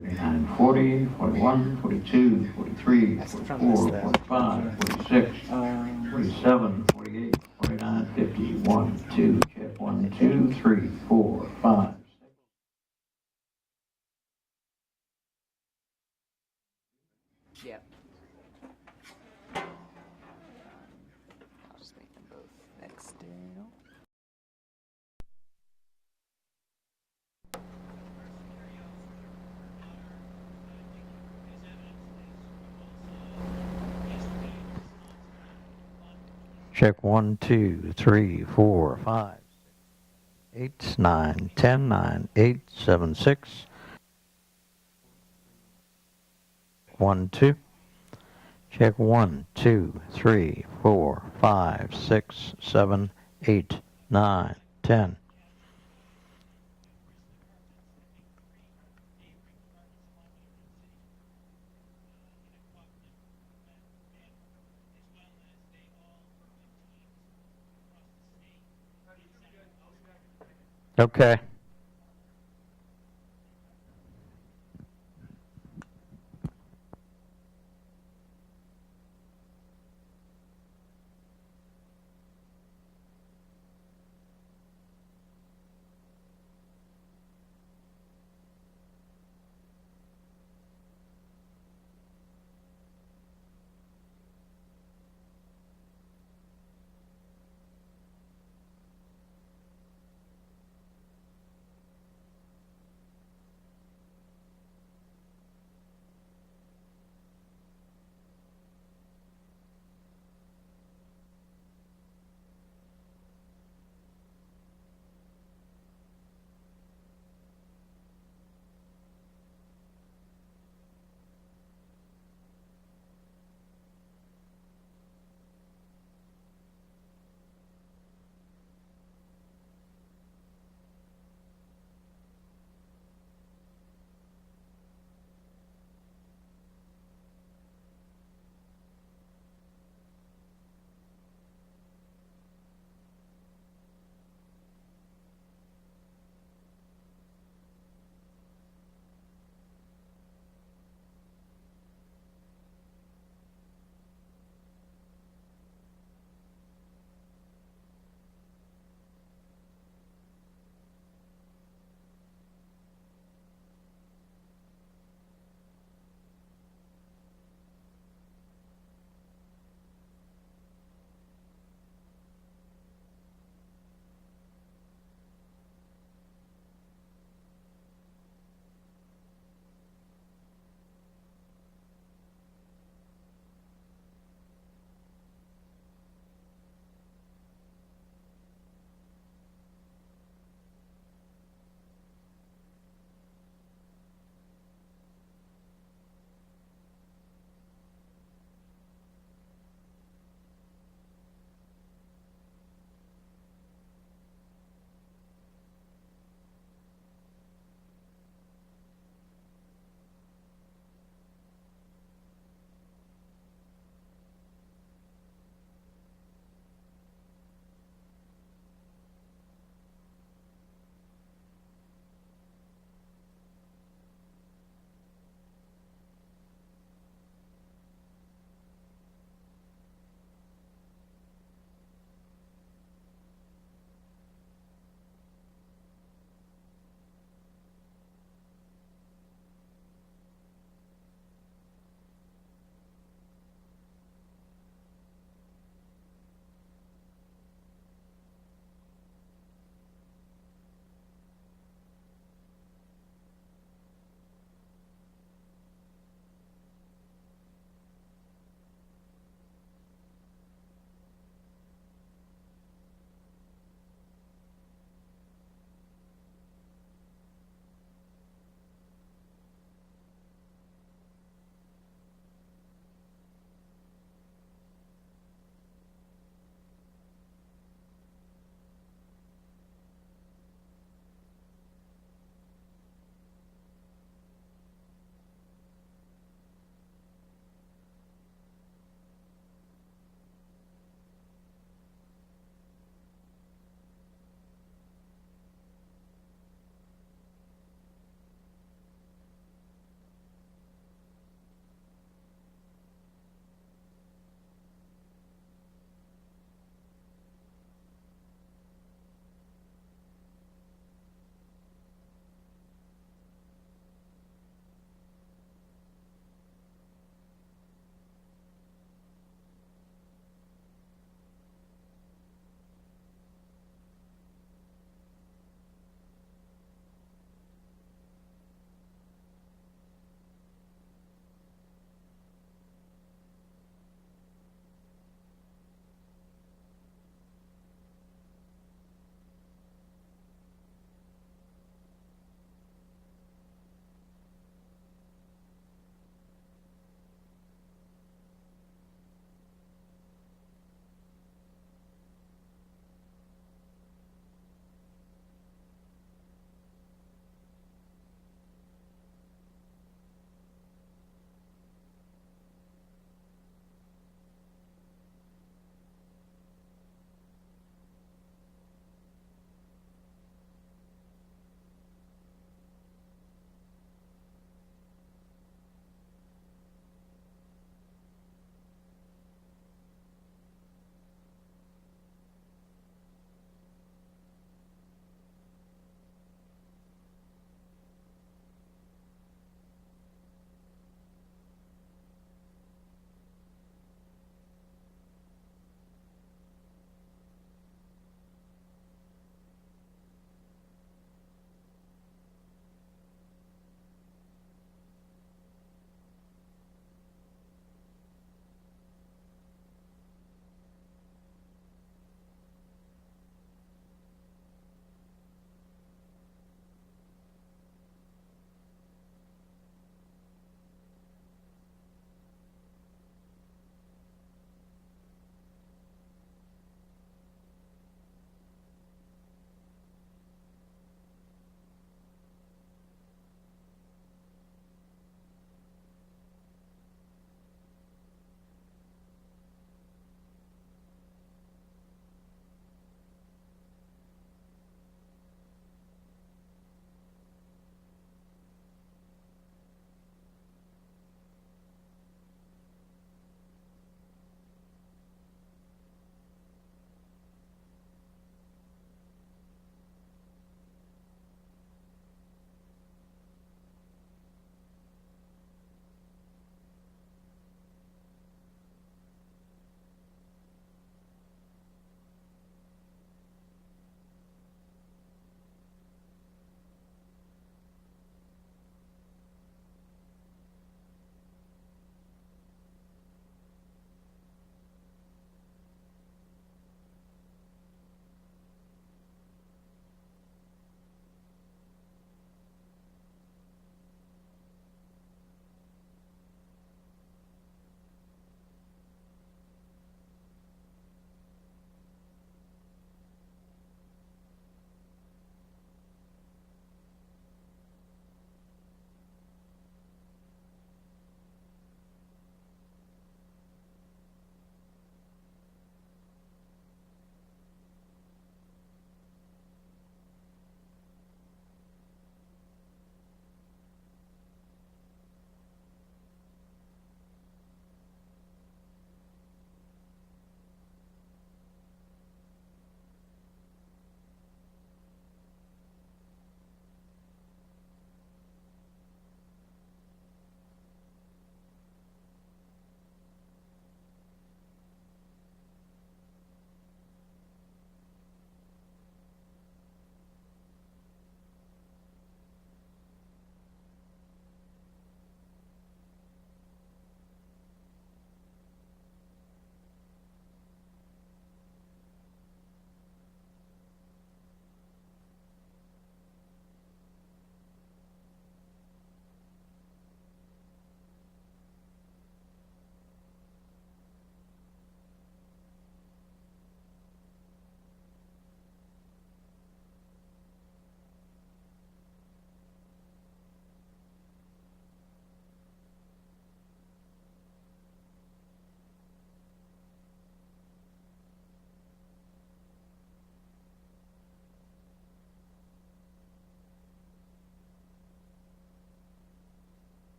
39, 40, 41, 42, 43, That's from 44, this, though. 45, 46, 47, 48, 49, 50. 1, 2, check 1, 2, 3, 4, 5. Yep. I'll just make them both external. Check 1, 2, 3, 4, 5, 8, 9, 10, 9, 8, 7, 6. 1, 2. Check 1, 2, 3, 4, 5, 6, 7, 8, 9, 10. Okay.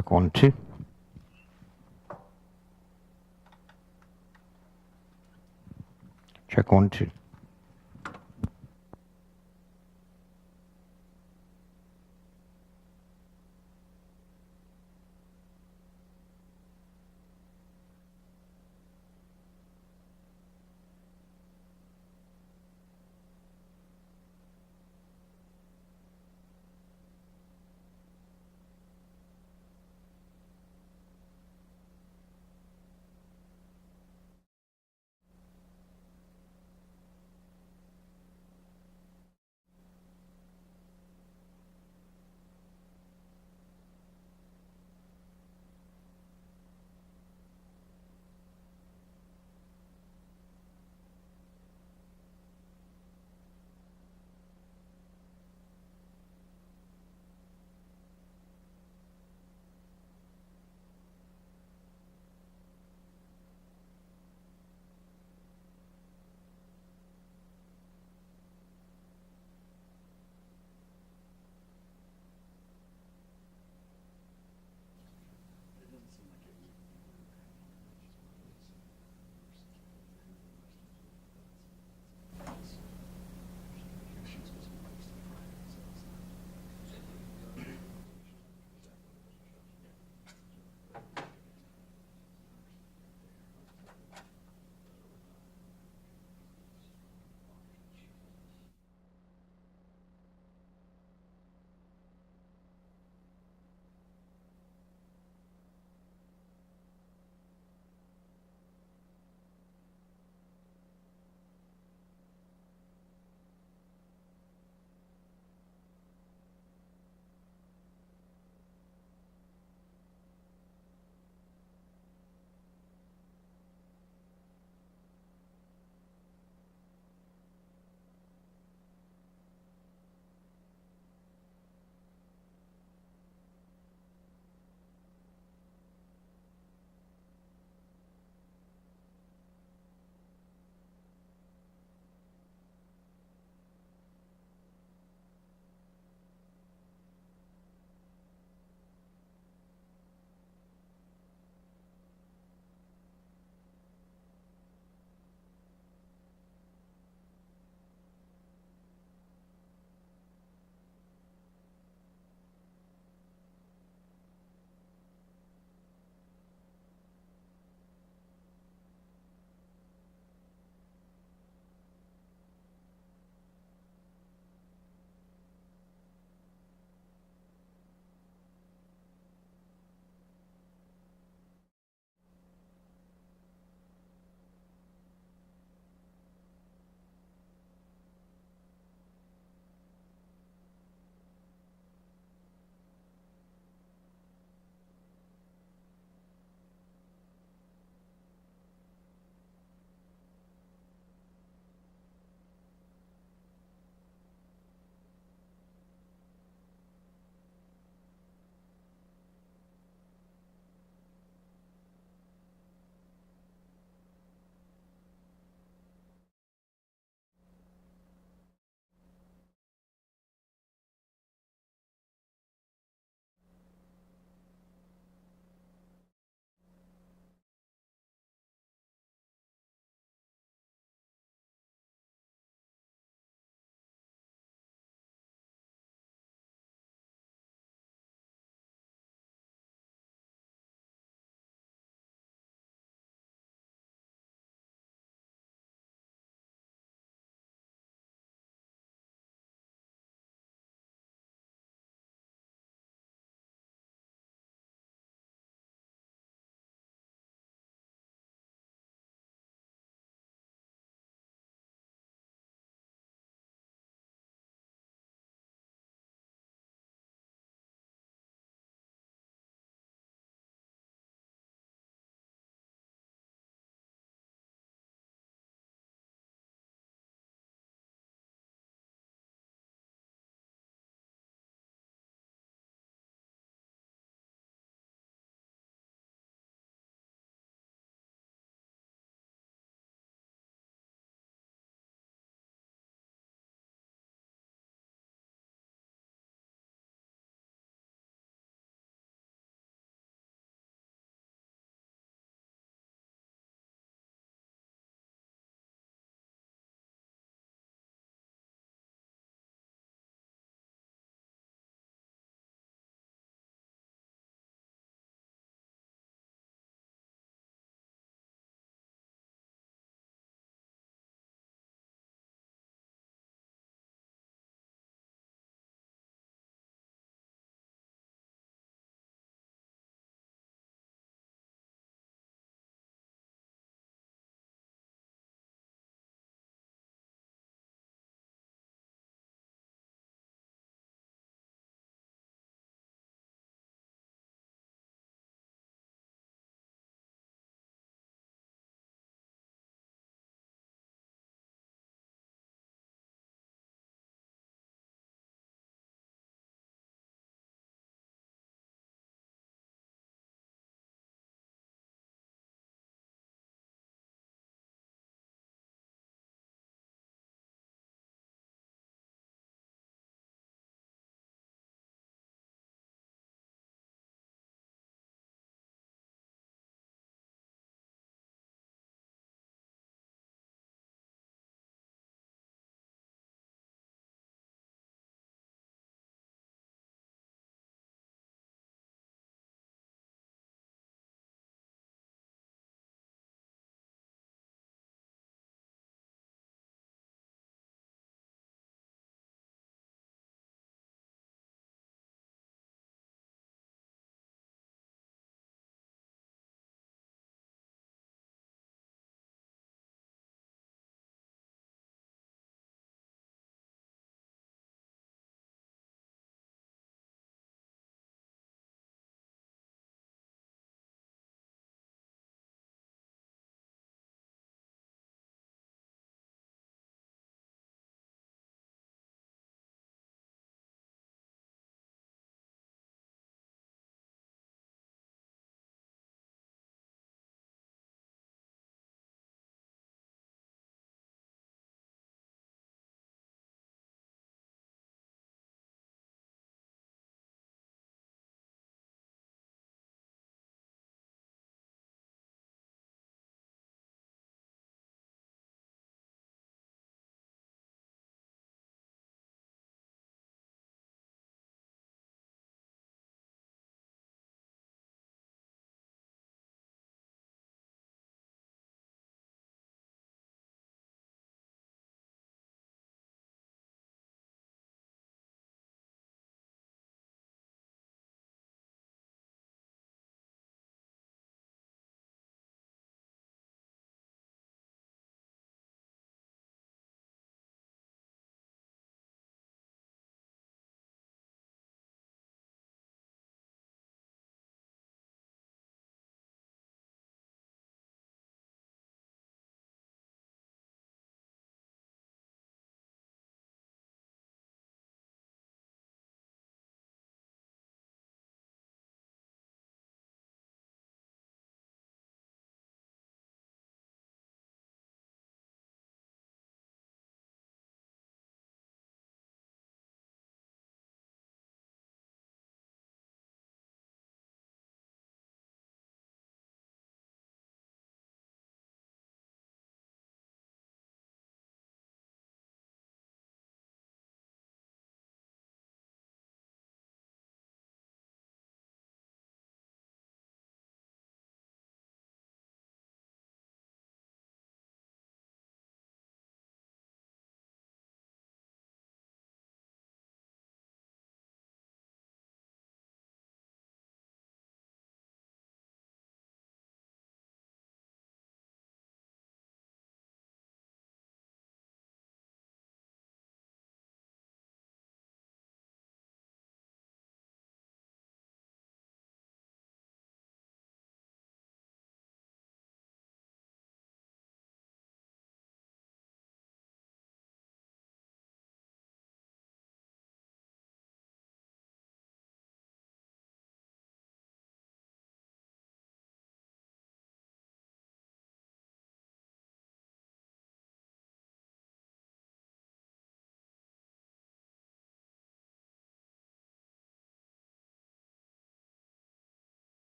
Check 1, 2. Check 1, 2.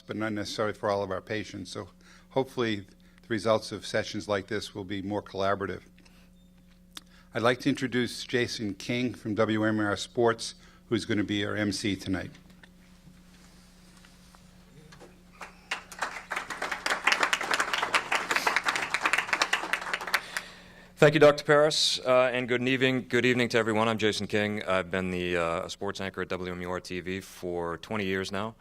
but not necessarily for all of our patients. So hopefully the results of sessions like this will be more collaborative. I'd like to introduce Jason King from WMUR Sports, who's going to be our MC tonight. Thank you, Dr. Paris, and good evening to everyone. I'm Jason King. I've been the sports anchor at WMUR TV for 20 years now.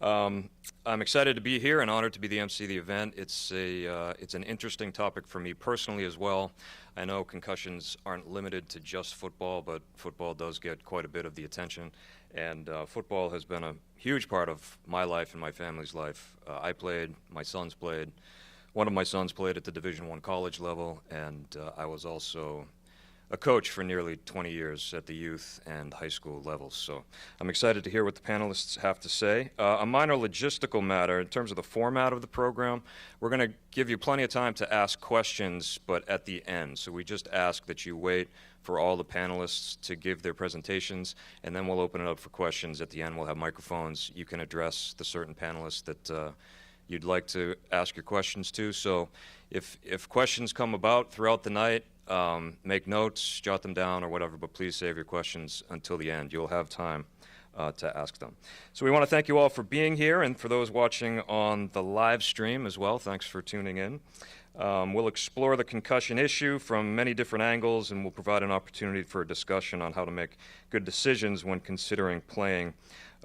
I'm excited to be here and honored to be the MC of the event. It's an interesting topic for me personally as well. I know concussions aren't limited to just football, but football does get quite a bit of the attention, and football has been a huge part of my life and my family's life. I played, my sons played. One of my sons played at the Division I college level, and I was also a coach for nearly 20 years at the youth and high school levels. So I'm excited to hear what the panelists have to say. A minor logistical matter, in terms of the format of the program, we're going to give you plenty of time to ask questions, but at the end. So we just ask that you wait for all the panelists to give their presentations, and then we'll open it up for questions. At the end, we'll have microphones. You can address the certain panelists that you'd like to ask your questions to. So if questions come about throughout the night, make notes, jot them down or whatever, but please save your questions until the end. You'll have time to ask them. So we want to thank you all for being here, and for those watching on the live stream as well, thanks for tuning in. We'll explore the concussion issue from many different angles, and we'll provide an opportunity for a discussion on how to make good decisions when considering playing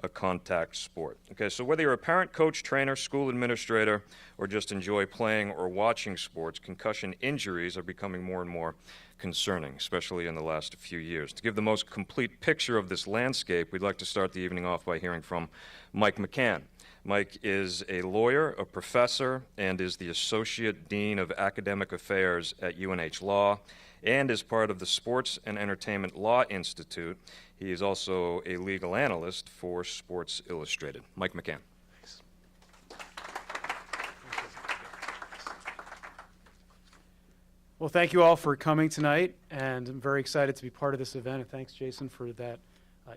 a contact sport. Okay, so whether you're a parent, coach, trainer, school administrator, or just enjoy playing or watching sports, concussion injuries are becoming more and more concerning, especially in the last few years. To give the most complete picture of this landscape, we'd like to start the evening off by hearing from Mike Mccann. Mike is a lawyer, a professor, and is the Associate Dean of Academic Affairs at UNH Law, and is part of the Sports and Entertainment Law Institute. He is also a legal analyst for Sports Illustrated. Mike Mccann. Well, thank you all for coming tonight, and I'm very excited to be part of this event, and thanks, Jason, for that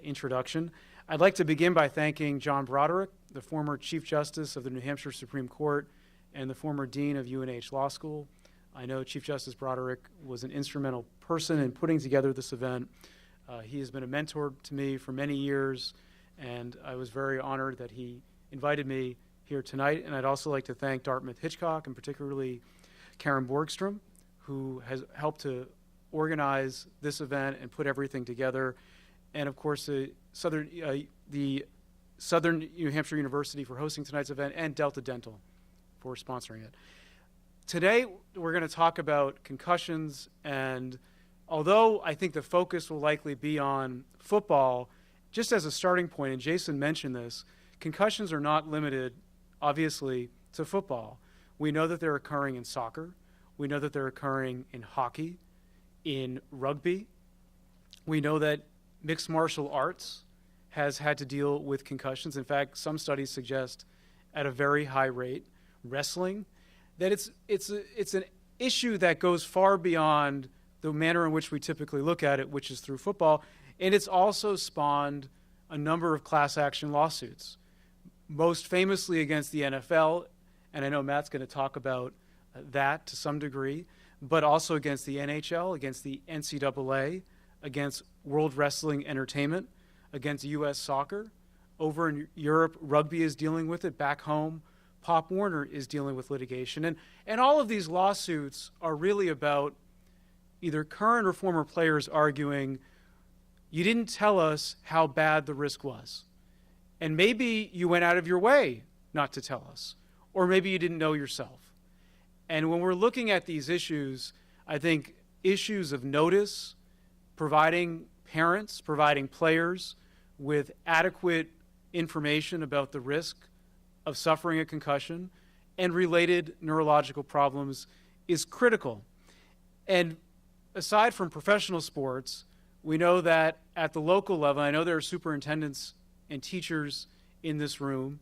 introduction. I'd like to begin by thanking John Broderick, the former Chief Justice of the New Hampshire Supreme Court and the former Dean of UNH Law School. I know Chief Justice Broderick was an instrumental person in putting together this event. He has been a mentor to me for many years, and I was very honored that he invited me here tonight. And I'd also like to thank Dartmouth Hitchcock, and particularly Karen Borgstrom, who has helped to organize this event and put everything together. And of course, the Southern New Hampshire University for hosting tonight's event, and Delta Dental for sponsoring it. Today, we're going to talk about concussions, and although I think the focus will likely be on football, just as a starting point, and Jason mentioned this, concussions are not limited, obviously, to football. We know that they're occurring in soccer. We know that they're occurring in hockey, in rugby. We know that mixed martial arts has had to deal with concussions. In fact, some studies suggest at a very high rate. Wrestling, that it's an issue that goes far beyond the manner in which we typically look at it, which is through football, and it's also spawned a number of class action lawsuits, most famously against the NFL, and I know Matt's going to talk about that to some degree, but also against the NHL, against the NCAA, against World Wrestling Entertainment, against U.S. Soccer. Over in Europe, rugby is dealing with it. Back home, Pop Warner is dealing with litigation. And all of these lawsuits are really about either current or former players arguing, you didn't tell us how bad the risk was. And maybe you went out of your way not to tell us. Or maybe you didn't know yourself. And when we're looking at these issues, I think issues of notice, providing parents, providing players with adequate information about the risk of suffering a concussion and related neurological problems is critical. And aside from professional sports, we know that at the local level, I know there are superintendents and teachers in this room.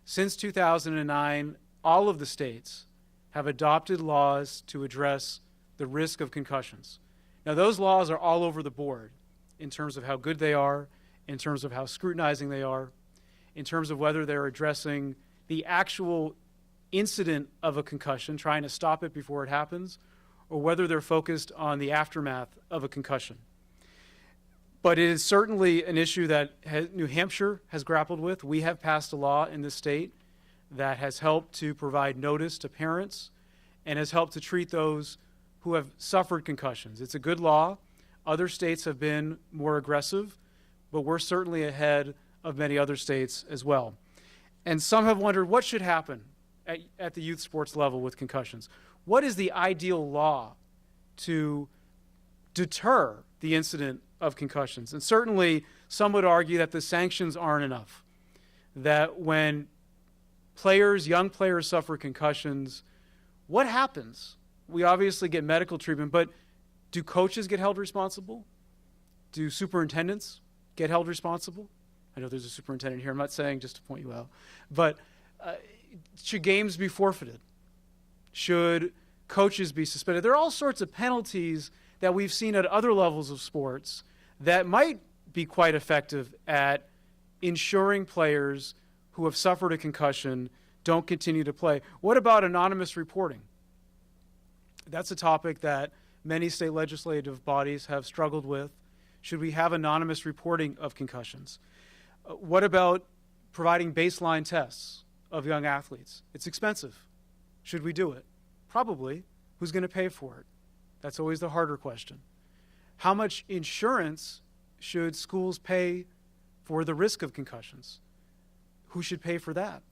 Since 2009, all of the states have adopted laws to address the risk of concussions. Now, those laws are all over the board in terms of how good they are, in terms of how scrutinizing they are, in terms of whether they're addressing the actual incident of a concussion, trying to stop it before it happens, or whether they're focused on the aftermath of a concussion. But it is certainly an issue that New Hampshire has grappled with. We have passed a law in this state that has helped to provide notice to parents and has helped to treat those who have suffered concussions. It's a good law. Other states have been more aggressive, but we're certainly ahead of many other states as well. And some have wondered what should happen at the youth sports level with concussions. What is the ideal law to deter the incident of concussions? And certainly some would argue that the sanctions aren't enough, that when young players suffer concussions, what happens? We obviously get medical treatment, but do coaches get held responsible? Do superintendents get held responsible? I know there's a superintendent here. I'm not saying just to point you out. But should games be forfeited? Should coaches be suspended? There are all sorts of penalties that we've seen at other levels of sports that might be quite effective at ensuring players who have suffered a concussion don't continue to play. What about anonymous reporting? That's a topic that many state legislative bodies have struggled with. Should we have anonymous reporting of concussions? What about providing baseline tests of young athletes? It's expensive. Should we do it? Probably. Who's going to pay for it? That's always the harder question. How much insurance should schools pay for the risk of concussions? Who should pay for that?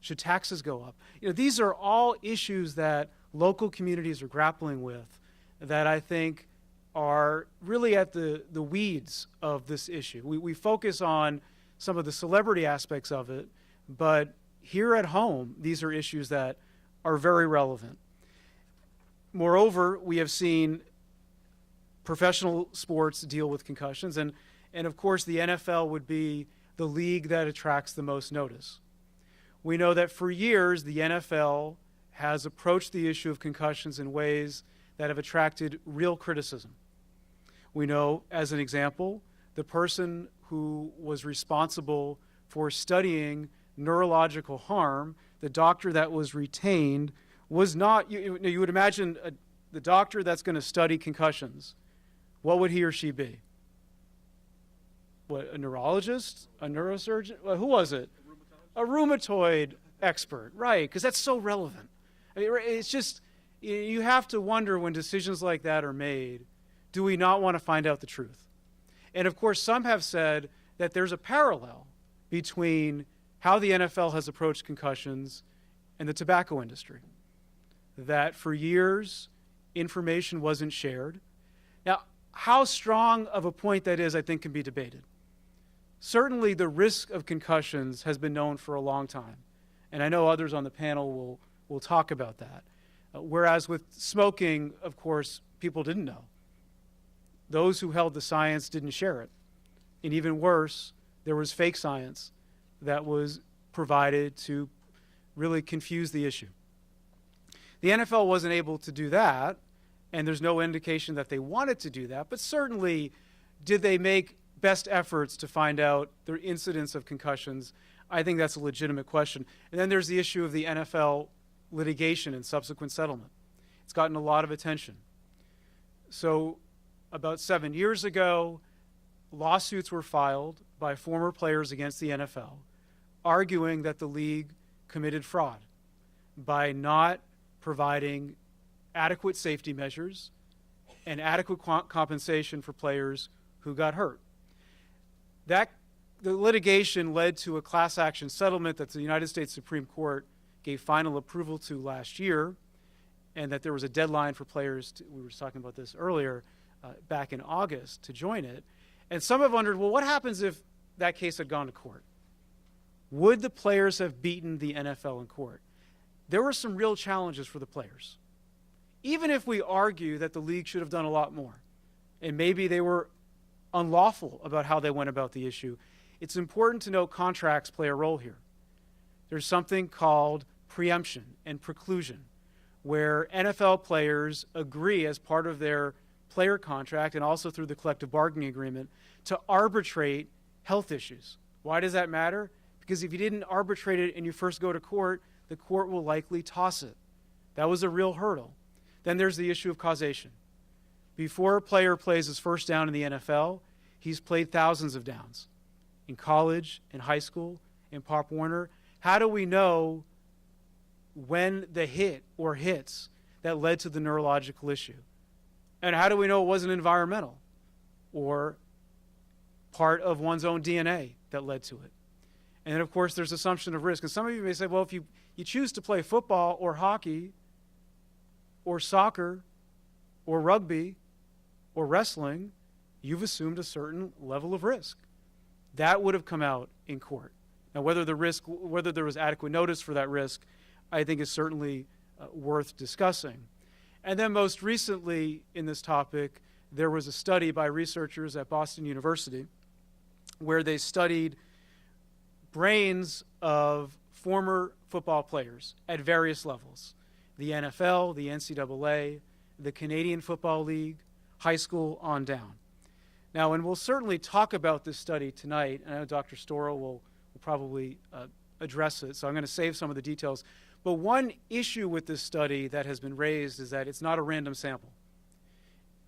Should taxes go up? These are all issues that local communities are grappling with that I think are really at the weeds of this issue. We focus on some of the celebrity aspects of it, but here at home, these are issues that are very relevant. Moreover, we have seen professional sports deal with concussions, and of course the NFL would be the league that attracts the most notice. We know that for years the NFL has approached the issue of concussions in ways that have attracted real criticism. We know, as an example, the person who was responsible for studying neurological harm, the doctor that was retained, was not, you would imagine the doctor that's going to study concussions, what would he or she be? What, a neurologist? A neurosurgeon? Well, who was it? A rheumatoid expert, right, because that's so relevant. I mean, it's just, you have to wonder when decisions like that are made, do we not want to find out the truth? And of course, some have said that there's a parallel between how the NFL has approached concussions and the tobacco industry. That for years, information wasn't shared. Now, how strong of a point that is, I think, can be debated. Certainly, the risk of concussions has been known for a long time. And I know others on the panel will talk about that. Whereas with smoking, of course, people didn't know. Those who held the science didn't share it. And even worse, there was fake science that was provided to really confuse the issue. The NFL wasn't able to do that, and there's no indication that they wanted to do that, but certainly did they make best efforts to find out the incidence of concussions? I think that's a legitimate question. And then there's the issue of the NFL litigation and subsequent settlement. It's gotten a lot of attention. So about 7 years ago, lawsuits were filed by former players against the NFL, arguing that the league committed fraud by not providing adequate safety measures and adequate compensation for players who got hurt. The litigation led to a class action settlement that the United States Supreme Court gave final approval to last year, and that there was a deadline for players, we were talking about this earlier, back in August to join it. And some have wondered, well, what happens if that case had gone to court? Would the players have beaten the NFL in court? There were some real challenges for the players. Even if we argue that the league should have done a lot more, and maybe they were unlawful about how they went about the issue, it's important to note contracts play a role here. There's something called preemption and preclusion, where NFL players agree as part of their player contract and also through the collective bargaining agreement to arbitrate health issues. Why does that matter? because if you didn't arbitrate it and you first go to court, the court will likely toss it. That was a real hurdle. Then there's the issue of causation. Before a player plays his first down in the NFL, he's played thousands of downs in college, in high school, in Pop Warner. How do we know when the hit or hits that led to the neurological issue? And how do we know it wasn't environmental or part of one's own DNA that led to it? And then, of course, there's assumption of risk. And some of you may say, well, if you choose to play football or hockey or soccer or rugby or wrestling, you've assumed a certain level of risk. That would have come out in court. Now, whether there was adequate notice for that risk, I think is certainly worth discussing. And then most recently in this topic, there was a study by researchers at Boston University where they studied brains of former football players at various levels: the NFL, the NCAA, the Canadian Football League, high school on down. Now, and we'll certainly talk about this study tonight. I know Dr. Storrow will probably address it, so I'm going to save some of the details. But one issue with this study that has been raised is that it's not a random sample.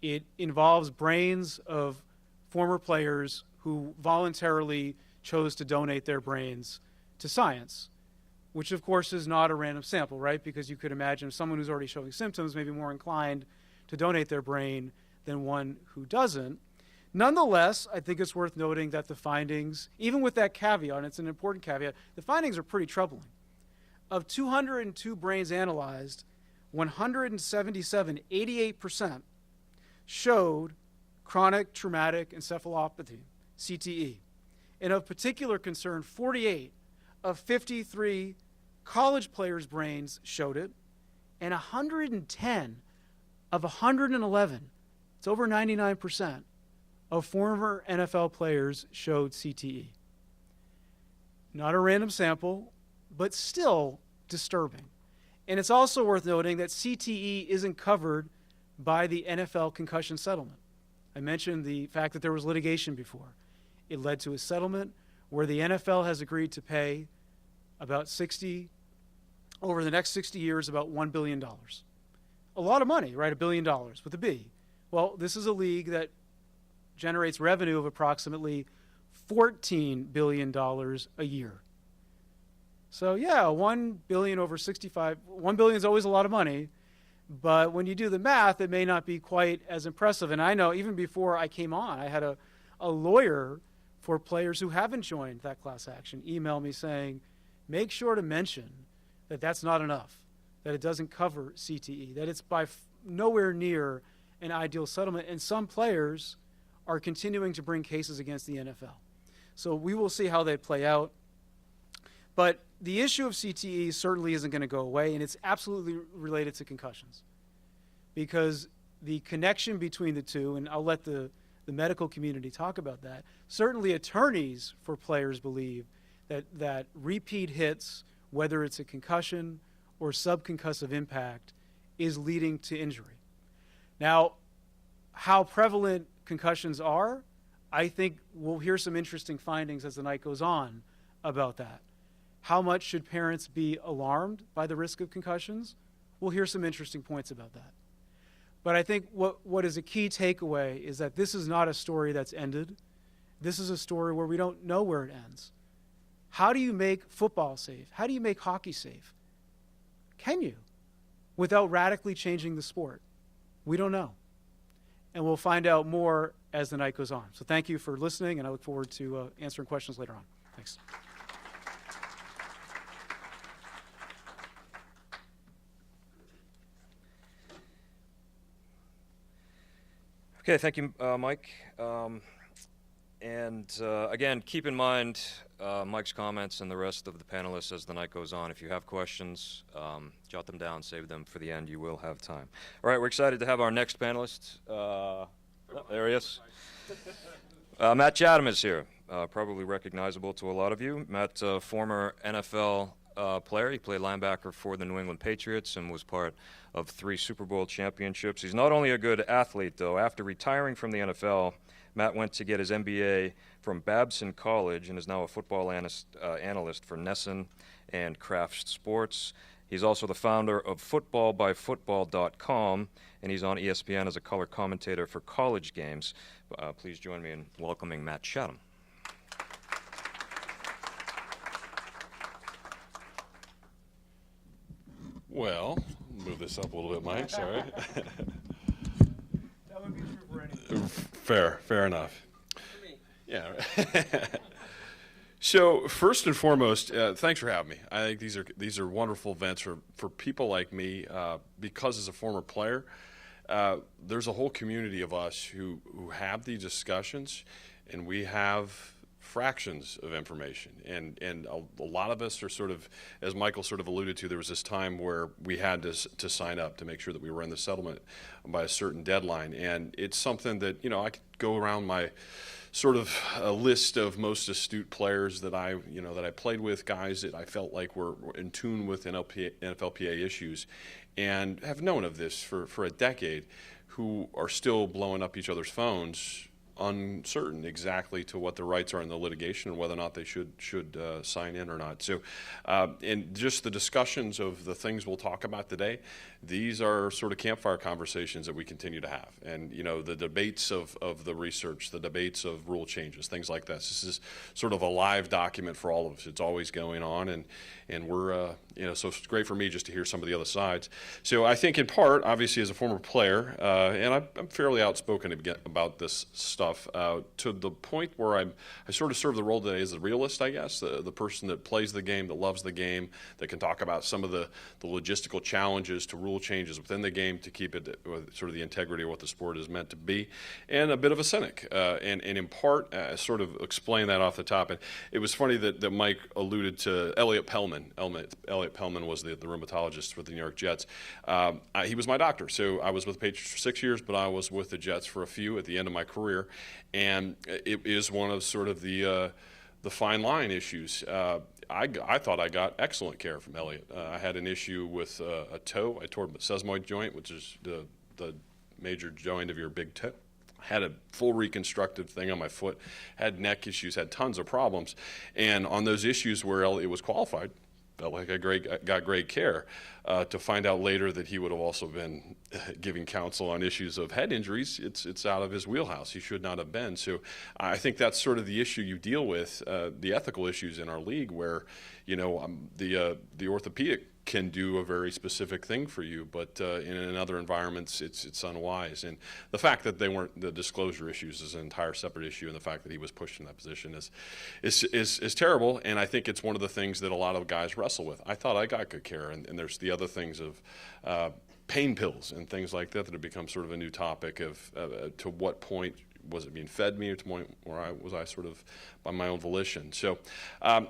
It involves brains of former players who voluntarily chose to donate their brains to science, which of course is not a random sample, right? Because you could imagine someone who's already showing symptoms may be more inclined to donate their brain than one who doesn't. Nonetheless, I think it's worth noting that the findings, even with that caveat, and it's an important caveat, the findings are pretty troubling. Of 202 brains analyzed, 177, 88%, showed chronic traumatic encephalopathy, CTE. And of particular concern, 48 of 53 college players' brains showed it, and 110 of 111, it's over 99%, of former NFL players showed CTE. Not a random sample, but still disturbing. And it's also worth noting that CTE isn't covered by the NFL concussion settlement. I mentioned the fact that there was litigation before. It led to a settlement where the NFL has agreed to pay about over the next 60 years, about $1 billion. A lot of money, right? $1 billion with a B. Well, this is a league that generates revenue of approximately $14 billion a year. So yeah, $1 billion over 65, $1 billion is always a lot of money, but when you do the math, it may not be quite as impressive. And I know even before I came on, I had a lawyer for players who haven't joined that class action email me saying, make sure to mention that that's not enough, that it doesn't cover CTE, that it's by nowhere near an ideal settlement. And some players are continuing to bring cases against the NFL. So we will see how they play out. But the issue of CTE certainly isn't going to go away, and it's absolutely related to concussions. Because the connection between the two, and I'll let the medical community talk about that, certainly attorneys for players believe that repeat hits, whether it's a concussion or subconcussive impact, is leading to injury. Now, how prevalent concussions are, I think we'll hear some interesting findings as the night goes on about that. How much should parents be alarmed by the risk of concussions? We'll hear some interesting points about that. But I think what is a key takeaway is that this is not a story that's ended. This is a story where we don't know where it ends. How do you make football safe? How do you make hockey safe? Can you? Without radically changing the sport? We don't know. And we'll find out more as the night goes on. So thank you for listening, and I look forward to answering questions later on. Thanks. Okay, thank you, Mike. Again, keep in mind Mike's comments and the rest of the panelists as the night goes on. If you have questions, jot them down, save them for the end. You will have time. All right, we're excited to have our next panelist. There he is. Matt Chatham is here, probably recognizable to a lot of you. Matt, former NFL player. He played linebacker for the New England Patriots and was part of 3 Super Bowl championships. He's not only a good athlete, though. After retiring from the NFL, Matt went to get his MBA from Babson College and is now a football analyst for Nesson and Kraft Sports. He's also the founder of footballbyfootball.com, and he's on ESPN as a color commentator for college games. Please join me in welcoming Matt Chatham. Well, move this up a little bit, Mike. Sorry. That would be true for anything. Fair enough. Yeah. So first and foremost, thanks for having me. I think these are wonderful events for people like me, because as a former player, there's a whole community of us who have these discussions, and we have fractions of information, and a lot of us are sort of, as Michael sort of alluded to, there was this time where we had to sign up to make sure that we were in the settlement by a certain deadline, and it's something that, you know, I could go around my sort of a list of most astute players that I played with, guys that I felt like were in tune with NFLPA issues, and have known of this for a decade, who are still blowing up each other's phones, uncertain exactly to what the rights are in the litigation and whether or not they should sign in or not. So, and just the discussions of the things we'll talk about today, these are sort of campfire conversations that we continue to have. And, you know, the debates of the research, the debates of rule changes, things like this. This is sort of a live document for all of us. It's always going on, and we're, so it's great for me just to hear some of the other sides. So I think in part, obviously as a former player, and I'm fairly outspoken about this stuff, to the point where I sort of serve the role today as a realist, I guess, the person that plays the game, that loves the game, that can talk about some of the logistical challenges to rule changes within the game to keep it sort of the integrity of what the sport is meant to be, and a bit of a cynic, and in part sort of explain that off the top. And it was funny that Mike alluded to Elliot Pellman. Elliot Pellman was the rheumatologist for the New York Jets. He was my doctor, so I was with the Patriots for 6 years, but I was with the Jets for a few at the end of my career, and it is one of sort of the fine line issues. I thought I got excellent care from Elliot. I had an issue with a toe. I tore the sesamoid joint, which is the major joint of your big toe. Had a full reconstructive thing on my foot, had neck issues, had tons of problems. And on those issues where Elliot was qualified, felt like I got great care, to find out later that he would have also been giving counsel on issues of head injuries. It's out of his wheelhouse. He should not have been. So I think that's sort of the issue you deal with, the ethical issues in our league, where, the orthopedic can do a very specific thing for you, but in other environments, it's unwise. And the fact that they weren't, the disclosure issues is an entire separate issue, and the fact that he was pushed in that position is terrible. And I think it's one of the things that a lot of guys wrestle with. I thought I got good care, and there's the other things of pain pills and things like that have become sort of a new topic of to what point was it being fed me, or to the point where was I sort of by my own volition. So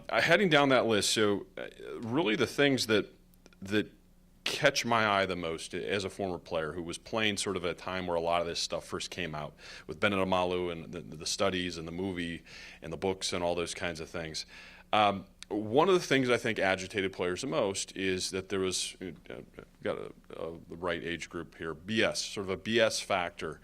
heading down that list, so really the things that catch my eye the most as a former player who was playing sort of at a time where a lot of this stuff first came out with Bennett Omalu and the studies and the movie and the books and all those kinds of things. One of the things I think agitated players the most is that there was, got the right age group here, BS, sort of a BS factor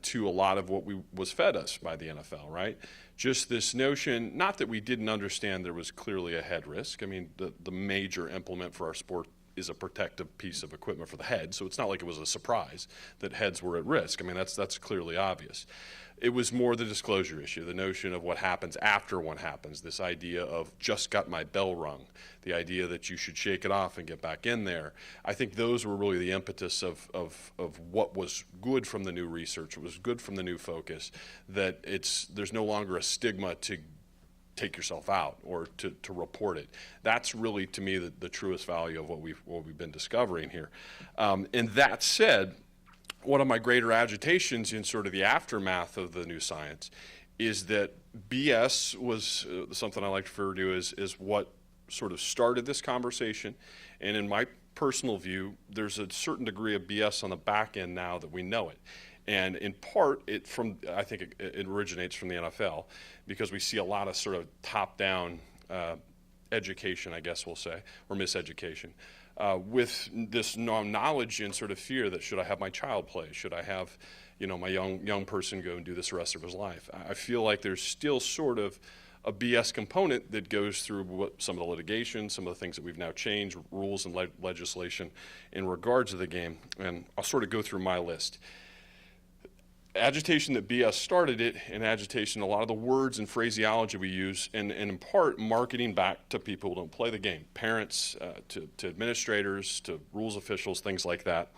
to a lot of what was fed us by the NFL, right? Just this notion, not that we didn't understand there was clearly a head risk. I mean, the major implement for our sport is a protective piece of equipment for the head, so it's not like it was a surprise that heads were at risk. I mean, that's clearly obvious. It was more the disclosure issue, the notion of what happens after one happens, this idea of just got my bell rung, the idea that you should shake it off and get back in there. I think those were really the impetus of what was good from the new research, what was good from the new focus, that there's no longer a stigma to take yourself out or to report it. That's really, to me, the truest value of what we've been discovering here. And that said, one of my greater agitations in sort of the aftermath of the new science is that BS was something I like to refer to as what sort of started this conversation. And in my personal view, there's a certain degree of BS on the back end now that we know it. And in part, I think it originates from the NFL, because we see a lot of sort of top-down education, I guess we'll say, or miseducation, with this knowledge and sort of fear that should I have my child play? Should I have, my young person go and do this the rest of his life. I feel like there's still sort of a BS component that goes through some of the litigation, some of the things that we've now changed, rules and legislation in regards to the game. And I'll sort of go through my list. Agitation that BS started it, and agitation, a lot of the words and phraseology we use, and in part marketing back to people who don't play the game, parents, to administrators, to rules officials, things like that.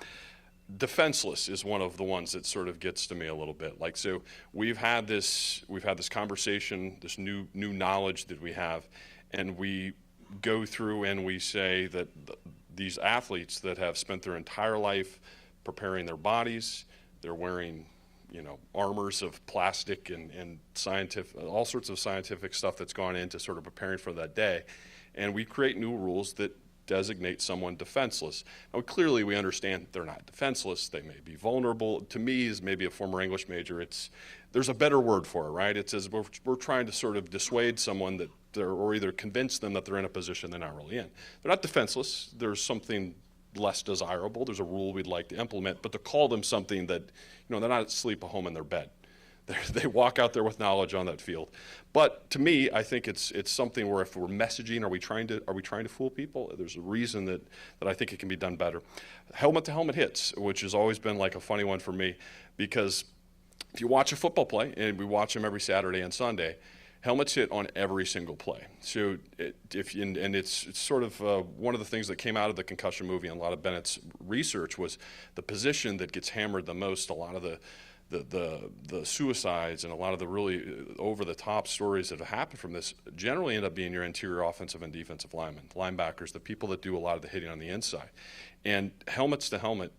Defenseless is one of the ones that sort of gets to me a little bit. Like, so we've had this conversation, this new knowledge that we have, and we go through and we say that these athletes that have spent their entire life preparing their bodies, they're wearing armors of plastic and scientific, all sorts of scientific stuff that's gone into sort of preparing for that day. And we create new rules that designate someone defenseless. Now, clearly we understand they're not defenseless. They may be vulnerable. To me, as maybe a former English major, there's a better word for it, right? It says we're trying to sort of dissuade someone or either convince them that they're in a position they're not really in. They're not defenseless. There's something less desirable. There's a rule we'd like to implement, but to call them something that, they're not asleep at home in their bed. They walk out there with knowledge on that field. But to me, I think it's something where if we're messaging, are we trying to fool people? There's a reason that I think it can be done better. Helmet-to-helmet hits, which has always been like a funny one for me, because if you watch a football play, and we watch them every Saturday and Sunday, helmets hit on every single play. So it's sort of one of the things that came out of the concussion movie and a lot of Bennett's research was the position that gets hammered the most. A lot of the suicides and a lot of the really over-the-top stories that have happened from this generally end up being your interior offensive and defensive linemen, linebackers, the people that do a lot of the hitting on the inside. And helmets to helmet,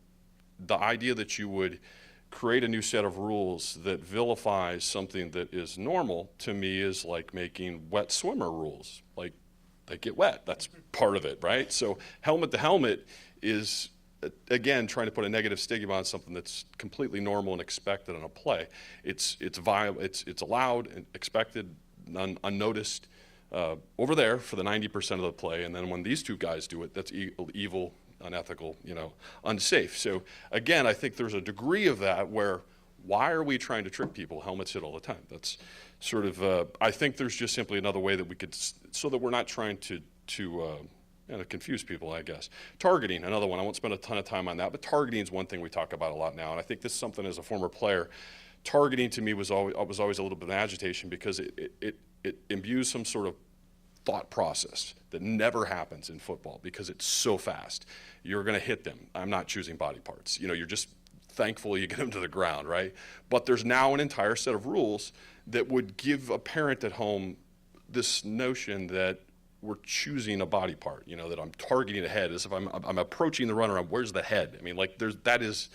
the idea that you would create a new set of rules that vilifies something that is normal, to me, is like making wet swimmer rules. Like, they get wet. That's part of it, right? So helmet to helmet is, again, trying to put a negative stigma on something that's completely normal and expected on a play. It's allowed and expected, unnoticed over there for the 90% of the play, and then when these two guys do it, that's evil, unethical, unsafe. So again, I think there's a degree of that where, why are we trying to trick people? Helmets hit all the time. That's sort of, I think there's just simply another way that we could, so that we're not trying to confuse people, I guess. Targeting, another one. I won't spend a ton of time on that, but targeting is one thing we talk about a lot now, and I think this is something as a former player, targeting to me was always a little bit of agitation because it imbues some sort of thought process that never happens in football because it's so fast. You're going to hit them. I'm not choosing body parts. You're just thankful you get them to the ground, right? But there's now an entire set of rules that would give a parent at home this notion that we're choosing a body part, that I'm targeting a head, as if I'm approaching the runner, where's the head? I mean, like that is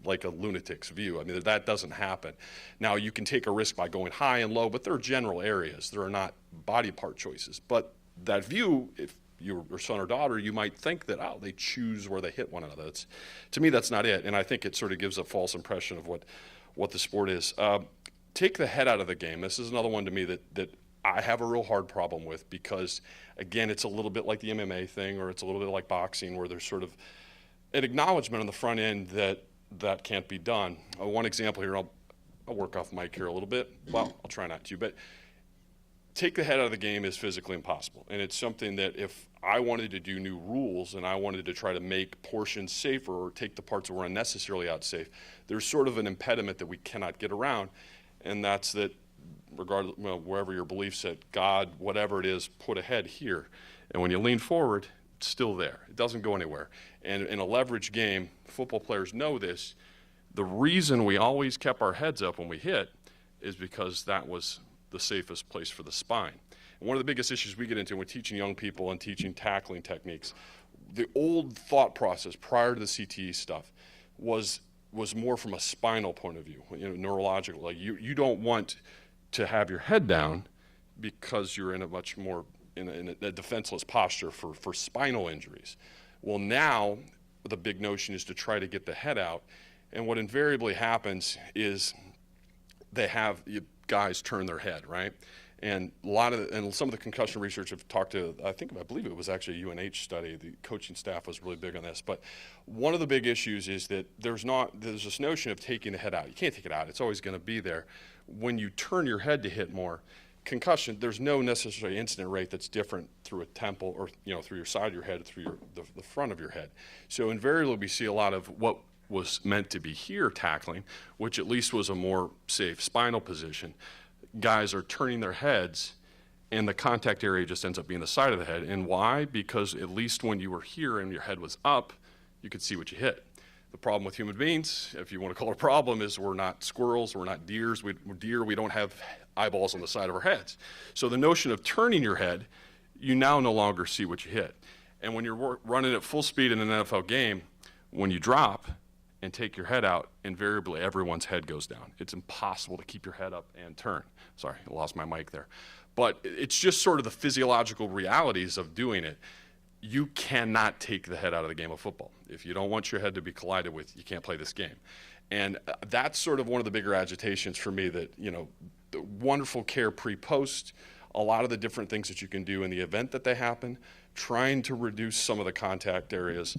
like a lunatic's view. I mean, that doesn't happen. Now, you can take a risk by going high and low, but there are general areas. There are not body part choices. But that view, if you're your son or daughter, you might think that, they choose where they hit one another. To me, that's not it. And I think it sort of gives a false impression of what the sport is. Take the head out of the game. This is another one to me that I have a real hard problem with because, again, it's a little bit like the MMA thing, or it's a little bit like boxing, where there's sort of an acknowledgement on the front end that can't be done. One example here, I'll work off mic here a little bit. Well, I'll try not to, but take the head out of the game is physically impossible. And it's something that if I wanted to do new rules and I wanted to try to make portions safer or take the parts that were unnecessarily out safe, there's sort of an impediment that we cannot get around, and that's that regardless, wherever your belief set, God, whatever it is, put a head here. And when you lean forward, it's still there. It doesn't go anywhere. And in a leverage game, football players know this. The reason we always kept our heads up when we hit is because that was the safest place for the spine. And one of the biggest issues we get into when we're teaching young people and teaching tackling techniques, the old thought process prior to the CTE stuff was more from a spinal point of view, neurological. Like you don't want to have your head down because you're in a much more in a defenseless posture for spinal injuries. Well, now the big notion is to try to get the head out, and what invariably happens is guys turn their head, right? And some of the concussion research have talked to, I believe it was actually a UNH study. The coaching staff was really big on this. But one of the big issues is that there's this notion of taking the head out. You can't take it out. It's always going to be there. When you turn your head to hit more, concussion, there's no necessary incident rate that's different through a temple or through your side of your head, through the front of your head. So invariably we see a lot of what was meant to be here tackling, which at least was a more safe spinal position. Guys are turning their heads and the contact area just ends up being the side of the head. And why? Because at least when you were here and your head was up, you could see what you hit. The problem with human beings, if you want to call it a problem, is we're not squirrels, we're not deers. We're deer, we don't have eyeballs on the side of our heads. So the notion of turning your head, you now no longer see what you hit. And when you're running at full speed in an NFL game, when you drop and take your head out, invariably everyone's head goes down. It's impossible to keep your head up and turn. Sorry, I lost my mic there. But it's just sort of the physiological realities of doing it. You cannot take the head out of the game of football. If you don't want your head to be collided with, you can't play this game. And that's sort of one of the bigger agitations for me, that, the wonderful care pre-post, a lot of the different things that you can do in the event that they happen, trying to reduce some of the contact areas.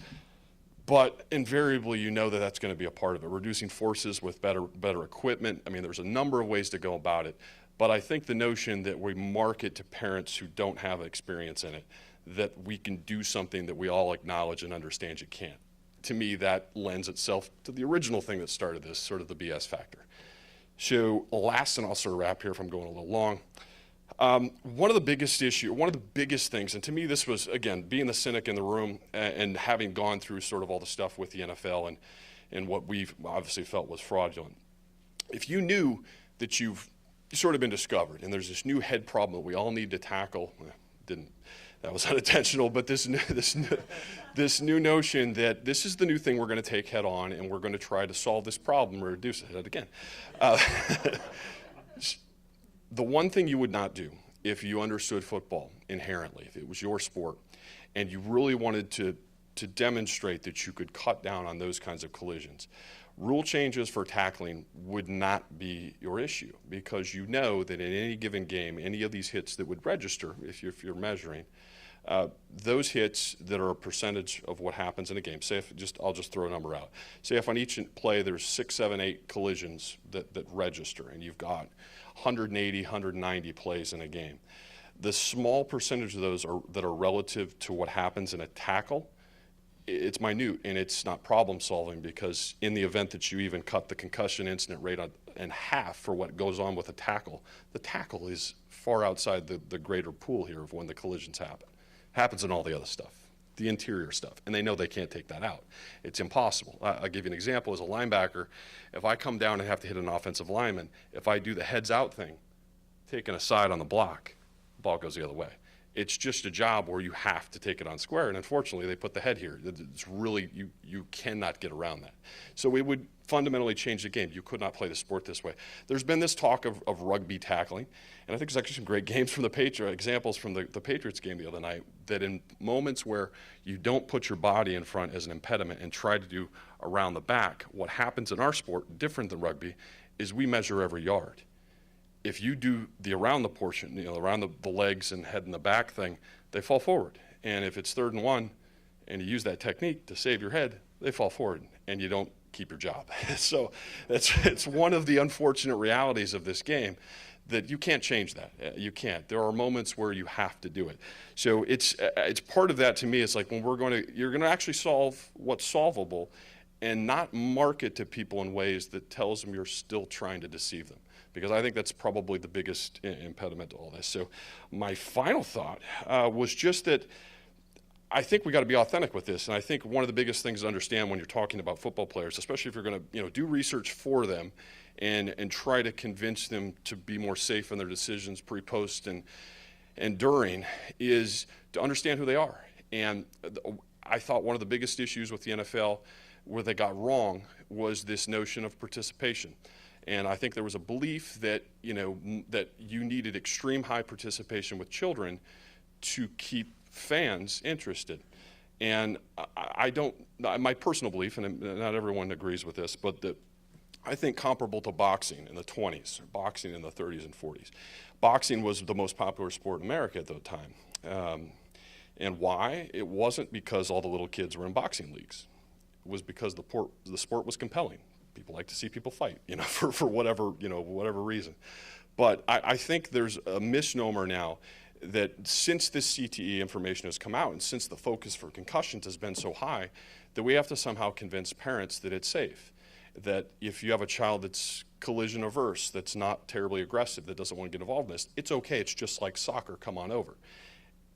But invariably, that that's going to be a part of it. Reducing forces with better equipment. I mean, there's a number of ways to go about it. But I think the notion that we market to parents who don't have experience in it, that we can do something that we all acknowledge and understand you can't. To me, that lends itself to the original thing that started this, sort of the BS factor. So last, and I'll sort of wrap here if I'm going a little long. One of the biggest things, and to me this was, again, being the cynic in the room and having gone through sort of all the stuff with the NFL and what we've obviously felt was fraudulent. If you knew that you've sort of been discovered and there's this new head problem that we all need to tackle, that was unintentional, but this new notion that this is the new thing we're going to take head on and we're going to try to solve this problem or reduce it again. The one thing you would not do if you understood football inherently, if it was your sport, and you really wanted to demonstrate that you could cut down on those kinds of collisions, rule changes for tackling would not be your issue, because you know that in any given game, any of these hits that would register, if you're measuring, those hits that are a percentage of what happens in a game, I'll just throw a number out. Say if on each play there's 6, 7, 8 collisions that register, and you've got 180, 190 plays in a game. The small percentage of those that are relative to what happens in a tackle, it's minute and it's not problem solving, because in the event that you even cut the concussion incident rate in half for what goes on with a tackle, the tackle is far outside the greater pool here of when the collisions happen. Happens in all the other stuff, the interior stuff, and they know they can't take that out. It's impossible. I'll give you an example. As a linebacker, if I come down and have to hit an offensive lineman, if I do the heads out thing, taking a side on the block, the ball goes the other way. It's just a job where you have to take it on square, and unfortunately they put the head here. It's really, you cannot get around that. So we would fundamentally change the game. You could not play the sport this way. There's been this talk of rugby tackling, and I think there's actually some great games from examples from the Patriots game the other night, that in moments where you don't put your body in front as an impediment and try to do around the back, what happens in our sport, different than rugby, is we measure every yard. If you do the around the portion, around the legs and head and the back thing, they fall forward. And if it's 3rd and 1 and you use that technique to save your head, they fall forward and you don't keep your job. So it's one of the unfortunate realities of this game, that you can't change that. You can't. There are moments where you have to do it. So it's part of that to me. It's like when you're going to actually solve what's solvable and not market to people in ways that tells them you're still trying to deceive them. Because I think that's probably the biggest impediment to all this. So my final thought was just that I think we got to be authentic with this. And I think one of the biggest things to understand when you're talking about football players, especially if you're going to do research for them and try to convince them to be more safe in their decisions pre-post and during, is to understand who they are. And I thought one of the biggest issues with the NFL where they got wrong was this notion of participation. And I think there was a belief that, that you needed extreme high participation with children to keep fans interested. And my personal belief, and not everyone agrees with this, but I think comparable to boxing in the 20s, or boxing in the 30s and 40s. boxing was the most popular sport in America at the time. And why? It wasn't because all the little kids were in boxing leagues. It was because the sport was compelling. People like to see people fight, for whatever reason. But I think there's a misnomer now that since this CTE information has come out and since the focus for concussions has been so high, that we have to somehow convince parents that it's safe. That if you have a child that's collision averse, that's not terribly aggressive, that doesn't want to get involved in this, it's okay, it's just like soccer, come on over.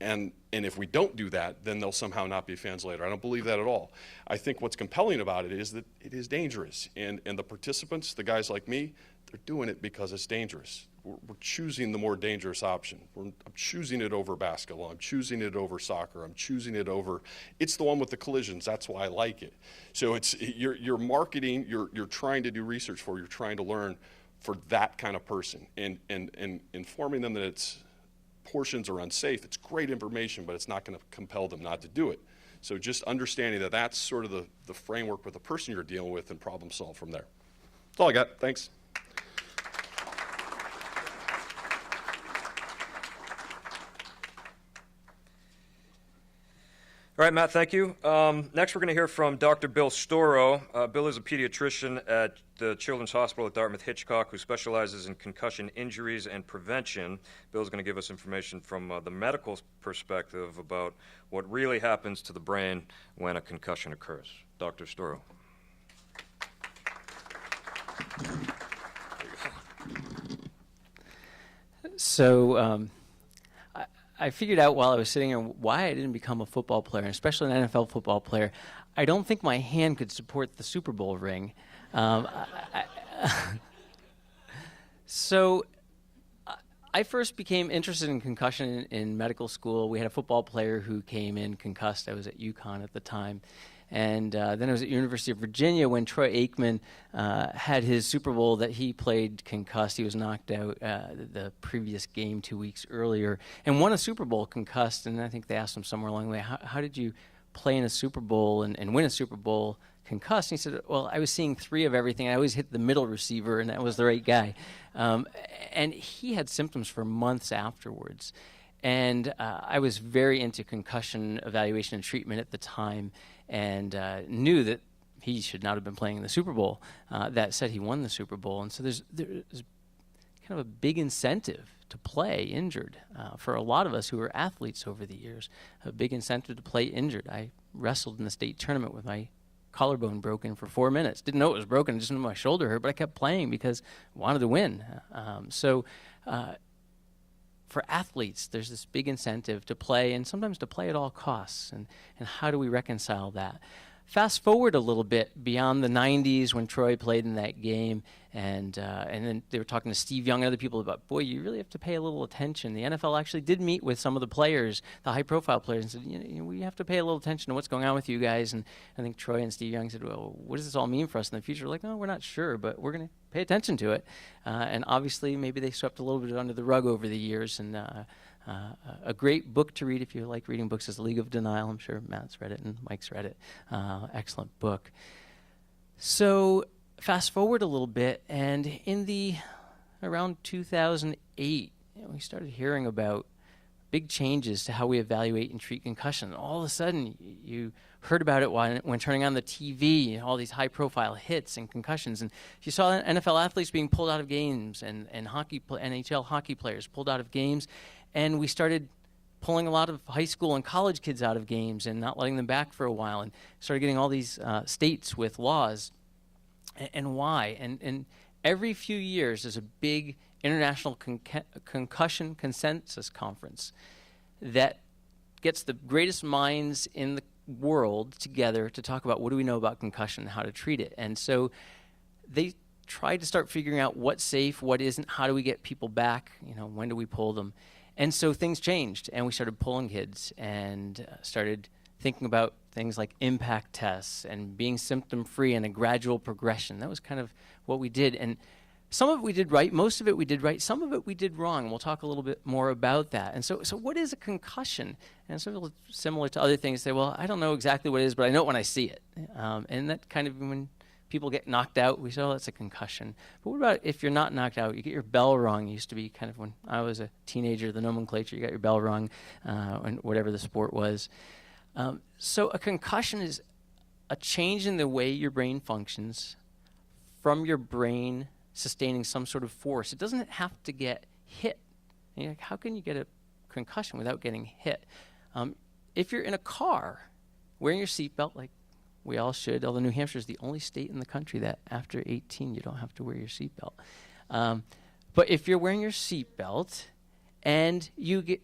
And if we don't do that, then they'll somehow not be fans later. I don't believe that at all. I think what's compelling about it is that it is dangerous. And the participants, the guys like me, they're doing it because it's dangerous. We're choosing the more dangerous option. I'm choosing it over basketball. I'm choosing it over soccer. I'm choosing it over, it's the one with the collisions. That's why I like it. So you're marketing, you're trying to do research for, you're trying to learn for that kind of person and informing them that it's portions are unsafe. It's great information, but it's not going to compel them not to do it. So just understanding that that's sort of the framework with the person you're dealing with and problem solve from there. That's all I got. Thanks. All right, Matt, thank you. Next, we're going to hear from Dr. Bill Storo. Bill is a pediatrician at the Children's Hospital at Dartmouth-Hitchcock who specializes in concussion injuries and prevention. Bill is going to give us information from the medical perspective about what really happens to the brain when a concussion occurs. Dr. Storo. So I figured out while I was sitting here why I didn't become a football player, especially an NFL football player. I don't think my hand could support the Super Bowl ring. So I first became interested in concussion in medical school. We had a football player who came in concussed. I was at UConn at the time. And then I was at University of Virginia when Troy Aikman had his Super Bowl that he played concussed. He was knocked out the previous game 2 weeks earlier and won a Super Bowl concussed. And I think they asked him somewhere along the way, how did you play in a Super Bowl and win a Super Bowl concussed? And he said, well, I was seeing 3 of everything. I always hit the middle receiver, and that was the right guy. And he had symptoms for months afterwards. And I was very into concussion evaluation and treatment at the time, and knew that he should not have been playing in the Super Bowl. That said, he won the Super Bowl, and so there's kind of a big incentive to play injured. For a lot of us who were athletes over the years, a big incentive to play injured. I wrestled in the state tournament with my collarbone broken for 4 minutes. Didn't know it was broken, I just knew my shoulder hurt, but I kept playing because I wanted to win. For athletes, there's this big incentive to play, and sometimes to play at all costs. And how do we reconcile that? Fast forward a little bit beyond the 90s when Troy played in that game, and then they were talking to Steve Young and other people about, boy, you really have to pay a little attention. The NFL actually did meet with some of the players, the high-profile players, and said, we have to pay a little attention to what's going on with you guys. And I think Troy and Steve Young said, well, what does this all mean for us in the future? Like, no, we're not sure, but we're going to pay attention to it. And obviously, maybe they swept a little bit under the rug over the years. And a great book to read if you like reading books is The League of Denial. I'm sure Matt's read it and Mike's read it. Excellent book. So fast forward a little bit, and in around 2008, we started hearing about big changes to how we evaluate and treat concussion. All of a sudden, you heard about it when turning on the TV, all these high-profile hits and concussions. And you saw NFL athletes being pulled out of games and NHL hockey players pulled out of games. And we started pulling a lot of high school and college kids out of games and not letting them back for a while, and started getting all these states with laws. And why? And every few years there's a big international concussion consensus conference that gets the greatest minds in the world together to talk about what do we know about concussion and how to treat it. And so they tried to start figuring out what's safe, what isn't, how do we get people back, when do we pull them. And so things changed, and we started pulling kids and started thinking about things like impact tests and being symptom-free and a gradual progression. That was kind of what we did. And some of it we did right, most of it we did right, some of it we did wrong. And we'll talk a little bit more about that. And so what is a concussion? And it's sort of similar to other things. Say, well, I don't know exactly what it is, but I know it when I see it. And that kind of, when people get knocked out. We say, oh, that's a concussion. But what about if you're not knocked out? You get your bell rung. It used to be kind of when I was a teenager, the nomenclature, you got your bell rung, and whatever the sport was. So a concussion is a change in the way your brain functions from your brain sustaining some sort of force. It doesn't have to get hit. And you're like, how can you get a concussion without getting hit? If you're in a car wearing your seatbelt, like we all should, although New Hampshire is the only state in the country that after 18 you don't have to wear your seatbelt. But if you're wearing your seatbelt and you get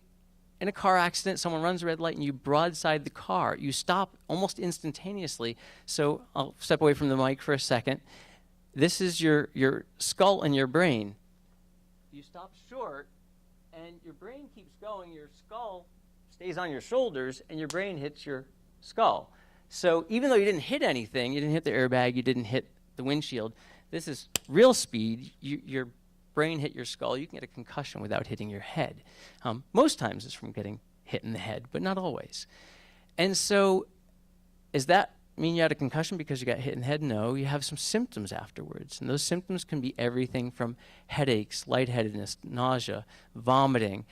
in a car accident, someone runs a red light and you broadside the car, you stop almost instantaneously. So I'll step away from the mic for a second. This is your skull and your brain. You stop short and your brain keeps going, your skull stays on your shoulders and your brain hits your skull. So even though you didn't hit anything, you didn't hit the airbag, you didn't hit the windshield, this is real speed. Your brain hit your skull, you can get a concussion without hitting your head. Most times it's from getting hit in the head, but not always. And so does that mean you had a concussion because you got hit in the head? No, you have some symptoms afterwards. And those symptoms can be everything from headaches, lightheadedness, nausea, vomiting,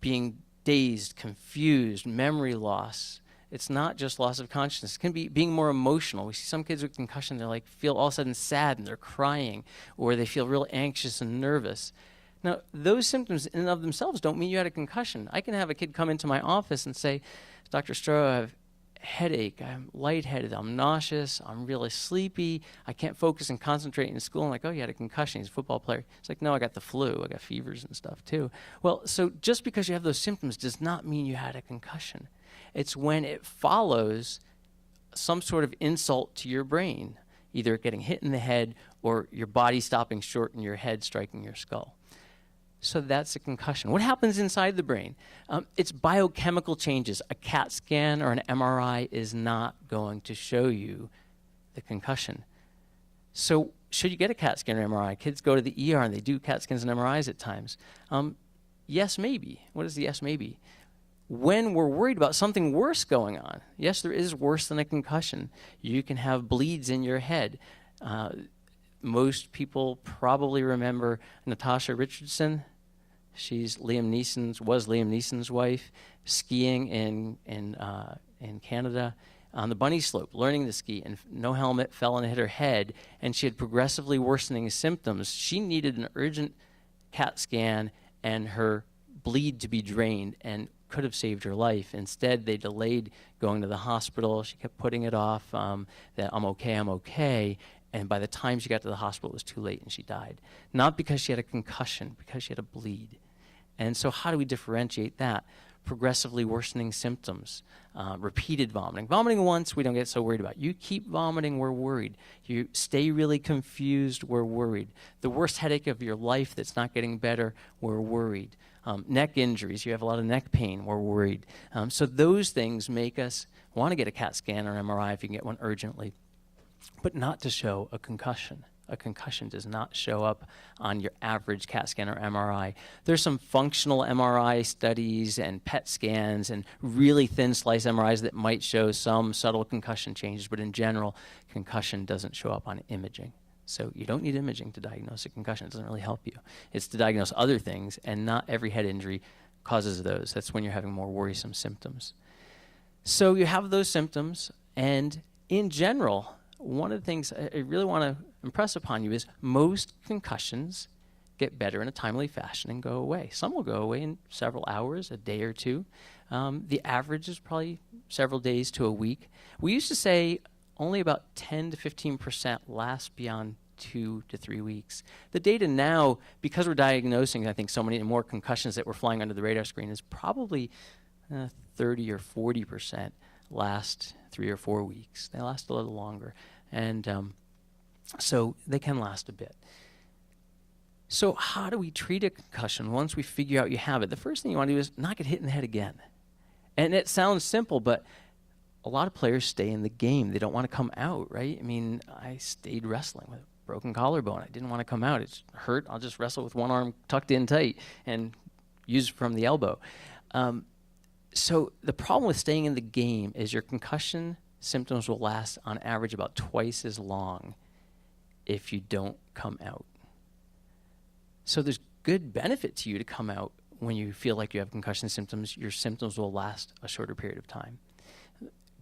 being dazed, confused, memory loss. It's not just loss of consciousness. It can be being more emotional. We see some kids with concussion, they're like feel all of a sudden sad and they're crying, or they feel real anxious and nervous. Now, those symptoms in and of themselves don't mean you had a concussion. I can have a kid come into my office and say, Dr. Stroh, I have headache, I'm lightheaded, I'm nauseous, I'm really sleepy, I can't focus and concentrate in school. I'm like, oh, you had a concussion, he's a football player. It's like, no, I got the flu, I got fevers and stuff too. Well, so just because you have those symptoms does not mean you had a concussion. It's when it follows some sort of insult to your brain, either getting hit in the head or your body stopping short and your head striking your skull. So that's a concussion. What happens inside the brain? It's biochemical changes. A CAT scan or an MRI is not going to show you the concussion. So should you get a CAT scan or MRI? Kids go to the ER and they do CAT scans and MRIs at times. Yes, maybe. What is the yes, maybe? When we're worried about something worse going on, yes, there is worse than a concussion. You can have bleeds in your head. Most people probably remember Natasha Richardson. She's was Liam Neeson's wife, skiing in Canada on the bunny slope, learning to ski, and no helmet, fell and hit her head, and she had progressively worsening symptoms. She needed an urgent CAT scan and her bleed to be drained, and could have saved her life. Instead, they delayed going to the hospital. She kept putting it off, that I'm okay. And by the time she got to the hospital, it was too late and she died. Not because she had a concussion, because she had a bleed. And so how do we differentiate that? Progressively worsening symptoms, repeated vomiting. Vomiting once, we don't get so worried about. You keep vomiting, we're worried. You stay really confused, we're worried. The worst headache of your life that's not getting better, we're worried. Neck injuries, you have a lot of neck pain, we're worried. So those things make us want to get a CAT scan or MRI if you can get one urgently, but not to show a concussion. A concussion does not show up on your average CAT scan or MRI. There's some functional MRI studies and PET scans and really thin slice MRIs that might show some subtle concussion changes, but in general, concussion doesn't show up on imaging. So you don't need imaging to diagnose a concussion. It doesn't really help you. It's to diagnose other things, and not every head injury causes those. That's when you're having more worrisome symptoms. So you have those symptoms, and in general, one of the things I really want to impress upon you is most concussions get better in a timely fashion and go away. Some will go away in several hours, a day or two. The average is probably several days to a week. We used to say only about 10 to 15% last beyond 2 to 3 weeks. The data now, because we're diagnosing, I think, so many more concussions that we're flying under the radar screen, is probably 30 or 40% last 3 or 4 weeks. They last a little longer. And so they can last a bit. So how do we treat a concussion once we figure out you have it? The first thing you want to do is not get hit in the head again. And it sounds simple, but a lot of players stay in the game. They don't want to come out, right? I mean, I stayed wrestling with a broken collarbone. I didn't want to come out. It's hurt. I'll just wrestle with one arm tucked in tight and use from the elbow. So the problem with staying in the game is your concussion symptoms will last on average about twice as long if you don't come out. So there's good benefit to you to come out when you feel like you have concussion symptoms. Your symptoms will last a shorter period of time.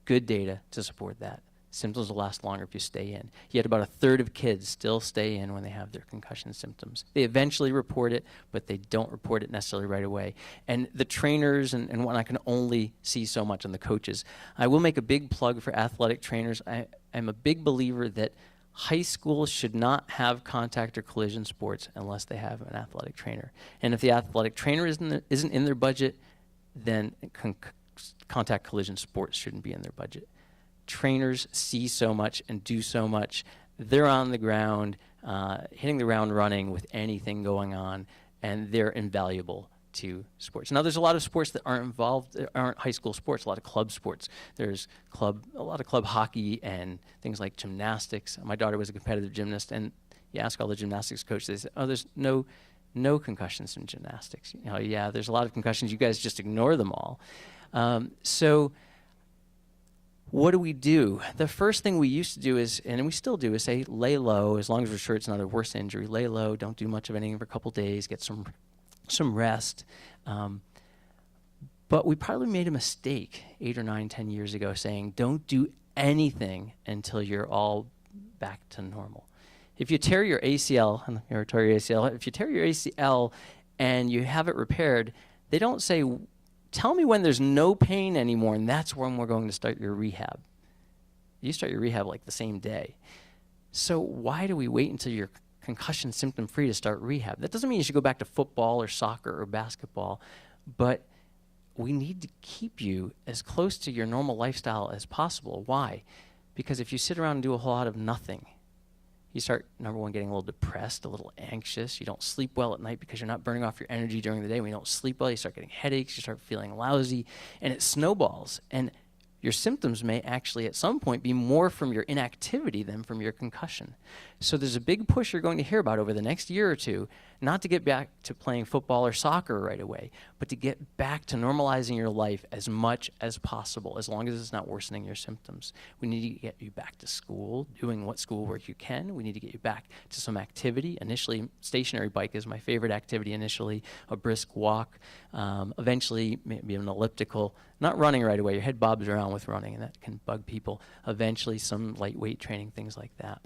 Good data to support that. Symptoms will last longer if you stay in. Yet about a third of kids still stay in when they have their concussion symptoms. They eventually report it, but they don't report it necessarily right away. And the trainers and whatnot can only see so much, and the coaches. I will make a big plug for athletic trainers. I'm a big believer that high schools should not have contact or collision sports unless they have an athletic trainer. And if the athletic trainer isn't in their budget, then contact collision sports shouldn't be in their budget. Trainers see so much and do so much. They're on the ground, hitting the ground running with anything going on, and they're invaluable to sports. Now, there's a lot of sports that aren't high school sports, a lot of club sports. There's a lot of club hockey and things like gymnastics. My daughter was a competitive gymnast, and you ask all the gymnastics coaches, they say, oh, there's no concussions in gymnastics. You know, yeah, there's a lot of concussions. You guys just ignore them all. So what do we do? The first thing we used to do is, and we still do, is say lay low, as long as we're sure it's not a worse injury. Lay low, don't do much of anything for a couple days, get some rest. But we probably made a mistake 8 or 9, 10 years ago saying don't do anything until you're all back to normal. If you tear your ACL, if you tear your ACL and you have it repaired, they don't say, tell me when there's no pain anymore and that's when we're going to start your rehab. You start your rehab like the same day. So why do we wait until you're concussion symptom free to start rehab? That doesn't mean you should go back to football or soccer or basketball, but we need to keep you as close to your normal lifestyle as possible. Why? Because if you sit around and do a whole lot of nothing, you start, number one, getting a little depressed, a little anxious. You don't sleep well at night because you're not burning off your energy during the day. When you don't sleep well, you start getting headaches, you start feeling lousy, and it snowballs. And your symptoms may actually at some point be more from your inactivity than from your concussion. So there's a big push you're going to hear about over the next year or two, not to get back to playing football or soccer right away, but to get back to normalizing your life as much as possible, as long as it's not worsening your symptoms. We need to get you back to school, doing what schoolwork you can. We need to get you back to some activity. Initially, stationary bike is my favorite activity initially, a brisk walk, eventually maybe an elliptical, not running right away. Your head bobs around with running, and that can bug people. Eventually, some lightweight training, things like that.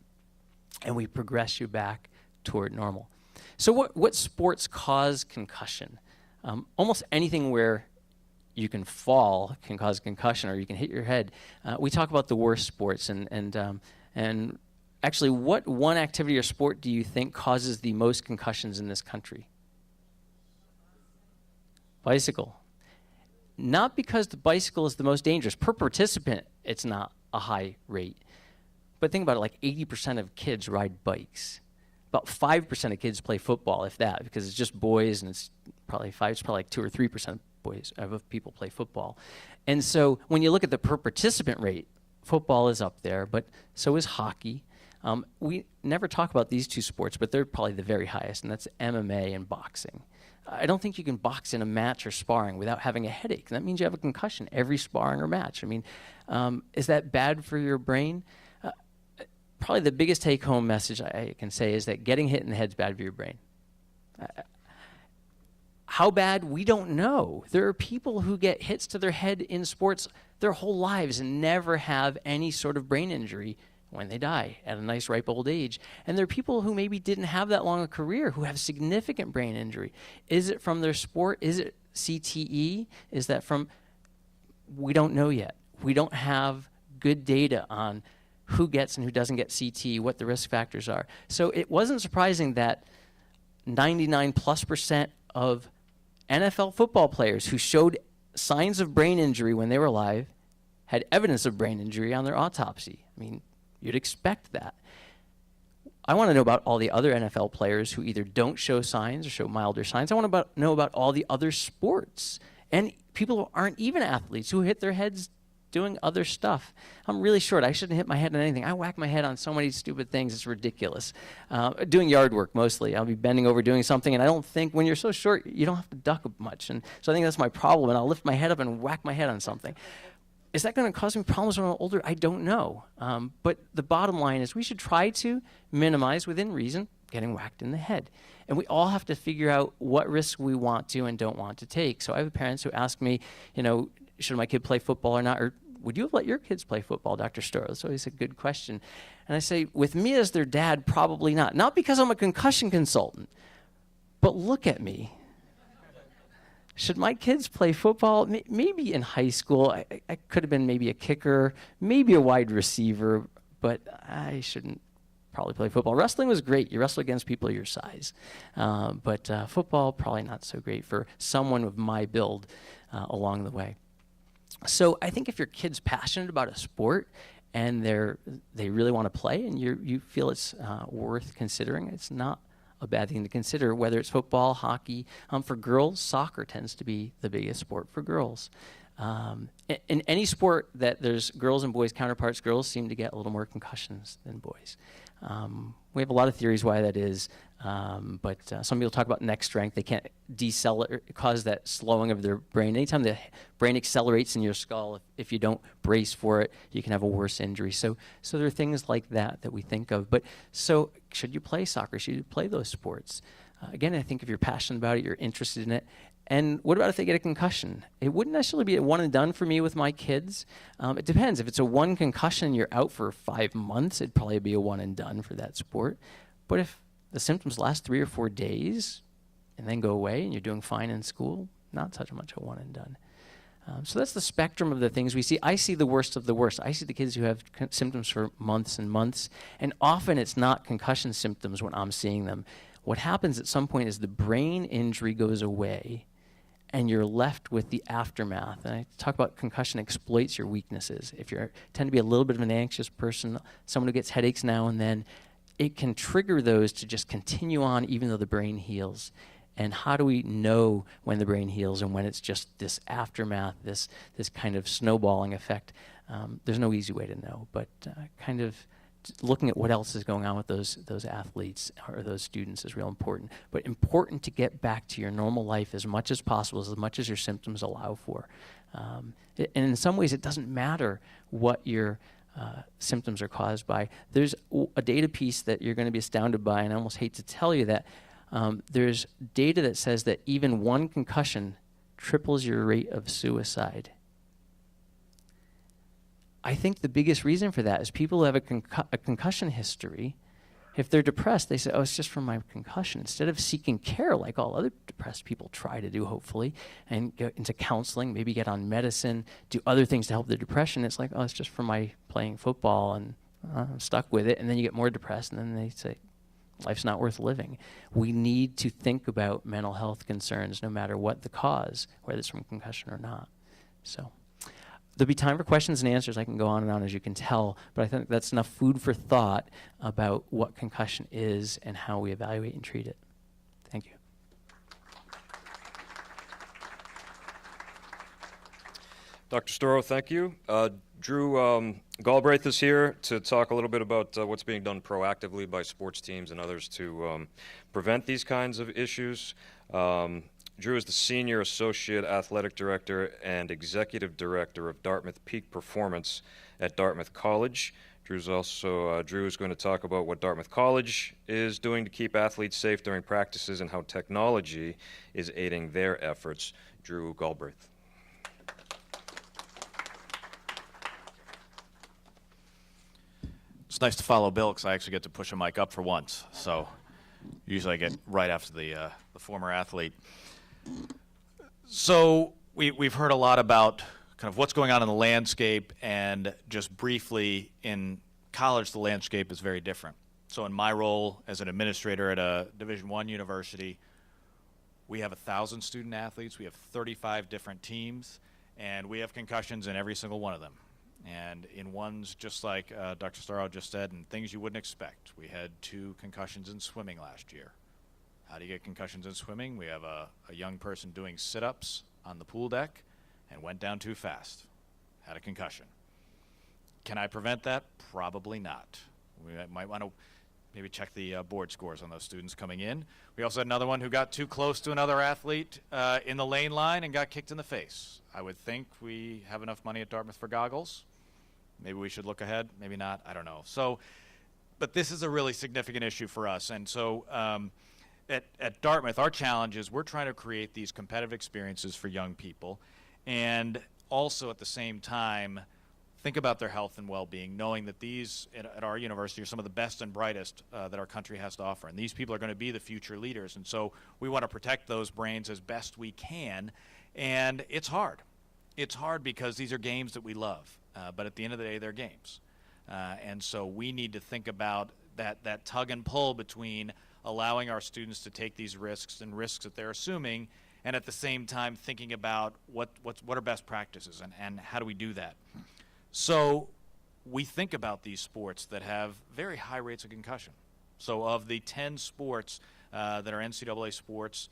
And we progress you back toward normal. So what sports cause concussion? Almost anything where you can fall can cause concussion, or you can hit your head. We talk about the worst sports, and actually, what one activity or sport do you think causes the most concussions in this country? Bicycle. Not because the bicycle is the most dangerous. Per participant, it's not a high rate. But think about it, like 80% of kids ride bikes. About 5% of kids play football, if that, because it's just boys, and it's probably like 2 or 3% of people play football. And so when you look at the per participant rate, football is up there, but so is hockey. We never talk about these two sports, but they're probably the very highest, and that's MMA and boxing. I don't think you can box in a match or sparring without having a headache. That means you have a concussion every sparring or match. I mean, is that bad for your brain? Probably the biggest take-home message I can say is that getting hit in the head is bad for your brain. How bad? We don't know. There are people who get hits to their head in sports their whole lives and never have any sort of brain injury when they die at a nice ripe old age. And there are people who maybe didn't have that long a career who have significant brain injury. Is it from their sport? Is it CTE? Is that from... We don't know yet. We don't have good data on who gets and who doesn't get CTE, what the risk factors are. So it wasn't surprising that 99+% of NFL football players who showed signs of brain injury when they were alive had evidence of brain injury on their autopsy. I mean, you'd expect that. I want to know about all the other NFL players who either don't show signs or show milder signs. I want to know about all the other sports and people who aren't even athletes who hit their heads doing other stuff. I'm really short. I shouldn't hit my head on anything. I whack my head on so many stupid things. It's ridiculous. Doing yard work mostly. I'll be bending over doing something, and I don't think when you're so short, you don't have to duck much. And so I think that's my problem, and I'll lift my head up and whack my head on something. Is that going to cause me problems when I'm older? I don't know. But the bottom line is we should try to minimize, within reason, getting whacked in the head. And we all have to figure out what risks we want to and don't want to take. So I have parents who ask me, should my kid play football or not? Or would you have let your kids play football, Dr. Storrow? That's always a good question. And I say, with me as their dad, probably not. Not because I'm a concussion consultant, but look at me. Should my kids play football? Maybe in high school. I could have been maybe a kicker, maybe a wide receiver, but I shouldn't probably play football. Wrestling was great. You wrestle against people your size. But football, probably not so great for someone with my build along the way. So I think if your kid's passionate about a sport and they really want to play and you feel it's worth considering, it's not a bad thing to consider, whether it's football, hockey. For girls, soccer tends to be the biggest sport for girls. In any sport that there's girls and boys counterparts, girls seem to get a little more concussions than boys. We have a lot of theories why that is, but some people talk about neck strength. They can't cause that slowing of their brain. Anytime the brain accelerates in your skull, if you don't brace for it, you can have a worse injury. So there are things like that we think of. But so should you play soccer? Should you play those sports? Again, I think if you're passionate about it, you're interested in it. And what about if they get a concussion? It wouldn't necessarily be a one and done for me with my kids. It depends. If it's a one concussion and you're out for 5 months, it'd probably be a one and done for that sport. But if the symptoms last 3 or 4 days and then go away and you're doing fine in school, not such much a one and done. So that's the spectrum of the things we see. I see the worst of the worst. I see the kids who have symptoms for months and months, and often it's not concussion symptoms when I'm seeing them. What happens at some point is the brain injury goes away, and you're left with the aftermath. And I talk about concussion exploits your weaknesses. If you tend to be a little bit of an anxious person, someone who gets headaches now and then, it can trigger those to just continue on even though the brain heals. And how do we know when the brain heals and when it's just this aftermath, this kind of snowballing effect? There's no easy way to know, but kind of looking at what else is going on with those athletes or those students is real important. But important to get back to your normal life as much as possible, as much as your symptoms allow for. And in some ways, it doesn't matter what your symptoms are caused by. There's a data piece that you're going to be astounded by, and I almost hate to tell you that. There's data that says that even one concussion triples your rate of suicide. I think the biggest reason for that is people who have a concussion history, if they're depressed, they say, oh, it's just from my concussion. Instead of seeking care like all other depressed people try to do, hopefully, and go into counseling, maybe get on medicine, do other things to help their depression, it's like, oh, it's just from my playing football, and I'm stuck with it. And then you get more depressed, and then they say, life's not worth living. We need to think about mental health concerns no matter what the cause, whether it's from concussion or not. So there'll be time for questions and answers. I can go on and on, as you can tell, but I think that's enough food for thought about what concussion is and how we evaluate and treat it. Thank you. Dr. Storrow, thank you. Drew Galbraith is here to talk a little bit about what's being done proactively by sports teams and others to prevent these kinds of issues. Drew is the Senior Associate Athletic Director and Executive Director of Dartmouth Peak Performance at Dartmouth College. Drew is going to talk about what Dartmouth College is doing to keep athletes safe during practices and how technology is aiding their efforts. Drew Galbraith. It's nice to follow Bill because I actually get to push a mic up for once. So usually I get right after the former athlete. So we've heard a lot about kind of what's going on in the landscape, and just briefly, in college the landscape is very different. So in my role as an administrator at a Division I university, we have 1,000 student athletes, we have 35 different teams, and we have concussions in every single one of them. And in ones, just like Dr. Storrow just said, and things you wouldn't expect. We had 2 concussions in swimming last year. How do you get concussions in swimming? We have a young person doing sit-ups on the pool deck and went down too fast. Had a concussion. Can I prevent that? Probably not. We might want to maybe check the board scores on those students coming in. We also had another one who got too close to another athlete in the lane line and got kicked in the face. I would think we have enough money at Dartmouth for goggles. Maybe we should look ahead, maybe not, I don't know. So, but this is a really significant issue for us. And so at Dartmouth, our challenge is we're trying to create these competitive experiences for young people, and also at the same time think about their health and well-being, knowing that these at our university are some of the best and brightest that our country has to offer. And these people are going to be the future leaders. And so we want to protect those brains as best we can. And it's hard. It's hard because these are games that we love. But at the end of the day, they're games. And so we need to think about that tug and pull between allowing our students to take these risks and risks that they're assuming, and at the same time thinking about what are best practices and how do we do that. So we think about these sports that have very high rates of concussion. So of the 10 sports that are NCAA sports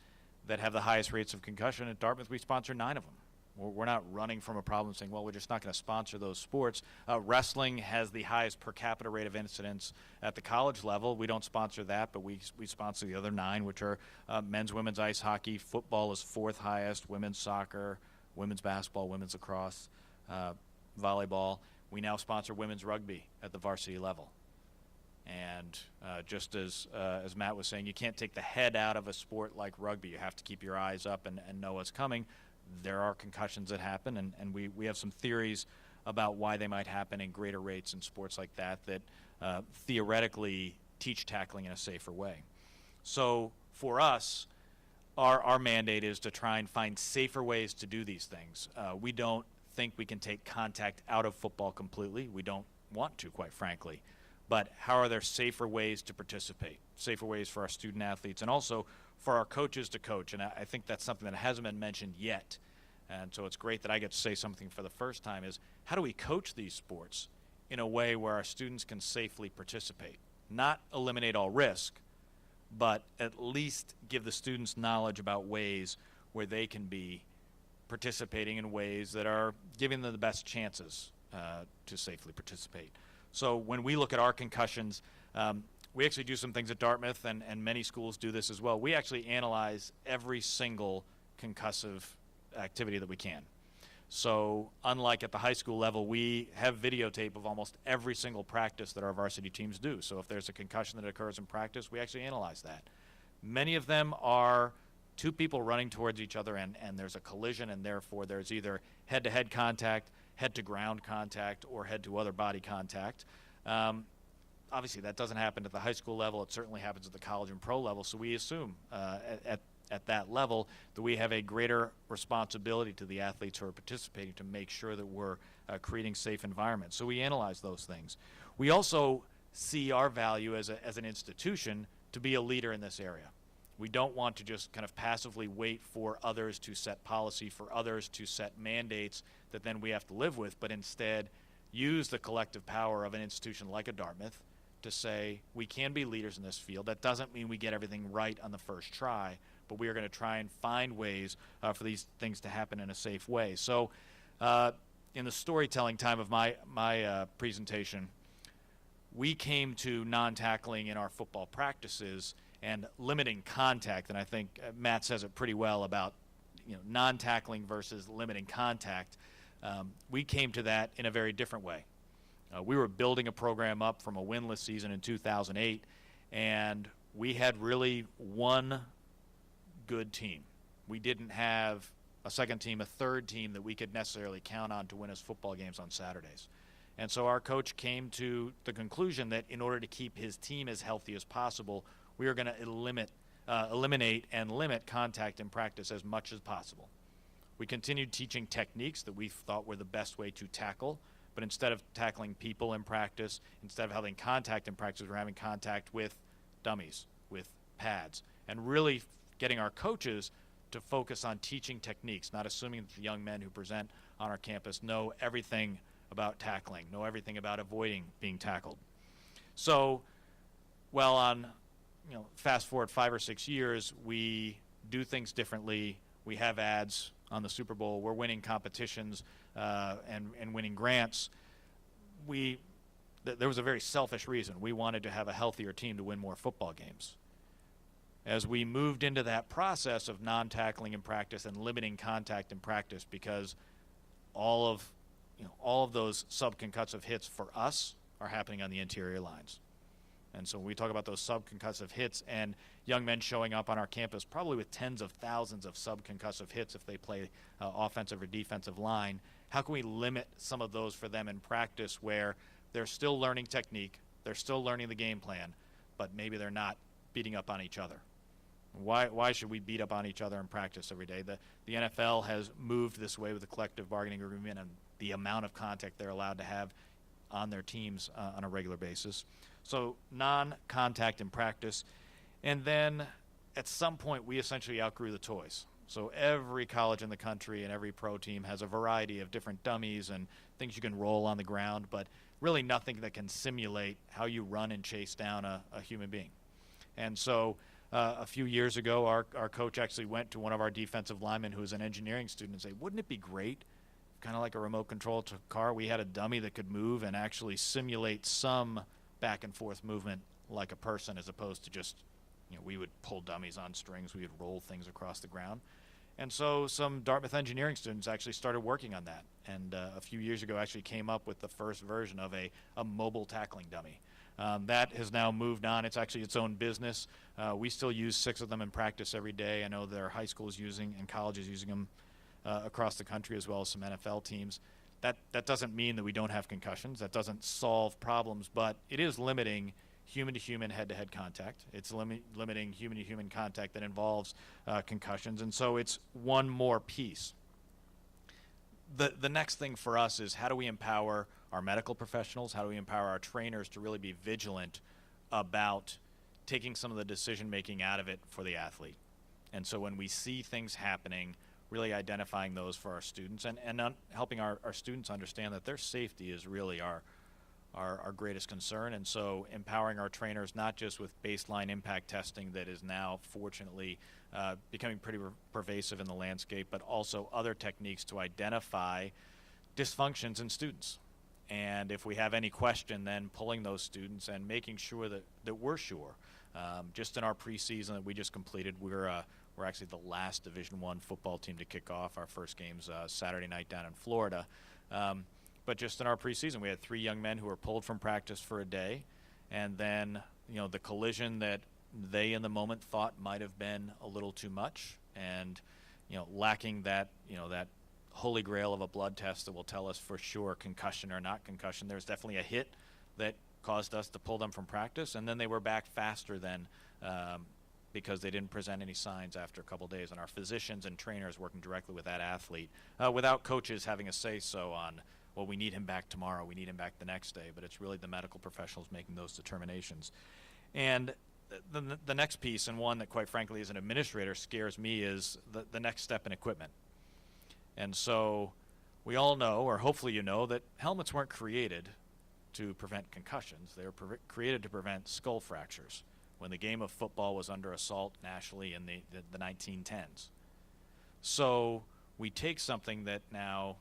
that have the highest rates of concussion, at Dartmouth we sponsor 9 of them. We're not running from a problem saying, well, we're just not going to sponsor those sports. Wrestling has the highest per capita rate of incidence at the college level. We don't sponsor that, but we sponsor the other 9, which are men's, women's ice hockey. Football is 4th highest, women's soccer, women's basketball, women's lacrosse, volleyball. We now sponsor women's rugby at the varsity level. And just as Matt was saying, you can't take the head out of a sport like rugby. You have to keep your eyes up and know what's coming. There are concussions that happen, and we have some theories about why they might happen in greater rates in sports like that theoretically teach tackling in a safer way. So for us, our mandate is to try and find safer ways to do these things. We don't think we can take contact out of football completely. We don't want to, quite frankly. But how are there safer ways to participate, safer ways for our student athletes, and also for our coaches to coach? And I think that's something that hasn't been mentioned yet. And so it's great that I get to say something for the first time, is how do we coach these sports in a way where our students can safely participate? Not eliminate all risk, but at least give the students knowledge about ways where they can be participating in ways that are giving them the best chances to safely participate. So when we look at our concussions, we actually do some things at Dartmouth, and many schools do this as well. We actually analyze every single concussive activity that we can. So unlike at the high school level, we have videotape of almost every single practice that our varsity teams do. So if there's a concussion that occurs in practice, we actually analyze that. Many of them are 2 people running towards each other, and there's a collision, and therefore there's either head-to-head contact, head-to-ground contact, or head-to-other body contact. Obviously, that doesn't happen at the high school level. It certainly happens at the college and pro level. So we assume at that level that we have a greater responsibility to the athletes who are participating to make sure that we're creating safe environments. So we analyze those things. We also see our value as an institution to be a leader in this area. We don't want to just kind of passively wait for others to set policy, for others to set mandates that then we have to live with, but instead use the collective power of an institution like a Dartmouth to say we can be leaders in this field. That doesn't mean we get everything right on the first try, but we are going to try and find ways for these things to happen in a safe way. So in the storytelling time of my presentation, we came to non-tackling in our football practices and limiting contact, and I think Matt says it pretty well about non-tackling versus limiting contact. We came to that in a very different way. We were building a program up from a winless season in 2008, and we had really one good team. We didn't have a second team, a third team that we could necessarily count on to win us football games on Saturdays. And so our coach came to the conclusion that in order to keep his team as healthy as possible, we are going to eliminate and limit contact in practice as much as possible. We continued teaching techniques that we thought were the best way to tackle, but instead of tackling people in practice, instead of having contact in practice, we're having contact with dummies, with pads, and really getting our coaches to focus on teaching techniques, not assuming that the young men who present on our campus know everything about tackling, know everything about avoiding being tackled. So, well, on fast forward 5 or 6 years, we do things differently. We have ads on the Super Bowl. We're winning competitions and winning grants. We there was a very selfish reason. We wanted to have a healthier team to win more football games. As we moved into that process of non-tackling in practice and limiting contact in practice, because all of those subconcussive hits for us are happening on the interior lines. And so when we talk about those subconcussive hits and young men showing up on our campus probably with tens of thousands of subconcussive hits if they play offensive or defensive line, how can we limit some of those for them in practice where they're still learning technique, they're still learning the game plan, but maybe they're not beating up on each other? Why should we beat up on each other in practice every day? The NFL has moved this way with the collective bargaining agreement and the amount of contact they're allowed to have on their teams on a regular basis. So non-contact in practice. And then at some point, we essentially outgrew the toys. So every college in the country and every pro team has a variety of different dummies and things you can roll on the ground, but really nothing that can simulate how you run and chase down a human being. And so a few years ago, our coach actually went to one of our defensive linemen who was an engineering student and said, wouldn't it be great, kind of like a remote control car, we had a dummy that could move and actually simulate some back and forth movement like a person, as opposed to just, we would pull dummies on strings, we would roll things across the ground. And so some Dartmouth engineering students actually started working on that. And a few years ago actually came up with the first version of a mobile tackling dummy. That has now moved on. It's actually its own business. We still use 6 of them in practice every day. I know there are high schools using and colleges using them across the country, as well as some NFL teams. That doesn't mean that we don't have concussions. That doesn't solve problems, but it is limiting human-to-human, head-to-head contact. It's limiting human-to-human contact that involves concussions, and so it's one more piece. The next thing for us is, how do we empower our medical professionals? How do we empower our trainers to really be vigilant about taking some of the decision-making out of it for the athlete? And so when we see things happening, really identifying those for our students and helping our students understand that their safety is really our greatest concern. And so empowering our trainers, not just with baseline impact testing that is now fortunately becoming pretty pervasive in the landscape, but also other techniques to identify dysfunctions in students. And if we have any question, then pulling those students and making sure that we're sure. Just in our preseason that we just completed, we're actually the last Division I football team to kick off. Our first game's Saturday night down in Florida. But just in our preseason, we had 3 young men who were pulled from practice for a day, and then the collision that they in the moment thought might have been a little too much, and lacking that that holy grail of a blood test that will tell us for sure concussion or not concussion. There's definitely a hit that caused us to pull them from practice, and then they were back faster than because they didn't present any signs after a couple days. And our physicians and trainers working directly with that athlete without coaches having a say-so on, well, we need him back tomorrow, we need him back the next day, but it's really the medical professionals making those determinations. And the next piece, and one that quite frankly as an administrator scares me, is the next step in equipment. And so we all know, or hopefully you know, that helmets weren't created to prevent concussions. They were created to prevent skull fractures when the game of football was under assault nationally in the 1910s. So we take something that now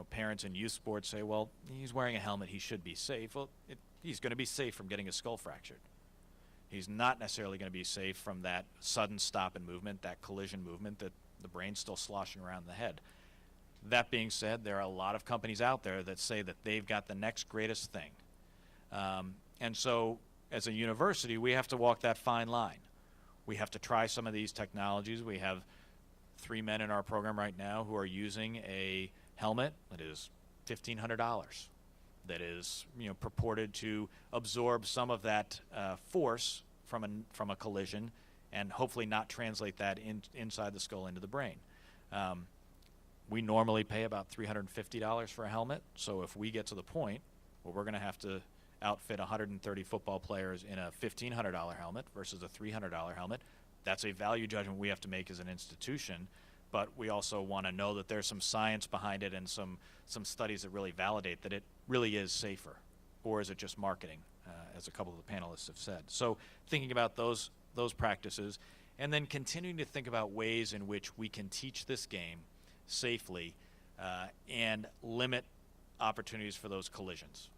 parents in youth sports say, well, he's wearing a helmet, he should be safe. Well, he's going to be safe from getting his skull fractured. He's not necessarily going to be safe from that sudden stop in movement, that collision movement that the brain's still sloshing around the head. That being said, there are a lot of companies out there that say that they've got the next greatest thing. And so as a university, we have to walk that fine line. We have to try some of these technologies. We have 3 men in our program right now who are using a helmet that is $1,500, that is purported to absorb some of that force from a collision and hopefully not translate that inside the skull into the brain. We normally pay about $350 for a helmet, so if we get to the point where we're going to have to outfit 130 football players in a $1,500 helmet versus a $300 helmet, that's a value judgment we have to make as an institution. But we also want to know that there's some science behind it and some studies that really validate that it really is safer, or is it just marketing, as a couple of the panelists have said. So thinking about those practices, and then continuing to think about ways in which we can teach this game safely and limit opportunities for those collisions.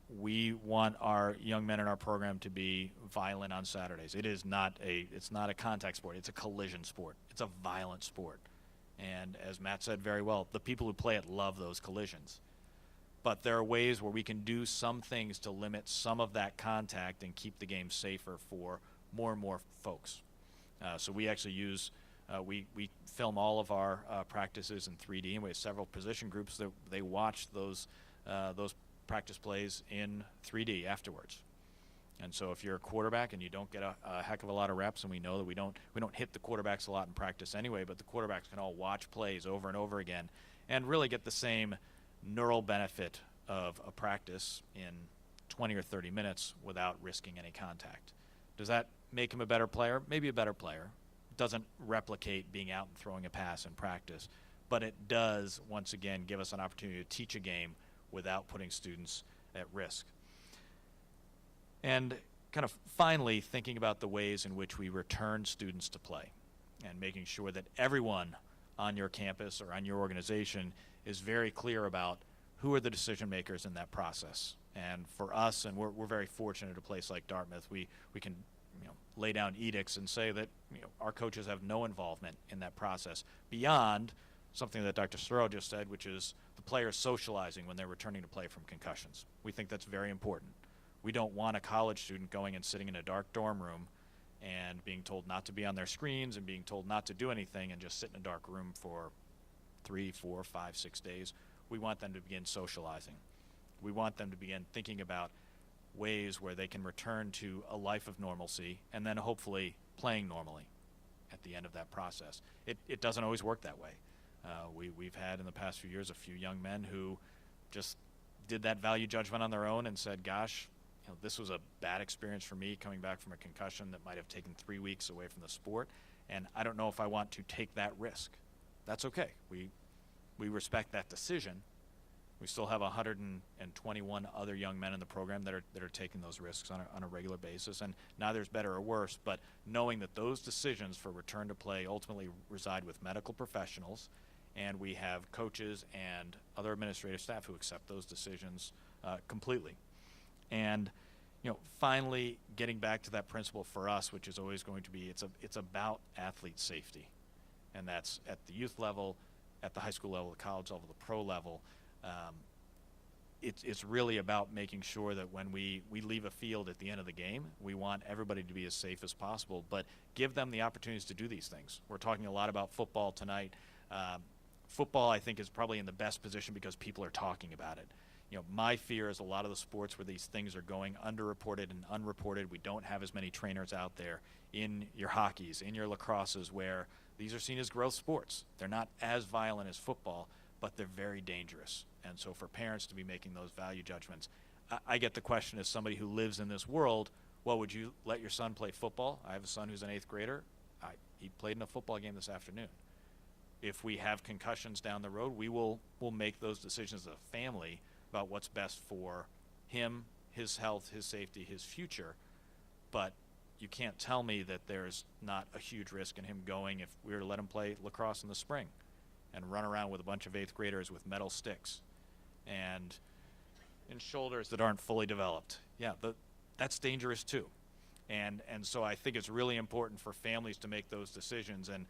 We want our young men in our program to be violent on Saturdays. It's not a contact sport. It's a collision sport. It's a violent sport. And as Matt said very well, the people who play it love those collisions. But there are ways where we can do some things to limit some of that contact and keep the game safer for more and more folks. So we actually use, we film all of our practices in 3D, and we have several position groups that they watch those practice plays in 3D afterwards. And so if you're a quarterback and you don't get a heck of a lot of reps, and we know that we don't hit the quarterbacks a lot in practice anyway, but the quarterbacks can all watch plays over and over again and really get the same neural benefit of a practice in 20 or 30 minutes without risking any contact. Does that make him a better player? Maybe a better player. Doesn't replicate being out and throwing a pass in practice, but it does, once again, give us an opportunity to teach a game without putting students at risk. And kind of finally, thinking about the ways in which we return students to play and making sure that everyone on your campus or on your organization is very clear about who are the decision makers in that process. And for us, and we're very fortunate at a place like Dartmouth, we can lay down edicts and say that our coaches have no involvement in that process beyond something that Dr. Thoreau just said, which is the players socializing when they're returning to play from concussions. We think that's very important. We don't want a college student going and sitting in a dark dorm room and being told not to be on their screens and being told not to do anything and just sit in a dark room for 3, 4, 5, 6 days. We want them to begin socializing. We want them to begin thinking about ways where they can return to a life of normalcy and then hopefully playing normally at the end of that process. It doesn't always work that way. We've had in the past few years a few young men who just did that value judgment on their own and said, gosh, this was a bad experience for me coming back from a concussion that might have taken 3 weeks away from the sport, and I don't know if I want to take that risk. That's okay. We respect that decision. We still have 121 other young men in the program that are taking those risks on a regular basis, and neither's better or worse, but knowing that those decisions for return to play ultimately reside with medical professionals, and we have coaches and other administrative staff who accept those decisions completely. And finally, getting back to that principle for us, which is always going to be, it's about athlete safety, and that's at the youth level, at the high school level, the college level, the pro level. It's really about making sure that when we leave a field at the end of the game, we want everybody to be as safe as possible, but give them the opportunities to do these things. We're talking a lot about football tonight. Football, I think, is probably in the best position because people are talking about it. My fear is a lot of the sports where these things are going underreported and unreported. We don't have as many trainers out there in your hockeys, in your lacrosses, where these are seen as growth sports. They're not as violent as football, but they're very dangerous. And so for parents to be making those value judgments, I get the question as somebody who lives in this world, well, would you let your son play football? I have a son who's an 8th grader. He played in a football game this afternoon. If we have concussions down the road, we'll make those decisions as a family about what's best for him, his health, his safety, his future. But you can't tell me that there's not a huge risk in him going if we were to let him play lacrosse in the spring and run around with a bunch of 8th graders with metal sticks and in shoulders that aren't fully developed. Yeah, that's dangerous too. And so I think it's really important for families to make those decisions. And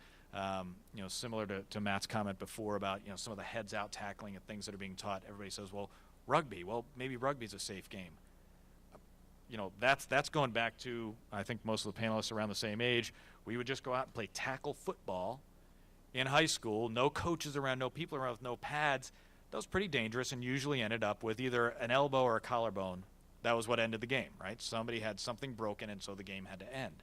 similar to Matt's comment before about some of the heads out tackling and things that are being taught, everybody says, well, rugby. Well, maybe rugby's a safe game. That's going back to, I think most of the panelists around the same age. We would just go out and play tackle football in high school, no coaches around, no people around with no pads. That was pretty dangerous and usually ended up with either an elbow or a collarbone. That was what ended the game, right? Somebody had something broken, and so the game had to end.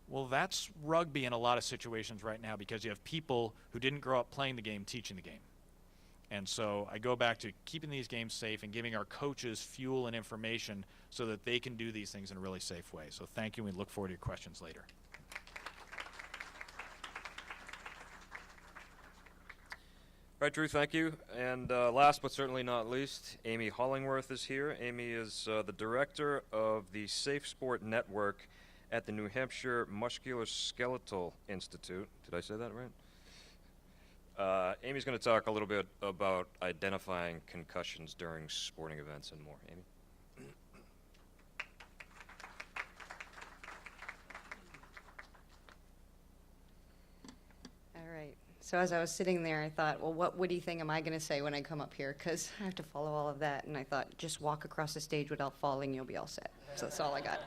Well, that's rugby in a lot of situations right now because you have people who didn't grow up playing the game teaching the game. And so I go back to keeping these games safe and giving our coaches fuel and information so that they can do these things in a really safe way. So thank you, and we look forward to your questions later. All right, Drew, thank you. And last but certainly not least, Amy Hollingworth is here. Amy is the director of the Safe Sport Network at the New Hampshire Musculoskeletal Institute. Did I say that right? Amy Amy's going to talk a little bit about identifying concussions during sporting events and more. Amy? All right. So as I was sitting there, I thought, well, what witty thing am I going to say when I come up here? Because I have to follow all of that. And I thought, just walk across the stage without falling, you'll be all set. So that's all I got.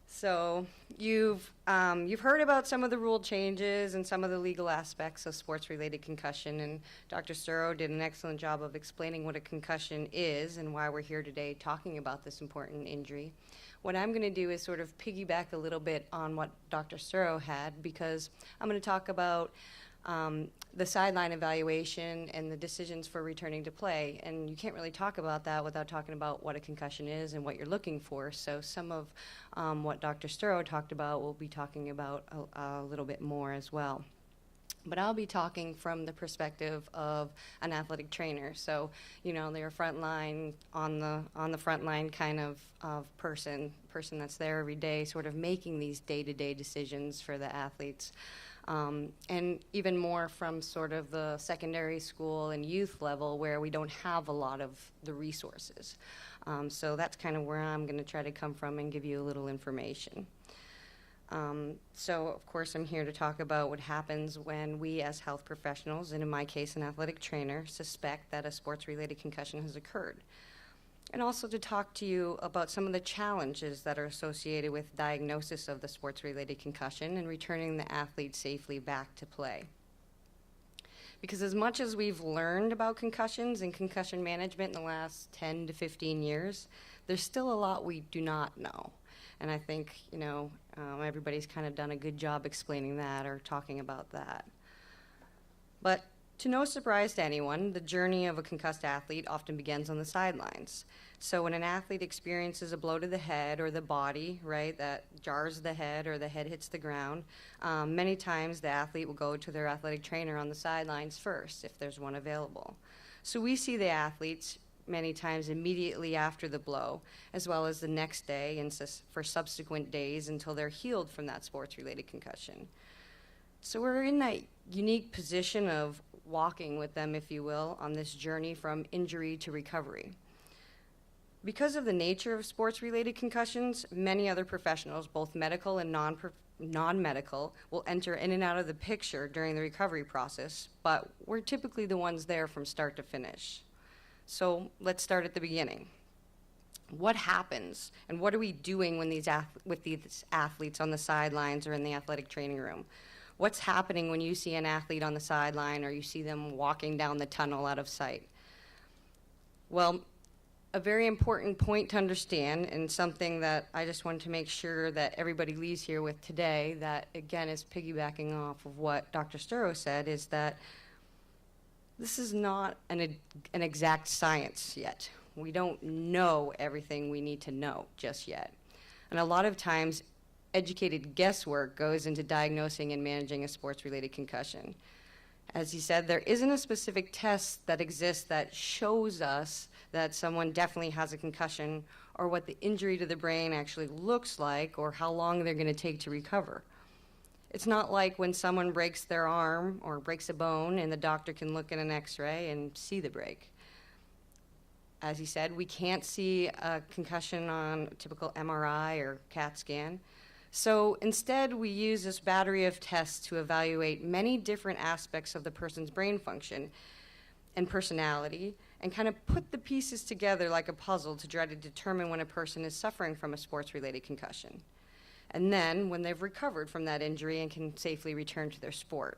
So you've heard about some of the rule changes and some of the legal aspects of sports-related concussion. And Dr. Sturrow did an excellent job of explaining what a concussion is and why we're here today talking about this important injury. What I'm going to do is sort of piggyback a little bit on what Dr. Sturrow had, because I'm going to talk about the sideline evaluation and the decisions for returning to play. And you can't really talk about that without talking about what a concussion is and what you're looking for. So some of what Dr. Sturrow talked about, we'll be talking about a little bit more as well. But I'll be talking from the perspective of an athletic trainer. So, you know, they're a front line, on the front line kind of person that's there every day, sort of making these day-to-day decisions for the athletes. And even more from sort of the secondary school and youth level where we don't have a lot of the resources. So that's kind of where I'm going to try to come from and give you a little information. So, of course, I'm here to talk about what happens when we as health professionals, and in my case an athletic trainer, suspect that a sports-related concussion has occurred. And also to talk to you about some of the challenges that are associated with diagnosis of the sports-related concussion and returning the athlete safely back to play. Because as much as we've learned about concussions and concussion management in the last 10 to 15 years, there's still a lot we do not know. And I think, you know, everybody's kind of done a good job explaining that or talking about that. But to no surprise to anyone, the journey of a concussed athlete often begins on the sidelines. So when an athlete experiences a blow to the head or the body, right, that jars the head or the head hits the ground, many times the athlete will go to their athletic trainer on the sidelines first, if there's one available. So we see the athletes many times immediately after the blow, as well as the next day and for subsequent days until they're healed from that sports-related concussion. So we're in that unique position of walking with them, if you will, on this journey from injury to recovery. Because of the nature of sports-related concussions, many other professionals, both medical and non-medical, will enter in and out of the picture during the recovery process, but we're typically the ones there from start to finish. So let's start at the beginning. What happens and what are we doing when with these athletes on the sidelines or in the athletic training room? What's happening when you see an athlete on the sideline or you see them walking down the tunnel out of sight? Well, a very important point to understand, and something that I just wanted to make sure that everybody leaves here with today, that again is piggybacking off of what Dr. Sturrow said, is that this is not an exact science yet. We don't know everything we need to know just yet. And a lot of times, educated guesswork goes into diagnosing and managing a sports-related concussion. As he said, there isn't a specific test that exists that shows us that someone definitely has a concussion or what the injury to the brain actually looks like or how long they're going to take to recover. It's not like when someone breaks their arm or breaks a bone and the doctor can look at an x-ray and see the break. As he said, we can't see a concussion on a typical MRI or CAT scan. So instead, we use this battery of tests to evaluate many different aspects of the person's brain function and personality and kind of put the pieces together like a puzzle to try to determine when a person is suffering from a sports-related concussion. And then when they've recovered from that injury and can safely return to their sport.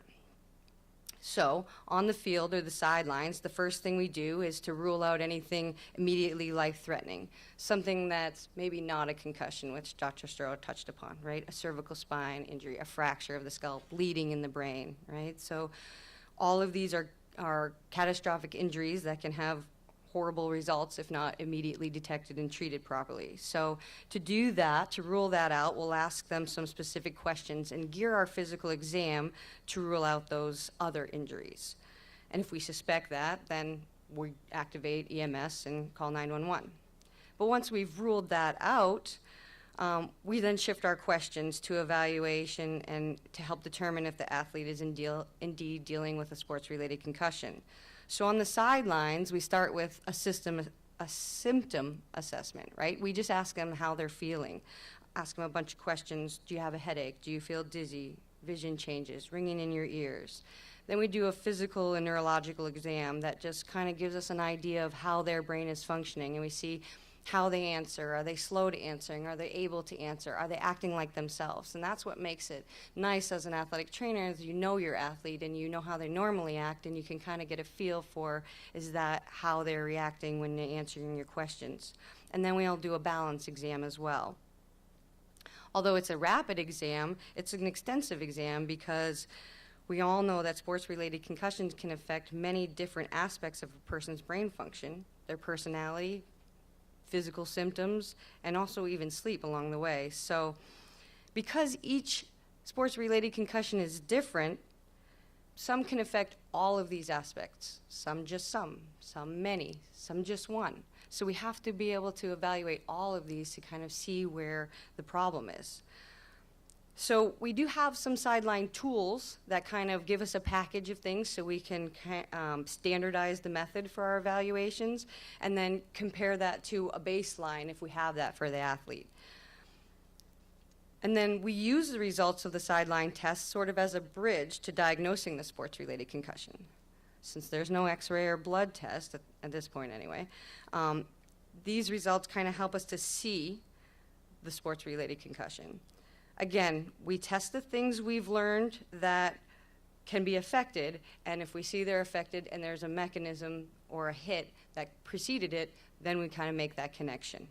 So on the field or the sidelines, the first thing we do is to rule out anything immediately life-threatening, something that's maybe not a concussion, which Dr. Sturrow touched upon, right? A cervical spine injury, a fracture of the skull, bleeding in the brain, right? So all of these are catastrophic injuries that can have horrible results if not immediately detected and treated properly. So to do that, to rule that out, we'll ask them some specific questions and gear our physical exam to rule out those other injuries. And if we suspect that, then we activate EMS and call 911. But once we've ruled that out, We then shift our questions to evaluation and to help determine if the athlete is indeed dealing with a sports-related concussion. So on the sidelines, we start with a symptom assessment, right? We just ask them how they're feeling. Ask them a bunch of questions. Do you have a headache? Do you feel dizzy? Vision changes, ringing in your ears. Then we do a physical and neurological exam that just kind of gives us an idea of how their brain is functioning, and we see how they answer. Are they slow to answering? Are they able to answer? Are they acting like themselves? And that's what makes it nice as an athletic trainer, is you know your athlete and you know how they normally act, and you can kind of get a feel for, is that how they're reacting when they're answering your questions. And then we'll do a balance exam as well. Although it's a rapid exam, it's an extensive exam because we all know that sports-related concussions can affect many different aspects of a person's brain function, their personality, physical symptoms, and also even sleep along the way. So because each sports-related concussion is different, some can affect all of these aspects, some many, some just one. So we have to be able to evaluate all of these to kind of see where the problem is. So we do have some sideline tools that kind of give us a package of things so we can standardize the method for our evaluations and then compare that to a baseline if we have that for the athlete. And then we use the results of the sideline test sort of as a bridge to diagnosing the sports-related concussion. Since there's no x-ray or blood test, at this point anyway, these results kind of help us to see the sports-related concussion. Again, we test the things we've learned that can be affected, and if we see they're affected and there's a mechanism or a hit that preceded it, then we kind of make that connection.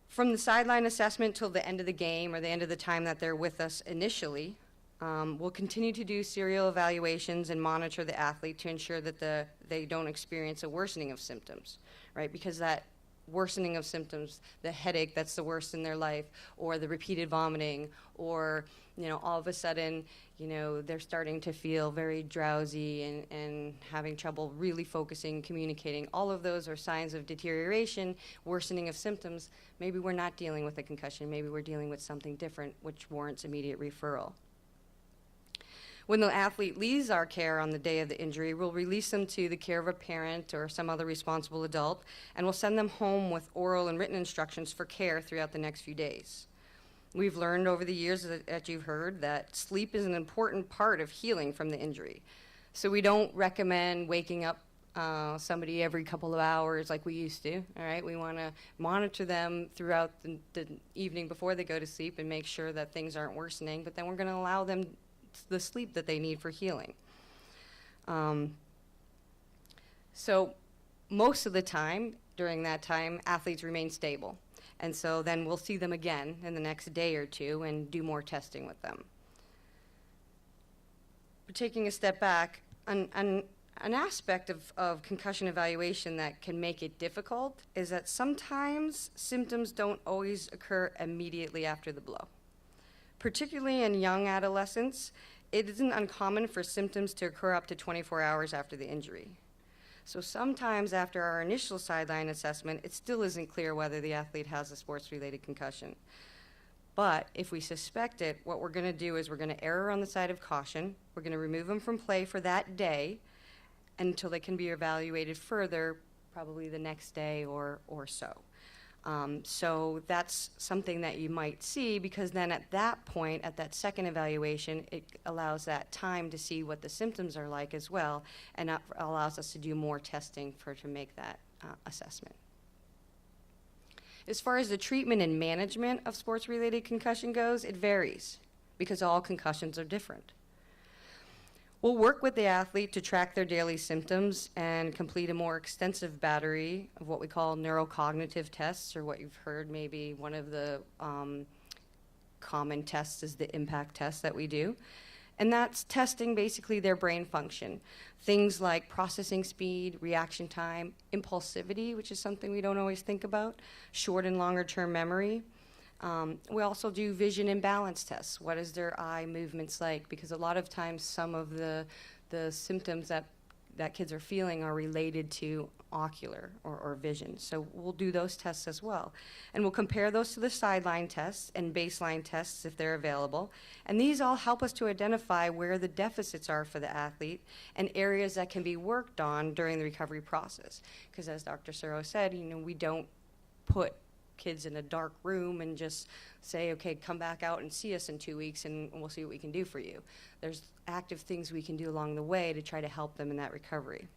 From the sideline assessment till the end of the game or the end of the time that they're with us initially, we'll continue to do serial evaluations and monitor the athlete to ensure that they don't experience a worsening of symptoms, right? Because that worsening of symptoms, the headache that's the worst in their life, or the repeated vomiting, or all of a sudden they're starting to feel very drowsy and having trouble really focusing, communicating. All of those are signs of deterioration, worsening of symptoms. Maybe we're not dealing with a concussion, maybe we're dealing with something different which warrants immediate referral. When the athlete leaves our care on the day of the injury, we'll release them to the care of a parent or some other responsible adult, and we'll send them home with oral and written instructions for care throughout the next few days. We've learned over the years that you've heard that sleep is an important part of healing from the injury. So we don't recommend waking up somebody every couple of hours like we used to, all right? We want to monitor them throughout the evening before they go to sleep and make sure that things aren't worsening, but then we're going to allow them the sleep that they need for healing. So most of the time, during that time, athletes remain stable. And so then we'll see them again in the next day or two and do more testing with them. But taking a step back, an aspect of concussion evaluation that can make it difficult is that sometimes symptoms don't always occur immediately after the blow. Particularly in young adolescents, it isn't uncommon for symptoms to occur up to 24 hours after the injury. So sometimes after our initial sideline assessment, it still isn't clear whether the athlete has a sports-related concussion. But if we suspect it, what we're going to do is we're going to err on the side of caution. We're going to remove them from play for that day until they can be evaluated further, probably the next day or so. So that's something that you might see, because then at that point, at that second evaluation, it allows that time to see what the symptoms are like as well, and that allows us to do more testing to make that assessment. As far as the treatment and management of sports-related concussion goes, it varies because all concussions are different. We'll work with the athlete to track their daily symptoms and complete a more extensive battery of what we call neurocognitive tests, or what you've heard maybe one of the common tests is the impact test that we do. And that's testing basically their brain function. Things like processing speed, reaction time, impulsivity, which is something we don't always think about, short and longer term memory. We also do vision and balance tests. What is their eye movements like? Because a lot of times some of the symptoms that that kids are feeling are related to ocular or vision. So we'll do those tests as well. And we'll compare those to the sideline tests and baseline tests if they're available. And these all help us to identify where the deficits are for the athlete and areas that can be worked on during the recovery process. Because as Dr. Suro said, we don't put kids in a dark room and just say, okay, come back out and see us in 2 weeks and we'll see what we can do for you. There's active things we can do along the way to try to help them in that recovery.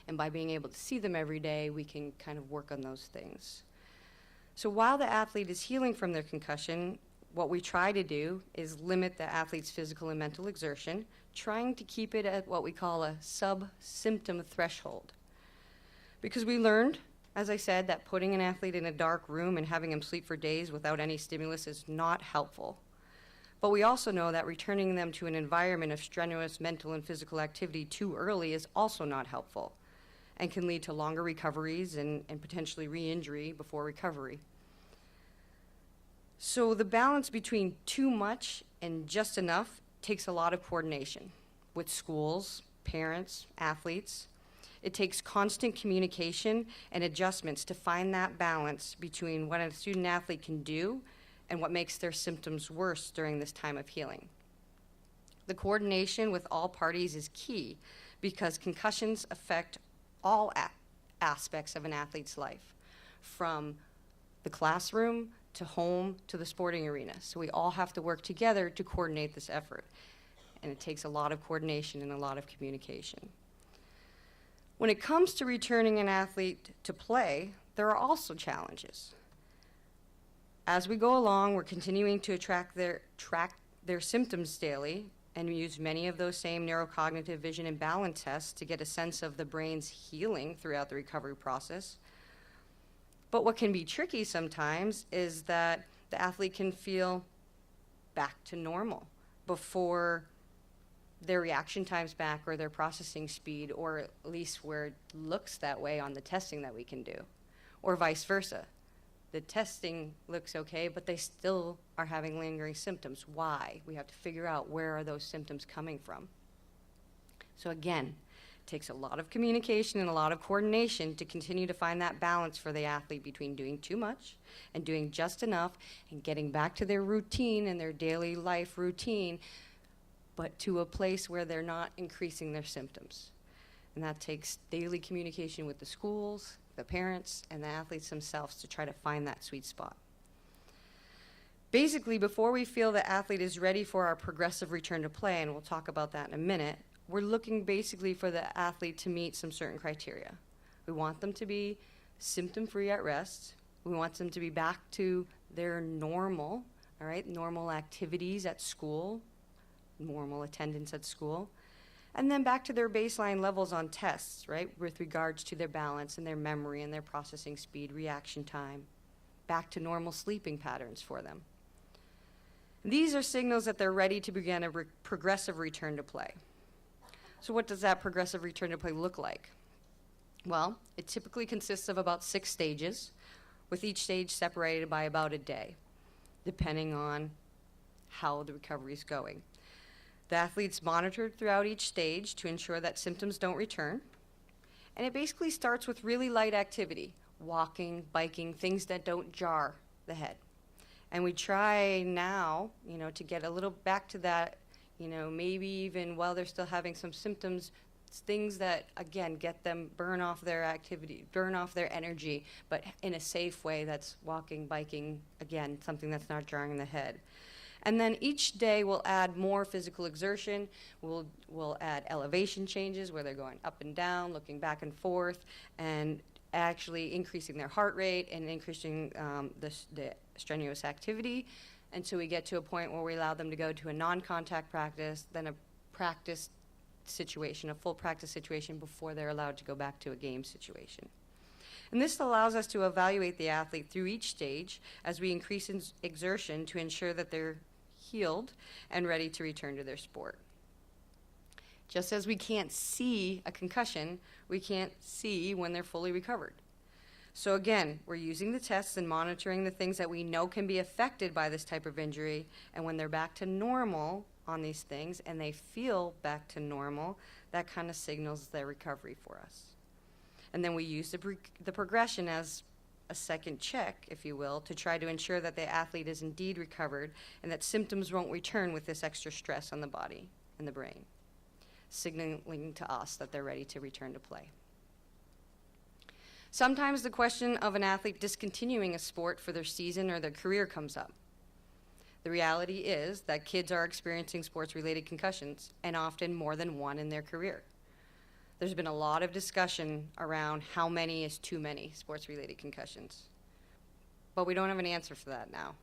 And by being able to see them every day, we can kind of work on those things. So while the athlete is healing from their concussion, what we try to do is limit the athlete's physical and mental exertion, trying to keep it at what we call a sub-symptom threshold. Because we learned, as I said, that putting an athlete in a dark room and having him sleep for days without any stimulus is not helpful. But we also know that returning them to an environment of strenuous mental and physical activity too early is also not helpful and can lead to longer recoveries and potentially re-injury before recovery. So the balance between too much and just enough takes a lot of coordination with schools, parents, athletes. It takes constant communication and adjustments to find that balance between what a student athlete can do and what makes their symptoms worse during this time of healing. The coordination with all parties is key because concussions affect all aspects of an athlete's life, from the classroom to home to the sporting arena. So we all have to work together to coordinate this effort. And it takes a lot of coordination and a lot of communication. When it comes to returning an athlete to play, there are also challenges. As we go along, we're continuing to track their symptoms daily and we use many of those same neurocognitive vision and balance tests to get a sense of the brain's healing throughout the recovery process. But what can be tricky sometimes is that the athlete can feel back to normal before their reaction time's back or their processing speed, or at least where it looks that way on the testing that we can do, or vice versa. The testing looks okay, but they still are having lingering symptoms. Why? We have to figure out where are those symptoms coming from. So again, it takes a lot of communication and a lot of coordination to continue to find that balance for the athlete between doing too much and doing just enough and getting back to their routine and their daily life routine, but to a place where they're not increasing their symptoms. And that takes daily communication with the schools, the parents, and the athletes themselves to try to find that sweet spot. Basically, before we feel the athlete is ready for our progressive return to play, and we'll talk about that in a minute, we're looking basically for the athlete to meet some certain criteria. We want them to be symptom-free at rest. We want them to be back to their normal, all right, normal activities at school, normal attendance at school, and then back to their baseline levels on tests, right, with regards to their balance and their memory and their processing speed, reaction time, back to normal sleeping patterns for them. These are signals that they're ready to begin a progressive return to play. So what does that progressive return to play look like? Well, it typically consists of about 6 stages, with each stage separated by about a day, depending on how the recovery is going. The athlete's monitored throughout each stage to ensure that symptoms don't return. And it basically starts with really light activity, walking, biking, things that don't jar the head. And we try now, to get a little back to that, maybe even while they're still having some symptoms, things that, again, get them burn off their activity, burn off their energy, but in a safe way. That's walking, biking, again, something that's not jarring the head. And then each day we'll add more physical exertion. We'll add elevation changes where they're going up and down, looking back and forth, and actually increasing their heart rate and increasing the strenuous activity until we get to a point where we allow them to go to a non-contact practice, then a practice situation, a full practice situation before they're allowed to go back to a game situation. And this allows us to evaluate the athlete through each stage as we increase exertion to ensure that they're healed and ready to return to their sport. Just as we can't see a concussion, we can't see when they're fully recovered. So again, we're using the tests and monitoring the things that we know can be affected by this type of injury, and when they're back to normal, on these things and they feel back to normal, that kind of signals their recovery for us. And then we use the progression as a second check, if you will, to try to ensure that the athlete is indeed recovered and that symptoms won't return with this extra stress on the body and the brain, signaling to us that they're ready to return to play. Sometimes the question of an athlete discontinuing a sport for their season or their career comes up. The reality is that kids are experiencing sports-related concussions, and often more than one in their career. There's been a lot of discussion around how many is too many sports-related concussions. But we don't have an answer for that now.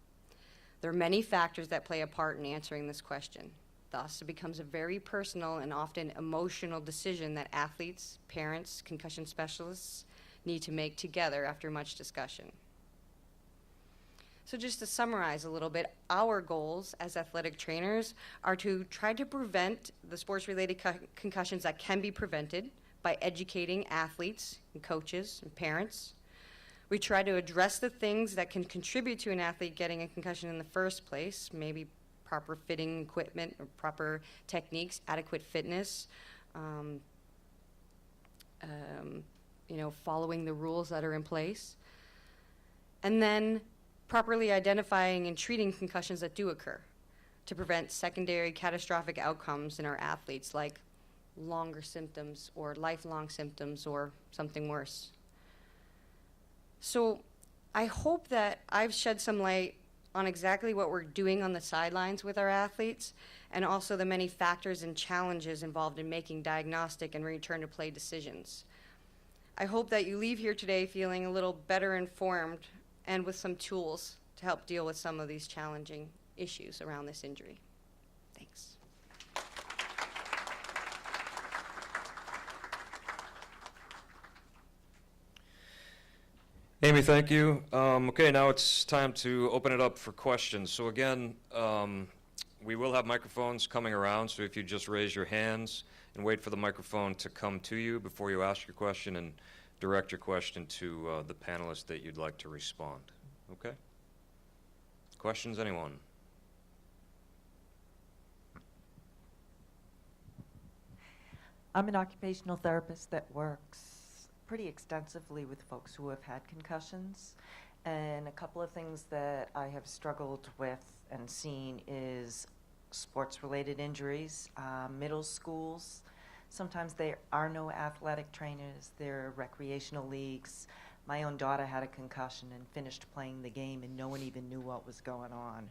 There are many factors that play a part in answering this question. Thus, it becomes a very personal and often emotional decision that athletes, parents, concussion specialists need to make together after much discussion. So just to summarize a little bit, our goals as athletic trainers are to try to prevent the sports-related concussions that can be prevented by educating athletes and coaches and parents. We try to address the things that can contribute to an athlete getting a concussion in the first place, maybe proper fitting equipment or proper techniques, adequate fitness, following the rules that are in place. And then properly identifying and treating concussions that do occur to prevent secondary catastrophic outcomes in our athletes, like longer symptoms or lifelong symptoms or something worse. So I hope that I've shed some light on exactly what we're doing on the sidelines with our athletes, and also the many factors and challenges involved in making diagnostic and return to play decisions. I hope that you leave here today feeling a little better informed and with some tools to help deal with some of these challenging issues around this injury. Thanks. Amy, thank you. Okay, now it's time to open it up for questions. So again, we will have microphones coming around, so if you just raise your hands and wait for the microphone to come to you before you ask your question, and direct your question to the panelist that you'd like to respond. Okay? Questions, anyone? I'm an occupational therapist that works pretty extensively with folks who have had concussions. And a couple of things that I have struggled with and seen is sports-related injuries, middle schools. Sometimes there are no athletic trainers, there are recreational leagues. My own daughter had a concussion and finished playing the game and no one even knew what was going on.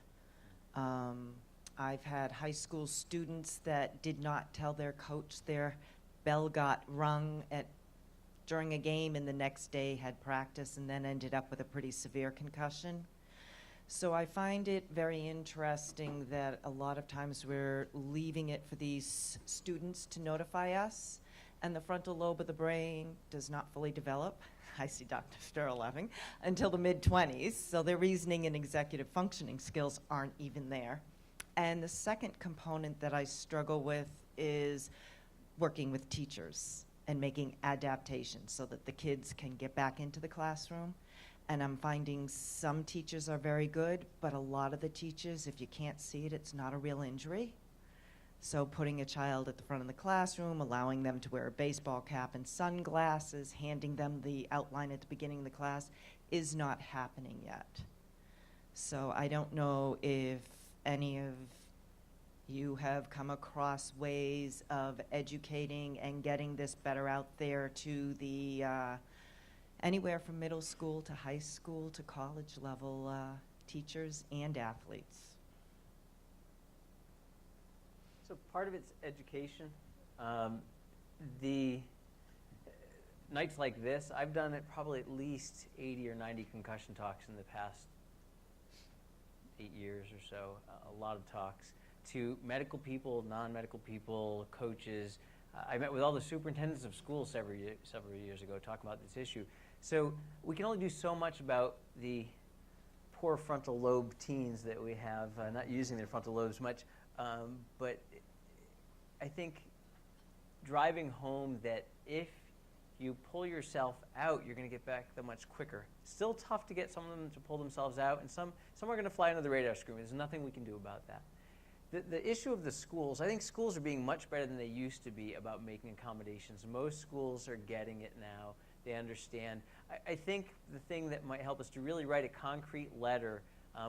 I've had high school students that did not tell their coach their bell got rung during a game, and the next day had practice and then ended up with a pretty severe concussion. So I find it very interesting that a lot of times we're leaving it for these students to notify us, and the frontal lobe of the brain does not fully develop, I see Dr. Sturl laughing, until the mid-20s, so their reasoning and executive functioning skills aren't even there. And the second component that I struggle with is working with teachers and making adaptations so that the kids can get back into the classroom. And I'm finding some teachers are very good, but a lot of the teachers, if you can't see it, it's not a real injury. So putting a child at the front of the classroom, allowing them to wear a baseball cap and sunglasses, handing them the outline at the beginning of the class is not happening yet. So I don't know if any of you have come across ways of educating and getting this better out there to the anywhere from middle school to high school to college level teachers and athletes. So part of it's education. The nights like this, I've done it probably at least 80 or 90 concussion talks in the past 8 years or so, a lot of talks to medical people, non-medical people, coaches. I met with all the superintendents of schools several years ago talking about this issue. So we can only do so much about the poor frontal lobe teens that we have, not using their frontal lobes much, but I think driving home that if you pull yourself out, you're going to get back that much quicker. Still tough to get some of them to pull themselves out, and some are going to fly under the radar screen. There's nothing we can do about that. The issue of the schools, I think schools are being much better than they used to be about making accommodations. Most schools are getting it now. They understand. I think the thing that might help is to really write a concrete letter,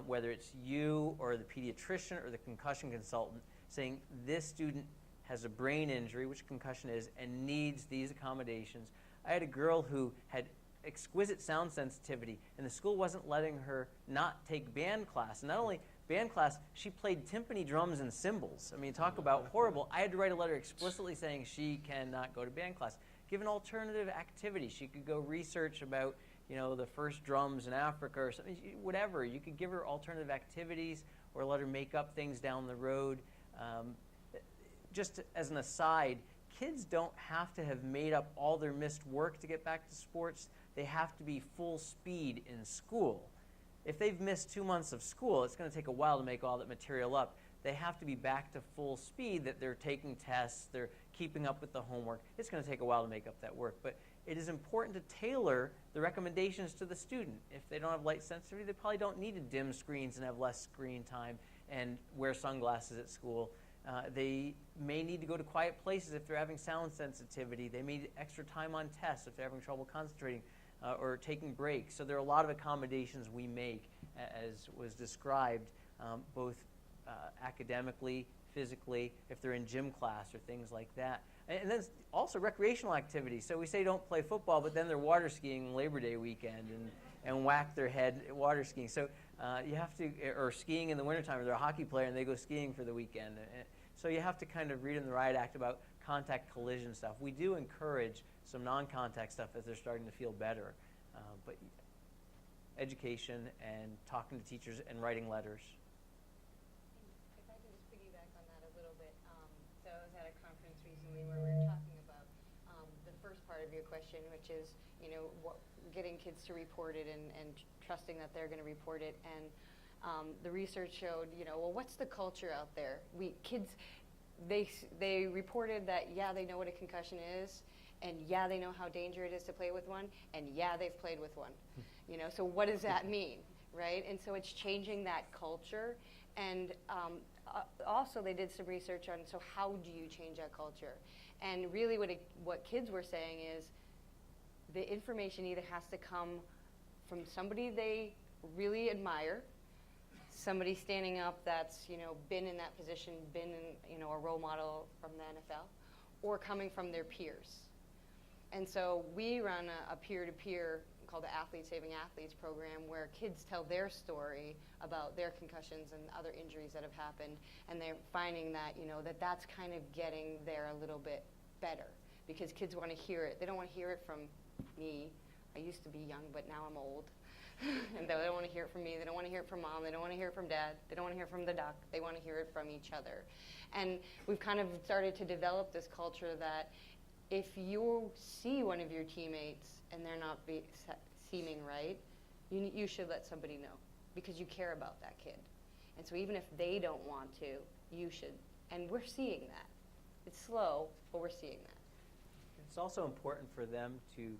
whether it's you or the pediatrician or the concussion consultant, saying this student has a brain injury, which concussion is, and needs these accommodations. I had a girl who had exquisite sound sensitivity, and the school wasn't letting her not take band class. And not only band class, she played timpani, drums, and cymbals. I mean, talk about horrible. I had to write a letter explicitly saying she cannot go to band class. Give an alternative activity. She could go research about, you know, the first drums in Africa or something, whatever. You could give her alternative activities or let her make up things down the road. Just as an aside, kids don't have to have made up all their missed work to get back to sports. They have to be full speed in school. If they've missed 2 months of school, it's going to take a while to make all that material up. They have to be back to full speed, that they're taking tests, they're keeping up with the homework. It's going to take a while to make up that work. But it is important to tailor the recommendations to the student. If they don't have light sensitivity, they probably don't need to dim screens and have less screen time and wear sunglasses at school. They may need to go to quiet places if they're having sound sensitivity. They may need extra time on tests if they're having trouble concentrating or taking breaks. So there are a lot of accommodations we make, as was described, both academically, physically, if they're in gym class or things like that. And then also recreational activities. So we say don't play football, but then they're water skiing Labor Day weekend and whack their head water skiing. So you have to, or skiing in the wintertime, or they're a hockey player and they go skiing for the weekend. So you have to kind of read in the riot act about contact collision stuff. We do encourage some non-contact stuff as they're starting to feel better. But education and talking to teachers and writing letters. If I can just piggyback on that a little bit. So I was at a conference recently where we were talking about the first part of your question, which is, you know, getting kids to report it and trusting that they're going to report it. And the research showed, you know, well, what's the culture out there? Kids, they reported that, yeah, they know what a concussion is, and yeah, they know how dangerous it is to play with one, and yeah, they've played with one. You know, so what does that mean, right? And so it's changing that culture. And also they did some research on, so how do you change that culture? And really what kids were saying is the information either has to come from somebody they really admire, somebody standing up that's, you know, been in that position, been in, you know, a role model from the NFL, or coming from their peers. And so we run a peer-to-peer called the Athlete Saving Athletes program, where kids tell their story about their concussions and other injuries that have happened, and they're finding that, you know, that's kind of getting there a little bit better, because kids want to hear it. They don't want to hear it from me. I used to be young, but now I'm old. And they don't want to hear it from me. They don't want to hear it from mom. They don't want to hear it from dad. They don't want to hear it from the doc. They want to hear it from each other. And we've kind of started to develop this culture that if you see one of your teammates and they're not seeming right, you should let somebody know, because you care about that kid. And so even if they don't want to, you should. And we're seeing that. It's slow, but we're seeing that. It's also important for them to,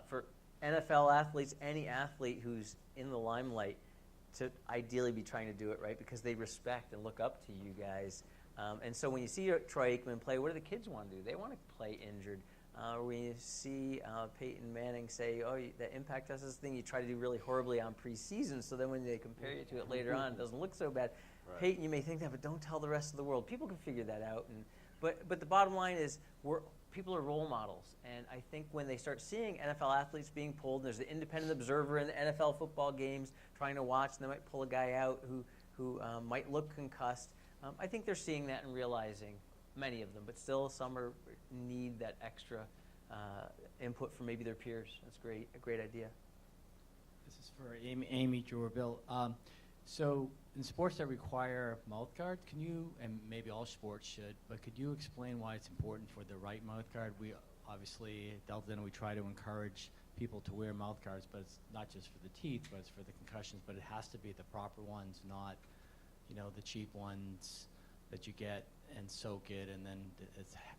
for NFL athletes, any athlete who's in the limelight, to ideally be trying to do it right, because they respect and look up to you guys. And so when you see Troy Aikman play, what do the kids want to do? They want to play injured. When you see Peyton Manning say, oh, the impact test is the thing you try to do really horribly on preseason, so then when they compare you to it later on, it doesn't look so bad. Right. Peyton, you may think that, but don't tell the rest of the world. People can figure that out. But the bottom line is, people are role models. And I think when they start seeing NFL athletes being pulled, there's the independent observer in the NFL football games trying to watch, and they might pull a guy out who might look concussed. I think they're seeing that and realizing, many of them, but still some need that extra input from maybe their peers. That's a great idea. This is for Amy Jorbil. So in sports that require mouthguard, can you, and maybe all sports should, but could you explain why it's important for the right mouthguard? We obviously, at Delta Dental, we try to encourage people to wear mouthguards, but it's not just for the teeth, but it's for the concussions, but it has to be the proper ones, not, you know, the cheap ones that you get and soak it, and then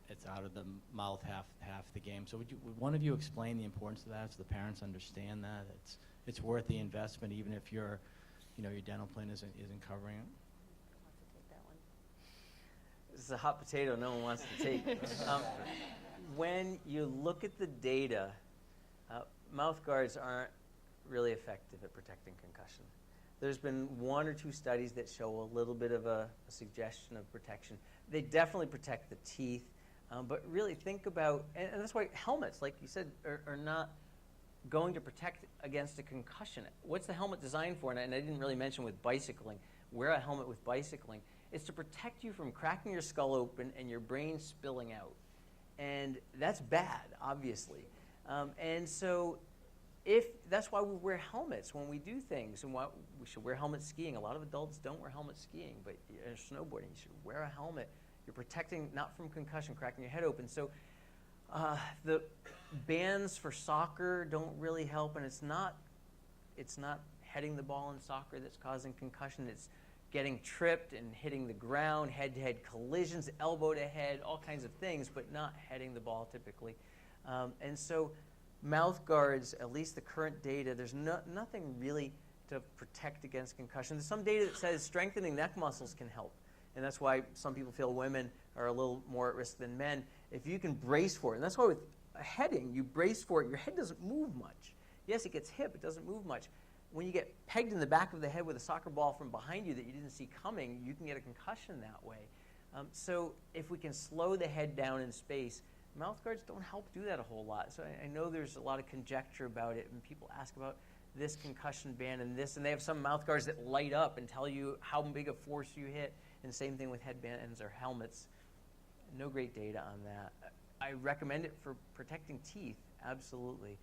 it's out of the mouth half the game. So would one of you explain the importance of that, so the parents understand that it's worth the investment, even if your dental plan isn't covering it? Who wants to take that one? This is a hot potato no one wants to take. When you look at the data, mouth guards aren't really effective at protecting concussion. There's been 1 or 2 studies that show a little bit of a suggestion of protection. They definitely protect the teeth, but really think about, and that's why helmets, like you said, are not going to protect against a concussion. What's the helmet designed for? And I didn't really mention with bicycling. Wear a helmet with bicycling. It's to protect you from cracking your skull open and your brain spilling out. And that's bad, obviously. And so that's why we wear helmets when we do things, and why we should wear helmets skiing. A lot of adults don't wear helmets skiing, but in snowboarding, you should wear a helmet. You're protecting not from concussion, cracking your head open. So the bans for soccer don't really help, and it's not heading the ball in soccer that's causing concussion. It's getting tripped and hitting the ground, head-to-head collisions, elbow to head, all kinds of things, but not heading the ball typically. And so mouth guards, at least the current data, there's nothing really to protect against concussion. There's some data that says strengthening neck muscles can help. And that's why some people feel women are a little more at risk than men. If you can brace for it, and that's why with a heading, you brace for it, your head doesn't move much. Yes, it gets hit, it doesn't move much. When you get pegged in the back of the head with a soccer ball from behind you that you didn't see coming, you can get a concussion that way. So if we can slow the head down in space, mouth guards don't help do that a whole lot. So I know there's a lot of conjecture about it, and people ask about this concussion ban and this, and they have some mouth guards that light up and tell you how big a force you hit, and same thing with headbands or helmets. No great data on that. I recommend it for protecting teeth, absolutely.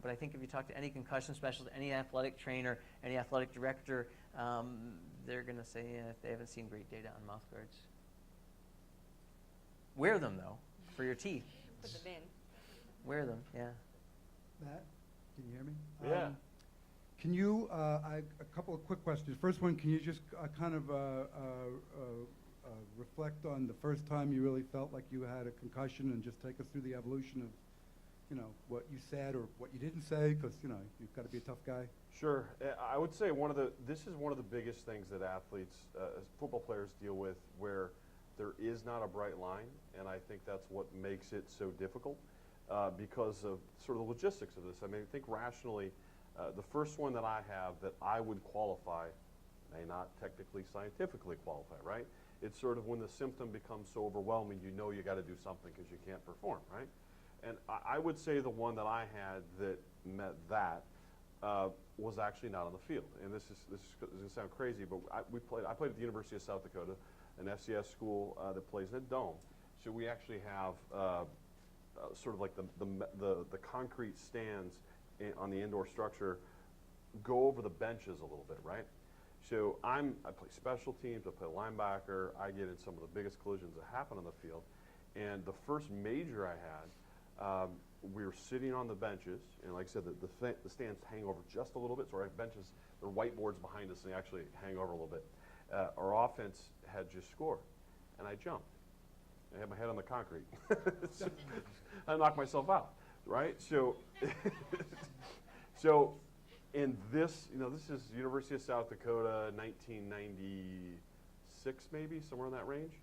But I think if you talk to any concussion specialist, any athletic trainer, any athletic director, they're going to say they haven't seen great data on mouth guards. Wear them, though, for your teeth. Put them in. Wear them, yeah. Matt, can you hear me? Yeah. Can you, a couple of quick questions. First one, can you just kind of reflect on the first time you really felt like you had a concussion, and just take us through the evolution of, what you said or what you didn't say, because, you've got to be a tough guy. Sure. I would say this is one of the biggest things that athletes, football players deal with, where there is not a bright line, and I think that's what makes it so difficult because of sort of the logistics of this. I mean, I think rationally, the first one that I have that I would qualify may not technically scientifically qualify, right? It's sort of when the symptom becomes so overwhelming, you got to do something because you can't perform, right? And I would say the one that I had that met that was actually not on the field. And this is going to sound crazy, but I played at the University of South Dakota, an FCS school that plays in a dome. So we actually have sort of like the concrete stands on the indoor structure go over the benches a little bit, right? So I play special teams, I play linebacker, I get in some of the biggest collisions that happen on the field. And the first major I had, we were sitting on the benches, and like I said, the stands hang over just a little bit, so our benches, there are whiteboards behind us, and they actually hang over a little bit. Our offense had just scored, and I jumped. I had my head on the concrete. So I knocked myself out, right? So, so in this, this is University of South Dakota, 1996 maybe, somewhere in that range.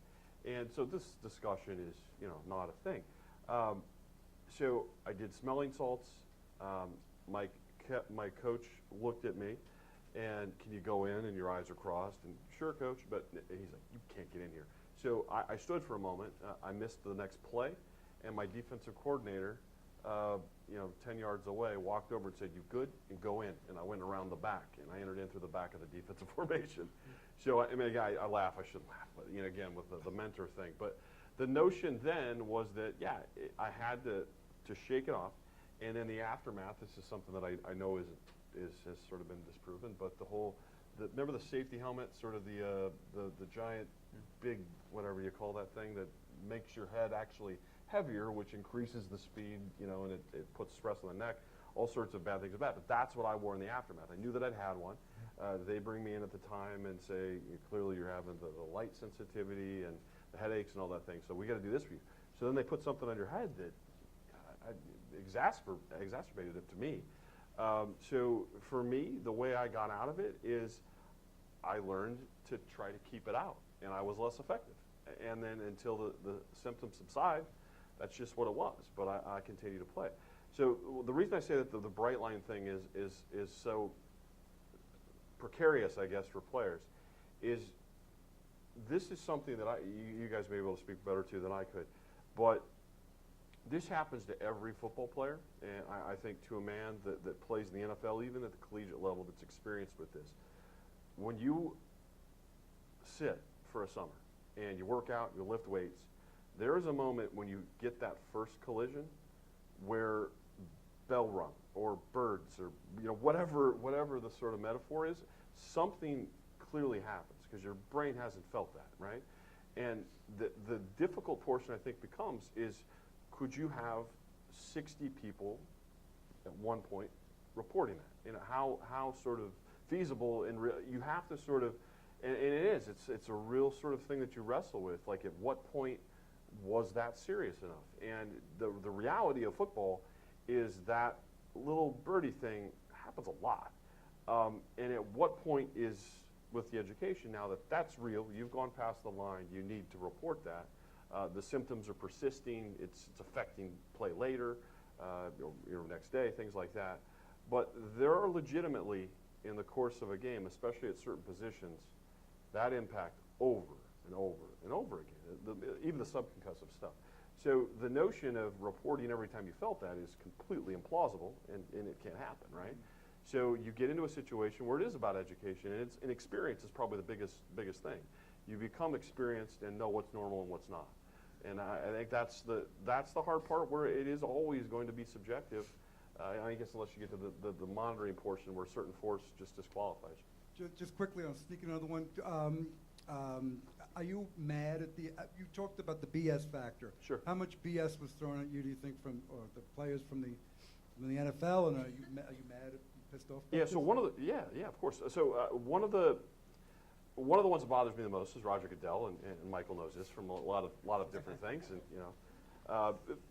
And so this discussion is, not a thing. So I did smelling salts. My coach looked at me, and can you go in? And your eyes are crossed. And sure, coach, but he's like, you can't get in here. So I stood for a moment. I missed the next play, and my defensive coordinator, 10 yards away, walked over and said, "You good?" And go in. And I went around the back, and I entered in through the back of the defensive formation. So I mean, I laugh. I shouldn't laugh, but again with the mentor thing. But the notion then was that I had to shake it off, and in the aftermath, this is something that I know has sort of been disproven. But remember the safety helmet, sort of the giant, big, whatever you call that thing that makes your head actually heavier, which increases the speed, and it puts stress on the neck. All sorts of bad things about it. But that's what I wore in the aftermath. I knew that I'd had one. They bring me in at the time and say, clearly you're having the light sensitivity and the headaches and all that thing, so we got to do this for you. So then they put something on your head that exacerbated it to me. So for me, the way I got out of it is I learned to try to keep it out, and I was less effective. and then until the symptoms subside, that's just what it was. But I continue to play. So the reason I say that the bright line thing is so precarious, I guess, for players, is this is something that you guys may be able to speak better to than I could, but this happens to every football player, and I think to a man that plays in the NFL, even at the collegiate level, that's experienced with this. When you sit for a summer and you work out, you lift weights, there is a moment when you get that first collision where bell rung or birds or whatever the sort of metaphor is, something clearly happens because your brain hasn't felt that, right? And the difficult portion I think becomes is, could you have 60 people at one point reporting that? How sort of feasible you have to sort of, and it is, it's a real sort of thing that you wrestle with, like at what point was that serious enough? And the reality of football is that little birdie thing happens a lot. And at what point is, with the education now that that's real, you've gone past the line, you need to report that. The symptoms are persisting, it's affecting play later, next day, things like that. But there are legitimately, in the course of a game, especially at certain positions, that impact over and over and over again, even the subconcussive stuff. So the notion of reporting every time you felt that is completely implausible, and it can't happen, right? So you get into a situation where it is about education, and experience is probably the biggest thing. You become experienced and know what's normal and what's not. And I think that's the hard part, where it is always going to be subjective. I guess unless you get to the monitoring portion where certain force just disqualifies you. Just quickly, I'll sneak another one. Are you mad at you talked about the BS factor. Sure. How much BS was thrown at you, do you think, from the players from the NFL, and are you mad, pissed off? Yeah, so of course. So one of the ones that bothers me the most is Roger Goodell, and Michael knows this from a lot of different things, and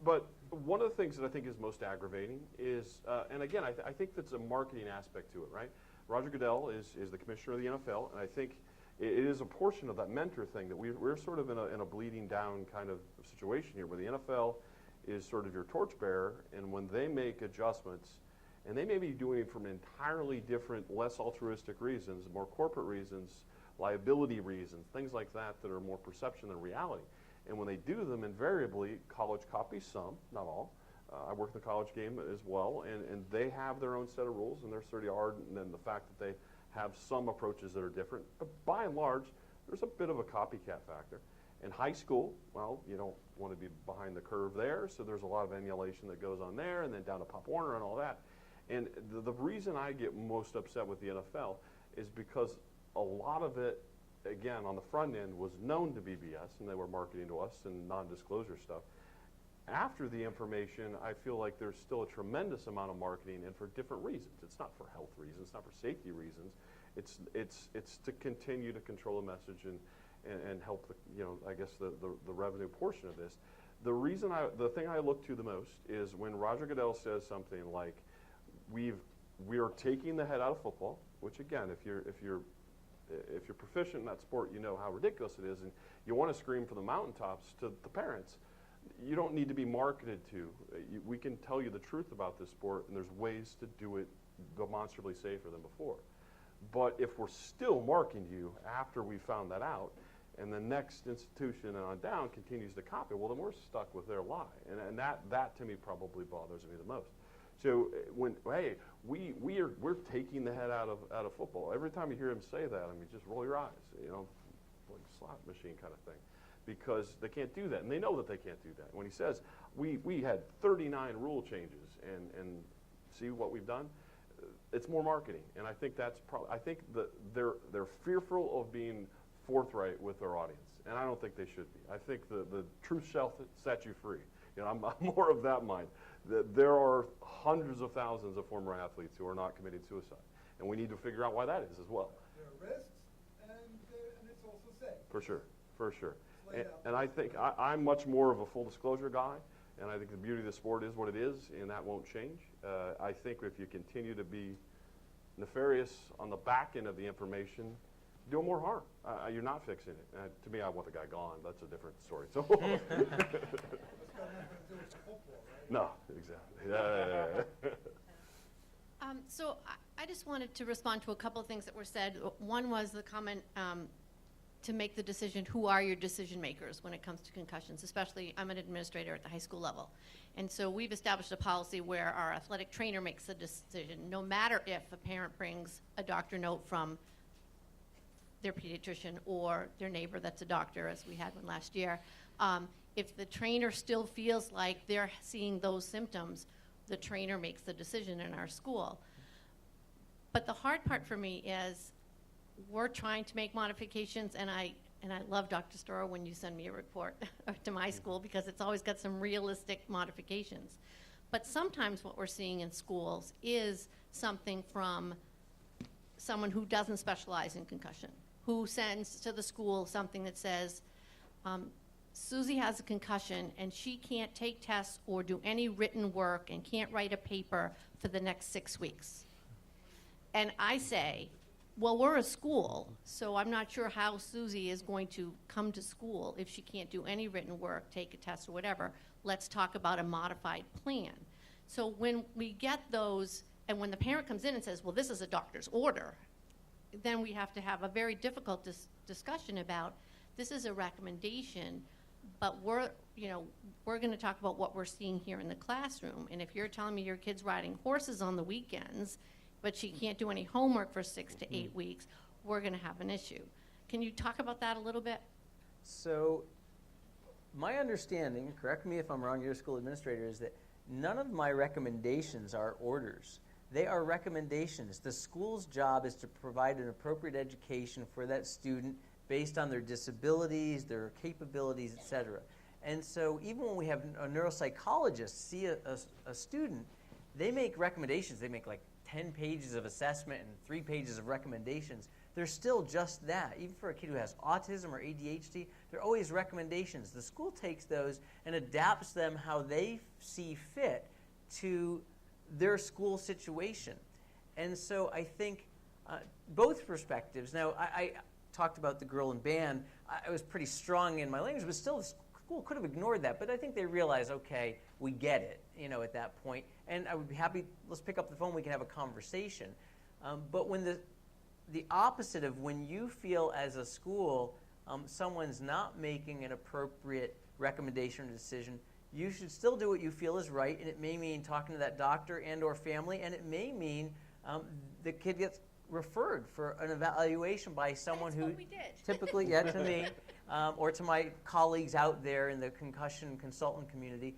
but one of the things that I think is most aggravating is, and again, I think that's a marketing aspect to it, right? Roger Goodell is the commissioner of the NFL, and I think it is a portion of that mentor thing that we're sort of in a bleeding down kind of situation here, where the NFL is sort of your torchbearer, and when they make adjustments, and they may be doing it from entirely different, less altruistic reasons, more corporate reasons, liability reasons, things like that are more perception than reality. And when they do them, invariably, college copies some, not all. I work in the college game as well, and they have their own set of rules, and they're pretty ardent, and then the fact that they have some approaches that are different. But by and large, there's a bit of a copycat factor. In high school, well, you don't want to be behind the curve there, so there's a lot of emulation that goes on there, and then down to Pop Warner and all that. And the reason I get most upset with the NFL is because a lot of it, again, on the front end, was known to be BS, and they were marketing to us and non-disclosure stuff. After the information, I feel like there's still a tremendous amount of marketing, and for different reasons. It's not for health reasons, it's not for safety reasons. It's to continue to control a message and help I guess the revenue portion of this. The thing I look to the most is when Roger Goodell says something like, we are taking the head out of football, which again, if you're proficient in that sport, you know how ridiculous it is, and you want to scream from the mountaintops to the parents. You don't need to be marketed to. We can tell you the truth about this sport, and there's ways to do it demonstrably safer than before. But if we're still marking you after we found that out, and the next institution and on down continues to copy, well, then we're stuck with their lie. And that to me probably bothers me the most. So we're taking the head out of football. Every time you hear him say that, I mean, just roll your eyes, like slot machine kind of thing, because they can't do that, and they know that they can't do that. When he says we had 39 rule changes and see what we've done, it's more marketing, and I think that's probably. I think that they're fearful of being forthright with their audience, and I don't think they should be. I think the truth shall set you free. I'm more of that mind. There are hundreds of thousands of former athletes who are not committing suicide, and we need to figure out why that is as well. There are risks, and it's also safe. For sure. And I think I'm much more of a full disclosure guy, and I think the beauty of the sport is what it is, and that won't change. I think if you continue to be nefarious on the back end of the information, doing more harm. You're not fixing it. To me, I want the guy gone. That's a different story. So. No, exactly. Yeah. So I just wanted to respond to a couple of things that were said. One was the comment to make the decision, who are your decision makers when it comes to concussions, especially I'm an administrator at the high school level. And so we've established a policy where our athletic trainer makes the decision, no matter if a parent brings a doctor note from their pediatrician or their neighbor that's a doctor, as we had one last year. If the trainer still feels like they're seeing those symptoms, the trainer makes the decision in our school. But the hard part for me is we're trying to make modifications, and I love Dr. Storrow when you send me a report to my school, because it's always got some realistic modifications. But sometimes what we're seeing in schools is something from someone who doesn't specialize in concussion, who sends to the school something that says, Susie has a concussion and she can't take tests or do any written work and can't write a paper for the next 6 weeks. And I say, well, we're a school, so I'm not sure how Susie is going to come to school if she can't do any written work, take a test or whatever. Let's talk about a modified plan. So when we get those, and when the parent comes in and says, well, this is a doctor's order, then we have to have a very difficult discussion about, this is a recommendation, but we're going to talk about what we're seeing here in the classroom. And if you're telling me your kid's riding horses on the weekends, but she can't do any homework for 6 to 8 weeks, we're going to have an issue. Can you talk about that a little bit? So my understanding, correct me if I'm wrong, you're a school administrator, is that none of my recommendations are orders. They are recommendations. The school's job is to provide an appropriate education for that student based on their disabilities, their capabilities, et cetera. And so even when we have a neuropsychologist see a student, they make recommendations. They make like 10 pages of assessment and 3 pages of recommendations. They're still just that. Even for a kid who has autism or ADHD, they're always recommendations. The school takes those and adapts them how they see fit to their school situation. And so I think both perspectives. Now, I talked about the girl in band. I was pretty strong in my language, but still the school could have ignored that. But I think they realized, okay, we get it, at that point. And I would be happy, let's pick up the phone, we can have a conversation. But when the opposite of when you feel as a school someone's not making an appropriate recommendation or decision, you should still do what you feel is right, and it may mean talking to that doctor and or family, and it may mean the kid gets referred for an evaluation by someone who typically, to me, or to my colleagues out there in the concussion consultant community.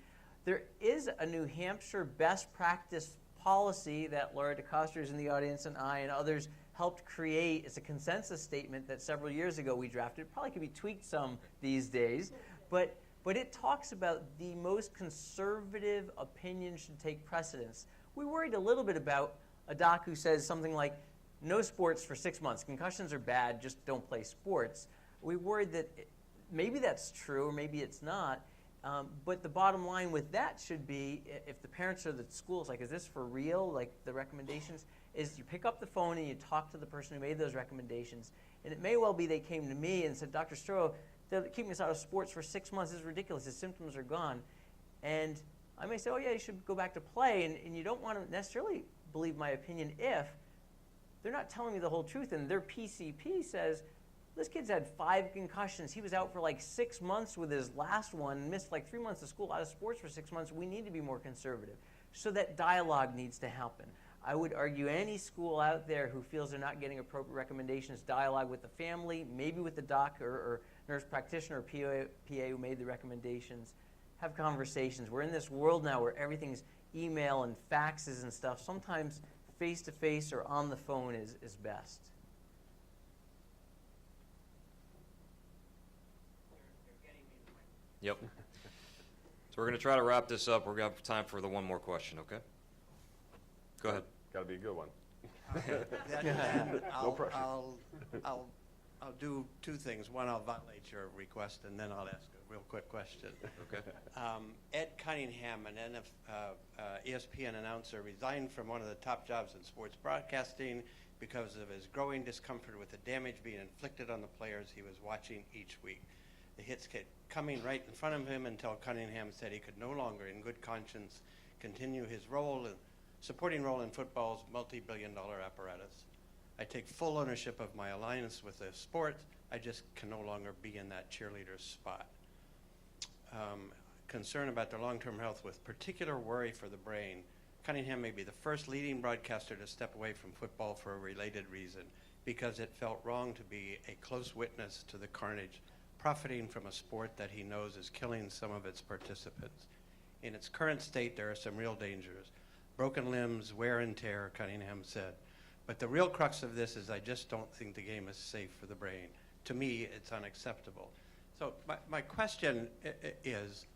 There is a New Hampshire best practice policy that Laura DeCoster is in the audience, and I and others helped create. It's a consensus statement that several years ago we drafted. It probably could be tweaked some these days, but it talks about the most conservative opinion should take precedence. We worried a little bit about a doc who says something like, no sports for 6 months. Concussions are bad, just don't play sports. We worried that maybe that's true or maybe it's not. But the bottom line with that should be, if the parents or the schools, like, is this for real, like the recommendations, is you pick up the phone and you talk to the person who made those recommendations. And it may well be they came to me and said, Dr. Storrow, they're keeping us out of sports for 6 months. This is ridiculous. His symptoms are gone. And I may say, oh, yeah, you should go back to play. And you don't want to necessarily believe my opinion if they're not telling me the whole truth. And their PCP says, this kid's had 5 concussions. He was out for like 6 months with his last one, missed like 3 months of school, out of sports for 6 months. We need to be more conservative. So that dialogue needs to happen. I would argue any school out there who feels they're not getting appropriate recommendations, dialogue with the family, maybe with the doc or nurse practitioner or PA who made the recommendations. Have conversations. We're in this world now where everything's email and faxes and stuff. Sometimes face-to-face or on the phone is best. Yep. So we're going to try to wrap this up. We're going to have time for the one more question, okay? Go ahead. Got to be a good one. No pressure. I'll do 2 things. One, I'll violate your request, and then I'll ask a real quick question. Okay. Ed Cunningham, an ESPN announcer, resigned from one of the top jobs in sports broadcasting because of his growing discomfort with the damage being inflicted on the players he was watching each week. The hits kept coming right in front of him until Cunningham said he could no longer, in good conscience, continue his supporting role in football's multi-billion-dollar apparatus. I take full ownership of my alliance with the sport. I just can no longer be in that cheerleader spot. Concern about their long-term health with particular worry for the brain. Cunningham may be the first leading broadcaster to step away from football for a related reason, because it felt wrong to be a close witness to the carnage, profiting from a sport that he knows is killing some of its participants. In its current state, there are some real dangers. Broken limbs, wear and tear, Cunningham said. But the real crux of this is I just don't think the game is safe for the brain. To me, it's unacceptable. So my question is,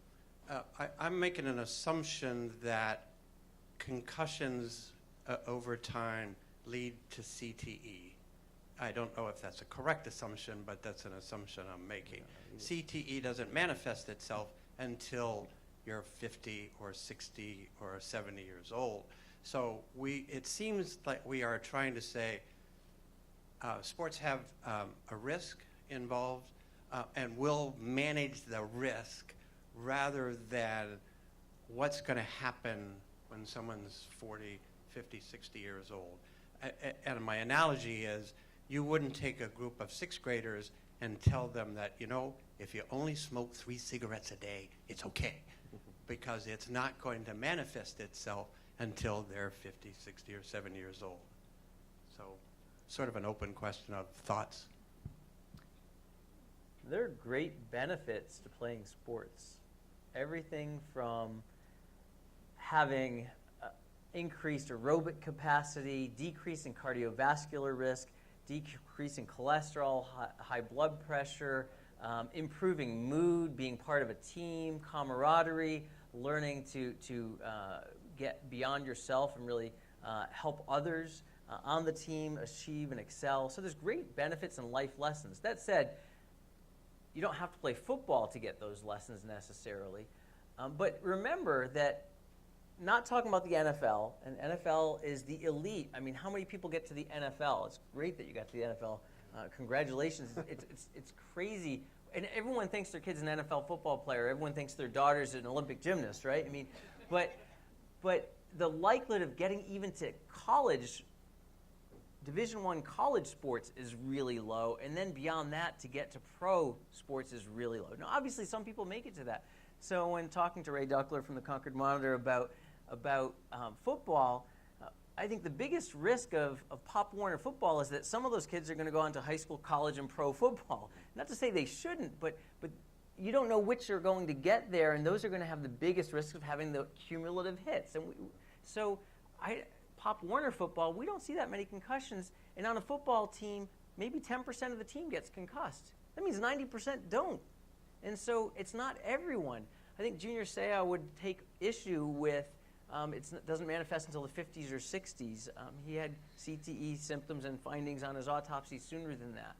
I'm making an assumption that concussions over time lead to CTE. I don't know if that's a correct assumption, but that's an assumption I'm making. CTE doesn't manifest itself until you're 50 or 60 or 70 years old. So it seems like we are trying to say sports have a risk involved and we'll manage the risk rather than what's going to happen when someone's 40, 50, 60 years old. And my analogy is you wouldn't take a group of sixth graders and tell them that, if you only smoke 3 cigarettes a day, it's okay, because it's not going to manifest itself until they're 50, 60, or 70 years old. So sort of an open question of thoughts. There are great benefits to playing sports. Everything from having increased aerobic capacity, decrease in cardiovascular risk, decrease in cholesterol, high blood pressure, improving mood, being part of a team, camaraderie, learning to get beyond yourself and really help others on the team achieve and excel. So there's great benefits and life lessons. That said, you don't have to play football to get those lessons necessarily. But remember that, not talking about the NFL, and NFL is the elite. I mean, how many people get to the NFL? It's great that you got to the NFL. Congratulations. It's crazy. And everyone thinks their kid's an NFL football player. Everyone thinks their daughter's an Olympic gymnast, right? I mean, but the likelihood of getting even to college, Division I college sports is really low, and then beyond that, to get to pro sports is really low. Now, obviously, some people make it to that. So when talking to Ray Duckler from the Concord Monitor about football, I think the biggest risk of Pop Warner football is that some of those kids are going to go on to high school, college, and pro football. Not to say they shouldn't, but you don't know which are going to get there, and those are going to have the biggest risk of having the cumulative hits. And Pop Warner football, we don't see that many concussions, and on a football team, maybe 10% of the team gets concussed. That means 90% don't. And so it's not everyone. I think Junior Seau would take issue with it doesn't manifest until the 50s or 60s. He had CTE symptoms and findings on his autopsy sooner than that.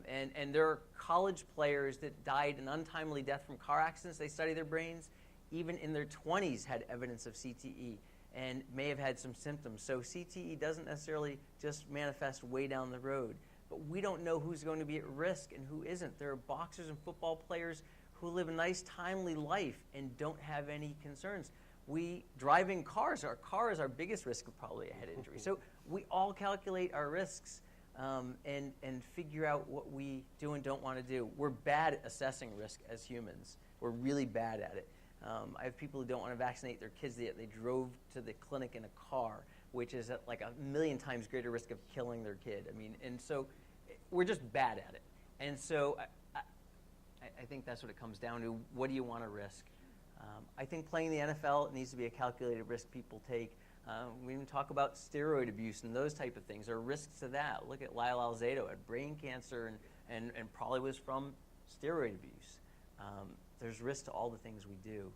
And there are college players that died an untimely death from car accidents. They study their brains. Even in their 20s had evidence of CTE and may have had some symptoms. So CTE doesn't necessarily just manifest way down the road. But we don't know who's going to be at risk and who isn't. There are boxers and football players who live a nice, timely life and don't have any concerns. Driving cars, our car is our biggest risk of probably a head injury. So we all calculate our risks and figure out what we do and don't want to do. We're bad at assessing risk as humans. We're really bad at it. I have people who don't want to vaccinate their kids, yet they drove to the clinic in a car, which is at like 1,000,000 times greater risk of killing their kid. I mean, and so we're just bad at it. And so I think that's what it comes down to. What do you want to risk? I think playing the NFL, it needs to be a calculated risk people take. We even talk about steroid abuse and those type of things. There are risks to that. Look at Lyle Alzado, had brain cancer and probably was from steroid abuse. There's risk to all the things we do.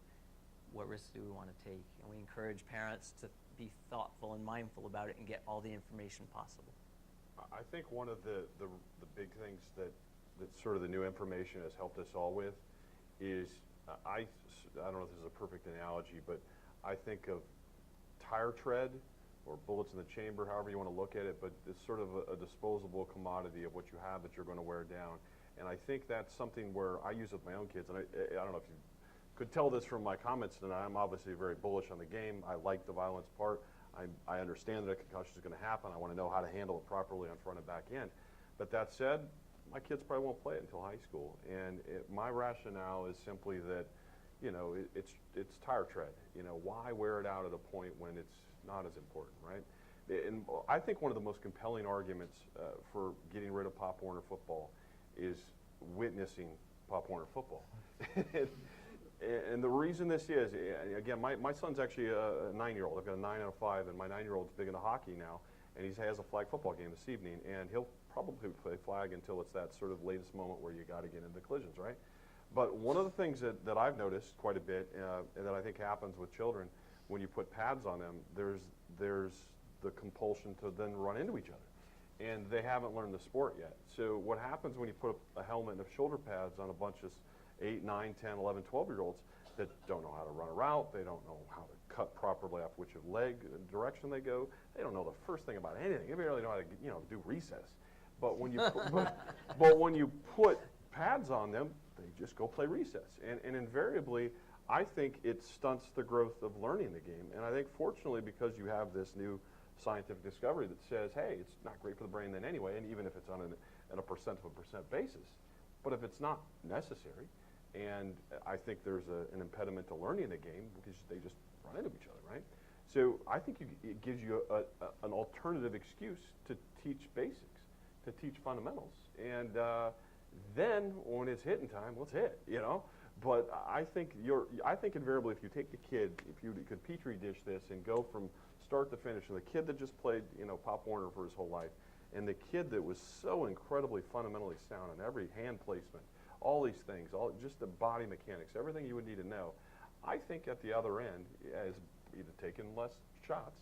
What risks do we want to take? And we encourage parents to be thoughtful and mindful about it and get all the information possible. I think one of the big things that sort of the new information has helped us all with is, I don't know if this is a perfect analogy, but I think of tire tread or bullets in the chamber, however you want to look at it, but it's sort of a disposable commodity of what you have that you're going to wear down. And I think that's something where I use with my own kids, and I don't know if you could tell this from my comments tonight. I'm obviously very bullish on the game. I like the violence part. I understand that a concussion is going to happen. I want to know how to handle it properly on front and back end. But that said, my kids probably won't play it until high school. And my rationale is simply that, you know, it's tire tread. You know, why wear it out at a point when it's not as important, right? And I think one of the most compelling arguments for getting rid of Pop Warner football is witnessing Pop Warner football. And the reason this is, again, my son's actually a 9-year-old. I've got a 9 and a 5, and my 9-year-old's big into hockey now, and he has a flag football game this evening, and he'll probably play flag until it's that sort of latest moment where you got to get into collisions, right? But one of the things that I've noticed quite a bit, and that I think happens with children, when you put pads on them, there's the compulsion to then run into each other. And they haven't learned the sport yet. So what happens when you put a helmet and shoulder pads on a bunch of 8, 9, 10, 11, 12-year-olds that don't know how to run a route, they don't know how to cut properly off which leg direction they go, they don't know the first thing about anything. They barely know how to, you know, do recess. But when you but when you put pads on them, they just go play recess. And invariably, I think it stunts the growth of learning the game. And I think fortunately, because you have this new scientific discovery that says, hey, it's not great for the brain then anyway, and even if it's on a percent basis, but if it's not necessary, and I think there's an impediment to learning the game because they just run into each other, right? So I think it gives you an alternative excuse to teach basics, to teach fundamentals. And then when it's hitting time, let's hit, you know? But I think invariably if you take the kid, if you could Petri dish this and go from start to finish, and the kid that just played, you know, Pop Warner for his whole life, and the kid that was so incredibly fundamentally sound in every hand placement, all these things, just the body mechanics, everything you would need to know, I think at the other end has either taken less shots,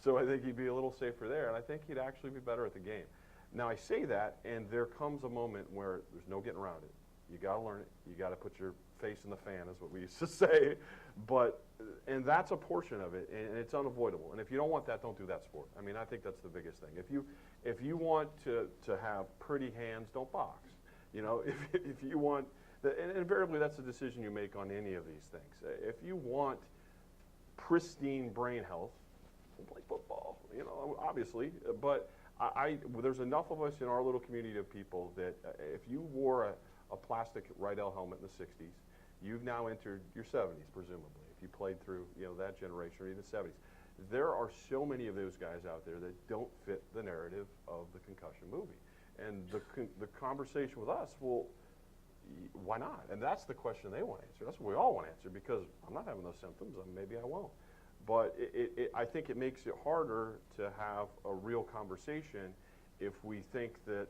so I think he'd be a little safer there, and I think he'd actually be better at the game. Now I say that, and there comes a moment where there's no getting around it. You got to learn it. You got to put your face in the fan, is what we used to say. And that's a portion of it, and it's unavoidable. And if you don't want that, don't do that sport. I mean, I think that's the biggest thing. If you want to have pretty hands, don't box. You know, if you want, and invariably that's a decision you make on any of these things. If you want pristine brain health, play football. You know, obviously, but there's enough of us in our little community of people that if you wore a plastic Rydell helmet in the 60s, you've now entered your 70s, presumably, if you played through, you know, that generation or even the 70s. There are so many of those guys out there that don't fit the narrative of the concussion movie. And the conversation with us, well, why not? And that's the question they want to answer. That's what we all want to answer, because I'm not having those symptoms, and maybe I won't. But I think it makes it harder to have a real conversation if we think that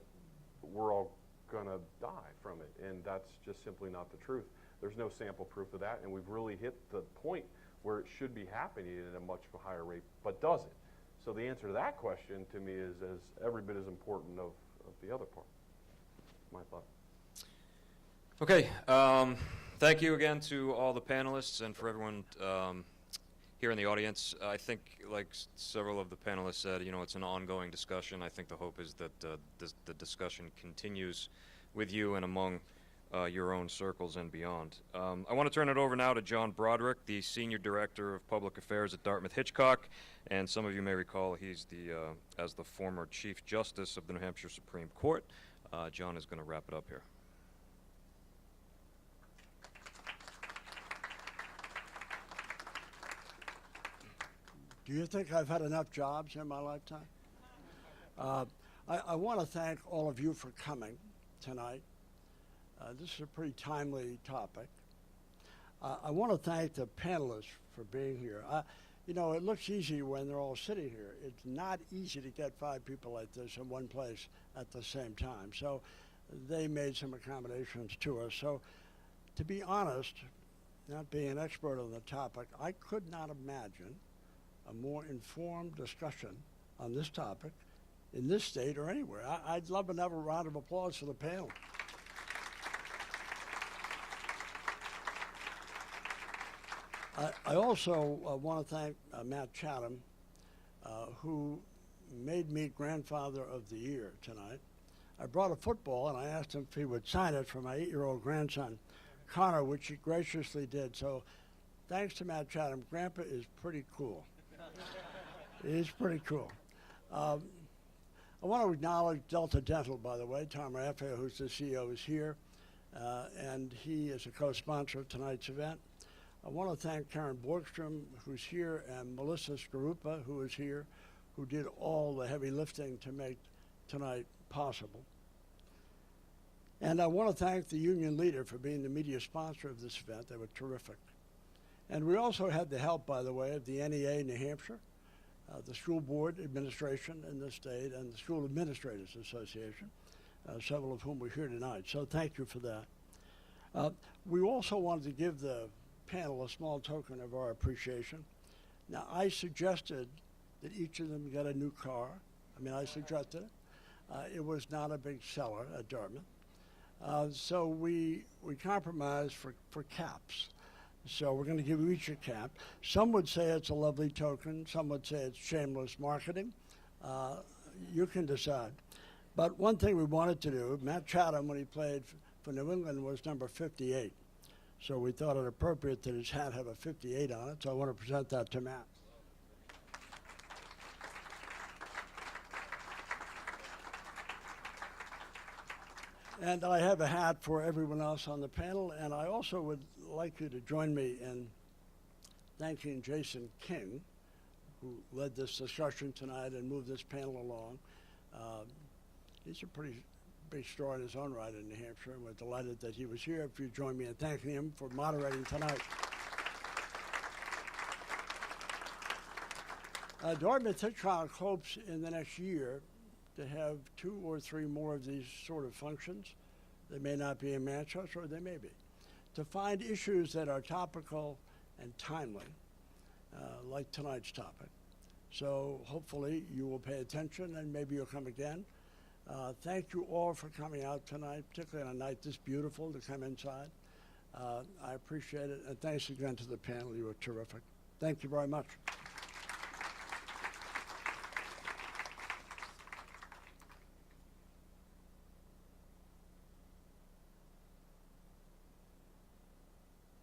we're all going to die from it, and that's just simply not the truth. There's no sample proof of that, and we've really hit the point where it should be happening at a much higher rate, but doesn't. So the answer to that question, to me, is every bit as important of the other part. My thought. Okay, thank you again to all the panelists and for everyone here in the audience. I think, like several of the panelists said, you know, it's an ongoing discussion. I think the hope is that the discussion continues with you and among your own circles and beyond. I want to turn it over now to John Broderick, the Senior Director of Public Affairs at Dartmouth-Hitchcock, and some of you may recall he's as the former Chief Justice of the New Hampshire Supreme Court. John is going to wrap it up here. Do you think I've had enough jobs in my lifetime? I want to thank all of you for coming tonight. This is a pretty timely topic. I want to thank the panelists for being here. You know, it looks easy when they're all sitting here. It's not easy to get 5 people like this in one place at the same time. So they made some accommodations to us. So to be honest, not being an expert on the topic, I could not imagine a more informed discussion on this topic in this state or anywhere. I'd love another round of applause for the panel. I also want to thank Matt Chatham, who made me Grandfather of the Year tonight. I brought a football, and I asked him if he would sign it for my 8-year-old grandson, Connor, which he graciously did. So thanks to Matt Chatham, Grandpa is pretty cool. He's pretty cool. I want to acknowledge Delta Dental, by the way. Tom Raphael, who's the CEO, is here, and he is a co-sponsor of tonight's event. I want to thank Karen Borgstrom, who's here, and Melissa Skarupa, who is here, who did all the heavy lifting to make tonight possible. And I want to thank the union leader for being the media sponsor of this event. They were terrific. And we also had the help, by the way, of the NEA New Hampshire, the school board administration in the state, and the School Administrators Association, several of whom were here tonight. So thank you for that. We also wanted to give the panel a small token of our appreciation. Now, I suggested that each of them get a new car. I mean, I suggested it. It was not a big seller at Dartmouth. So we compromised for caps. So we're going to give you each a cap. Some would say it's a lovely token. Some would say it's shameless marketing. You can decide. But one thing we wanted to do, Matt Chatham, when he played for New England, was number 58. So we thought it appropriate that his hat have a 58 on it. So I want to present that to Matt. And I have a hat for everyone else on the panel, and I also would like you to join me in thanking Jason King, who led this discussion tonight and moved this panel along. He's a pretty big star in his own right in New Hampshire, and we're delighted that he was here. If you join me in thanking him for moderating tonight. Dartmouth-Hitchcock hopes in the next year to have 2 or 3 more of these sort of functions. They may not be in Manchester, or they may be, to find issues that are topical and timely, like tonight's topic. So hopefully you will pay attention, and maybe you'll come again. Thank you all for coming out tonight, particularly on a night this beautiful to come inside. I appreciate it, and thanks again to the panel. You were terrific. Thank you very much.